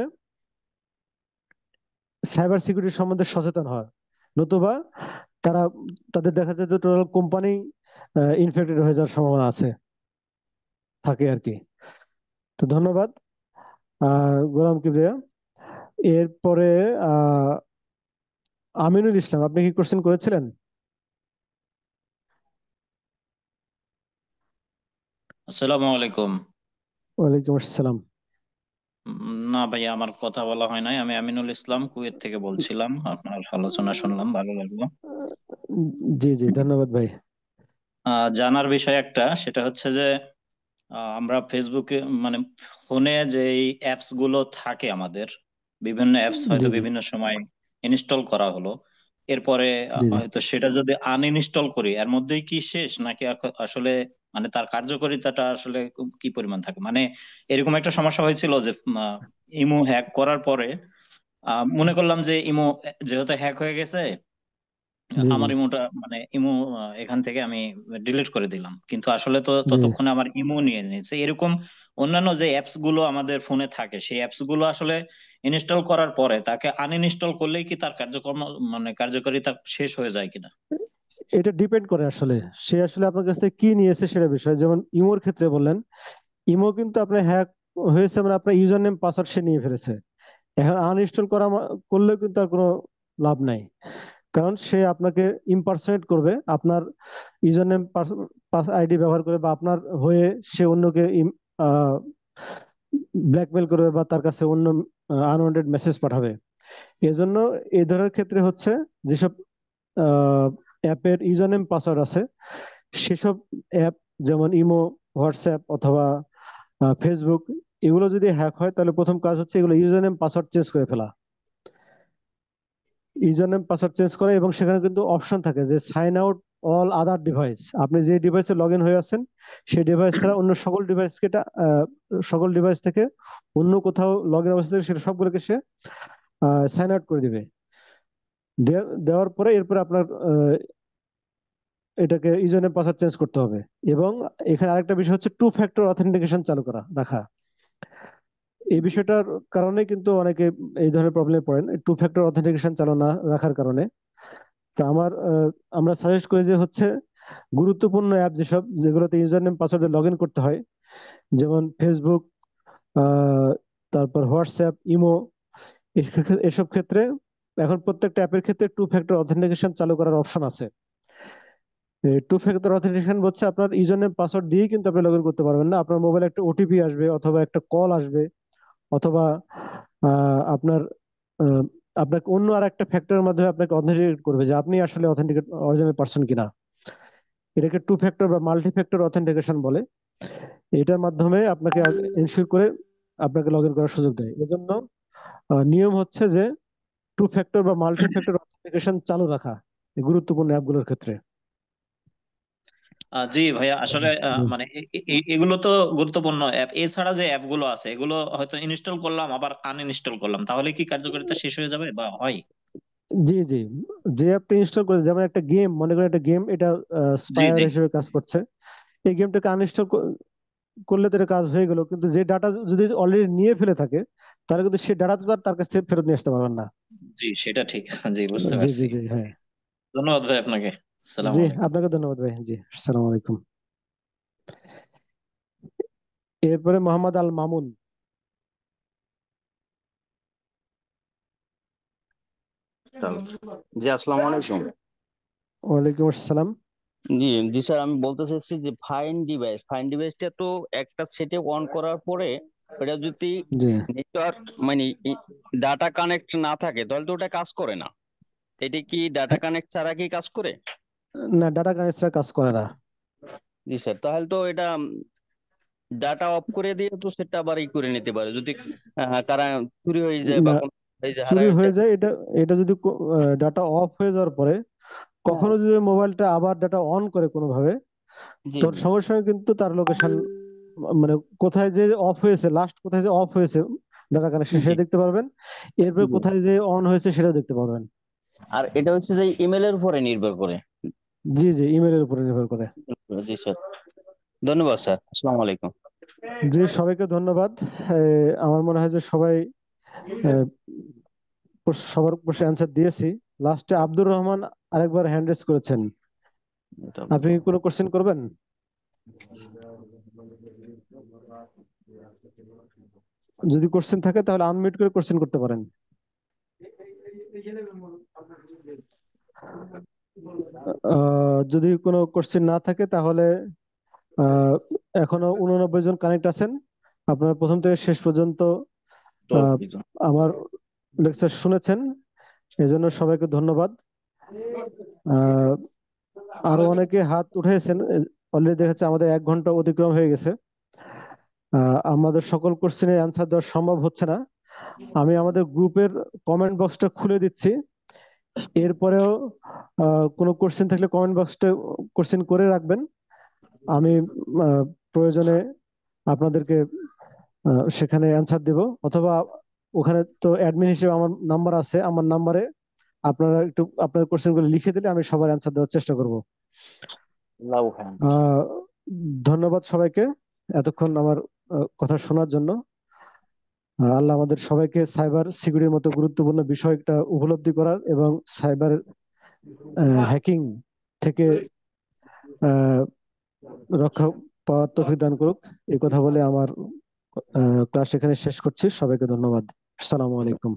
সাইবার সিকিউরিটি সম্বন্ধে সচেতন হয়, নতুবা তারা তাদের দেখা যায় যে টোটাল কোম্পানি ইনফেক্টেড হয়ে যাওয়ার সম্ভাবনা আছে, থাকে আর কি। তো ধন্যবাদ গোলাম কিবরিয়া। এরপরে আমিনুল ইসলাম, আপনি কি কোশ্চেন করেছিলেন? আসসালামু আলাইকুম। ওয়ালাইকুম আসসালাম। না ভাই, আমার কথা বলা হয় নাই। আমি আমিনুল ইসলাম, কুয়েত থেকে বলছিলাম। আপনার আলোচনা শুনলাম, ভালো লাগলো। জি জি, ধন্যবাদ ভাই। জানার বিষয় একটা, সেটা হচ্ছে যে আমরা ফেসবুকে মানে ফোনে যে অ্যাপস গুলো থাকে আমাদের, বিভিন্ন অ্যাপস জি হয়তো জি বিভিন্ন সময় ইনস্টল করা হলো, এরপরে জি জি। হয়তো সেটা যদি আনইনস্টল করি, এর মধ্যেই কি শেষ, নাকি আসলে মানে তার কার্যকারিতাটা আসলে কি পরিমাণ থাকে? মানে এরকম একটা সমস্যা হয়েছিল যে ইমো হ্যাক করার পরে মনে করলাম যে ইমো যেহেতু হ্যাক হয়ে গেছে, জি জি আমার ইমোটা মানে ইমো এখান থেকে আমি ডিলিট করে দিলাম, কিন্তু আসলে তো জি। ততক্ষণে আমার ইমো নিয়ে নিয়েছে। এরকম অন্যান্য যে অ্যাপস গুলো আমাদের ফোনে থাকে, সেই অ্যাপস গুলো আসলে ইনস্টল করার পরে তাকে আনইনস্টল করলেই কি তার কার্যক্রম মানে কার্যকারিতা শেষ হয়ে যায় কিনা? এটা ডিপেন্ড করে আসলে, সে আসলে আপনার কাছ থেকে কি নিয়েছে সেটা বিষয়। যেমন ইমোর ক্ষেত্রে বললেন, ইমো কিন্তু আপনার হ্যাক হয়েছে মানে আপনার ইউজার নেম পাসওয়ার্ড সে নিয়ে ফেলেছে। এখন আনইনস্টল করা করলেও কিন্তু আর কোনো লাভ নাই, কারণ সে আপনাকে ইমপারসোনেট করবে আপনার ইউজার নেম পাস আইডি ব্যবহার করে, বা আপনার হয়ে সে অন্যকে ব্ল্যাকমেল করবে, বা তার কাছে অন্য আনওয়ান্টেড মেসেজ পাঠাবে। এজন্য এই ধরনের ক্ষেত্রে হচ্ছে যেসব অ্যাপের ইউজার নেম পাসওয়ার্ড আছে, সেসব অ্যাপ যেমন ইমো, হোয়াটসঅ্যাপ অথবা ফেসবুক, এগুলো যদি হ্যাক হয় তাহলে প্রথম কাজ হচ্ছে এগুলো ইউজার নেম পাসওয়ার্ড চেঞ্জ করে ফেলা। ইউজার নেম পাসওয়ার্ড চেঞ্জ করা, এবং সেখানে কিন্তু অপশন থাকে যে sign out all other device. আপনি যে ডিভাইসে লগ ইন হয়ে আছেন সেই ডিভাইস ছাড়া অন্য সকল ডিভাইসকে সকল ডিভাইস থেকে অন্য কোথাও লগ ইন অবস্থা থেকে সেটা সবগুলোকে সে সাইন আউট করে দিবে। দেওয়ার পরে এরপরে আপনার এটাকে ইউজার নেম পাসওয়ার্ড চেঞ্জ করতে হবে। এবং এখানে আরেকটা বিষয় হচ্ছে টু ফ্যাক্টর অথেন্টিকেশন চালু করা রাখা। এই বিষয়টার কারণে কিন্তু অনেকে এই ধরনের প্রবলেমে পড়েন, টু ফ্যাক্টর অথেন্টিকেশন চালু না রাখার কারণে। তো আমরা সাজেস্ট করি যে হচ্ছে গুরুত্বপূর্ণ অ্যাপ যেসব, যেগুলোতে ইউজার নেম পাসওয়ার্ডে লগ ইন করতে হয়, যেমন ফেসবুক, তারপর হোয়াটসঅ্যাপ, ইমো, এসব ক্ষেত্রে এখন প্রত্যেকটা অ্যাপের ক্ষেত্রে টু ফ্যাক্টর অথেন্টিকেশন চালু করার অপশন আছে। টু ফ্যাক্টর অথেন্টিকেশন হচ্ছে আপনার ইউজার নেম পাসওয়ার্ড দিয়ে কিন্তু আপনি লগ ইন করতে পারবেন না। আপনার মোবাইলে একটা ওটিপি আসবে, অথবা একটা কল আসবে, অথবা আপনার আহ, আপনাকে অন্য আর একটা ফ্যাক্টরের মাধ্যমে আপনাকে অথেন্টিকেট করবে যে আপনি আসলে অথেন্টিকেট অরিজিনাল পারসন কিনা। এটাকে টু ফ্যাক্টর বা মাল্টি ফ্যাক্টর অথেন্টিকেশন বলে। এটার মাধ্যমে আপনাকে এনশিওর করে আপনাকে লগ ইন করার সুযোগ দেয়। এজন্য নিয়ম হচ্ছে যে টু ফ্যাক্টর বা মাল্টি ফ্যাক্টর অথেন্টিকেশন চালু রাখা এই গুরুত্বপূর্ণ অ্যাপগুলোর ক্ষেত্রে। জি ভাইয়া, আসলে মানে এগুলো তো গুরুত্বপূর্ণ অ্যাপ। এছাড়া যে অ্যাপ গুলো আছে এগুলো হয়তো ইনস্টল করলাম আবার আনইনস্টল করলাম, তাহলে কি কার্যকারিতা শেষ হয়ে যাবে বা হয়? জি জি, যে অ্যাপটা ইনস্টল করে, যেমন একটা গেম, মনে করেন একটা গেম, এটা জি স্পায়ার জি হিসেবে কাজ করছে, এই গেমটাকে আনইনস্টল করলে তো এটা কাজ হয়ে গেল, কিন্তু যে ডাটা যদি অলরেডি নিয়ে ফেলে থাকে তাহলে কিন্তু সে ডাটা তো তার কাছে ফেরত নিয়ে আসতে পারবেন না। জি, সেটা ঠিক। জি, বুঝতে জি পারছি। জি জি, হ্যাঁ। ধন্যবাদ ভাই আপনাকে। আসসালামু জি, আলাইকুম। আপনাকে ধন্যবাদ ভাই। জি, আসসালামু আলাইকুম। এরপরে মোহাম্মদ আল মামুন। জি, আসসালামু আলাইকুম। ওয়ালাইকুম আসসালাম। জি জি স্যার, আমি বলতে চাচ্ছি যে ফাইন ডিভাইসটা তো একটা সেটে অন করার পরে এটা যদি জি নেটওয়ার্ক মানে ডাটা কানেক্ট না থাকে তাহলে তো ওটা কাজ করে না। এটা কি ডাটা হ্যাঁ, কানেক্ট ছাড়া কি কাজ করে? না, ডাটা কানেক্টর কাজ করে না। জি স্যার, তাহলে তো এটা ডাটা অফ করে দিয়ে তো সেটা আবার করে নিতে পারে যদি কারা চুরি হয়ে যায় বা না, কোনো হয়ে যায়, চুরি হারায় হয়ে যায়। যায়। এটা এটা যদি ডাটা অফ হয়ে যাওয়ার পরে হ্যাঁ, কখনো যদি মোবাইলটা আবার ডাটা অন করে কোনোভাবে, জি তোর সঙ্গে সঙ্গে কিন্তু তার লোকেশন, মানে কোথায় যে অফ হয়েছে, লাস্ট কোথায় যে অফ হয়েছে ডাটা কানেকশন জি সেটা দেখতে পারবেন। এরপরে জি। কোথায় যে অন হয়েছে সেটাও দেখতে পারবেন। আর এটা হচ্ছে যে ইমেলের উপরে নির্ভর করে। জি জি, ইমেলের উপরে নির্ভর করে। জি স্যার। ধন্যবাদ স্যার, আসসালামু আলাইকুম। জি, সবাইকে ধন্যবাদ। আমার মনে হয় যে সবাই আহ, সবার প্রশ্নের অ্যান্সার দিয়েছি। লাস্টে আব্দুর রহমান আরেকবার হ্যান্ড রেজ করেছেন, আপনি কি কোনো কোশ্চেন করবেন? যদি কোশ্চেন থাকে তাহলে আনমিউট করে কোশ্চেন করতে পারেন। যদি কোনো কোশ্চেন না থাকে তাহলে এখনো 89 জন কানেক্ট আছেন। আপনারা প্রথম থেকে শেষ পর্যন্ত আমার লেকচার শুনেছেন, এজন্য সবাইকে ধন্যবাদ। আরো অনেকে হাত উঠেছেন, অলরেডি দেখেছে আমাদের 1 ঘন্টা অতিক্রম হয়ে গেছে। আমাদের সকল কোশ্চেনের অ্যান্সার দেওয়া সম্ভব হচ্ছে না। আমি আমাদের গ্রুপের কমেন্ট বক্সটা খুলে দিচ্ছি, এরপরেও কোনো কোশ্চেন থাকলে কমেন্ট বক্সটা কোশ্চেন করে রাখবেন। আমি প্রয়োজনে আপনাদেরকে সেখানে অ্যান্সার দেব, অথবা ওখানে তো অ্যাডমিন হিসেবে আমার নাম্বার আছে, আমার নাম্বারে আপনারা একটু আপনাদের কোশ্চেনগুলো লিখে দিলে আমি সবার অ্যান্সার দেওয়ার চেষ্টা করব। ধন্যবাদ সবাইকে এতক্ষণ আমার কথা শোনার জন্য। আল্লাহ আমাদের সবাইকে সাইবার সিকিউরিটির মতো গুরুত্বপূর্ণ বিষয়টা উপলব্ধি করার এবং সাইবার হ্যাকিং থেকে রক্ষা পাওয়ার তৌফিক দান করুক। এই কথা বলে আমার ক্লাস এখানে শেষ করছি। সবাইকে ধন্যবাদ। আসসালামু আলাইকুম।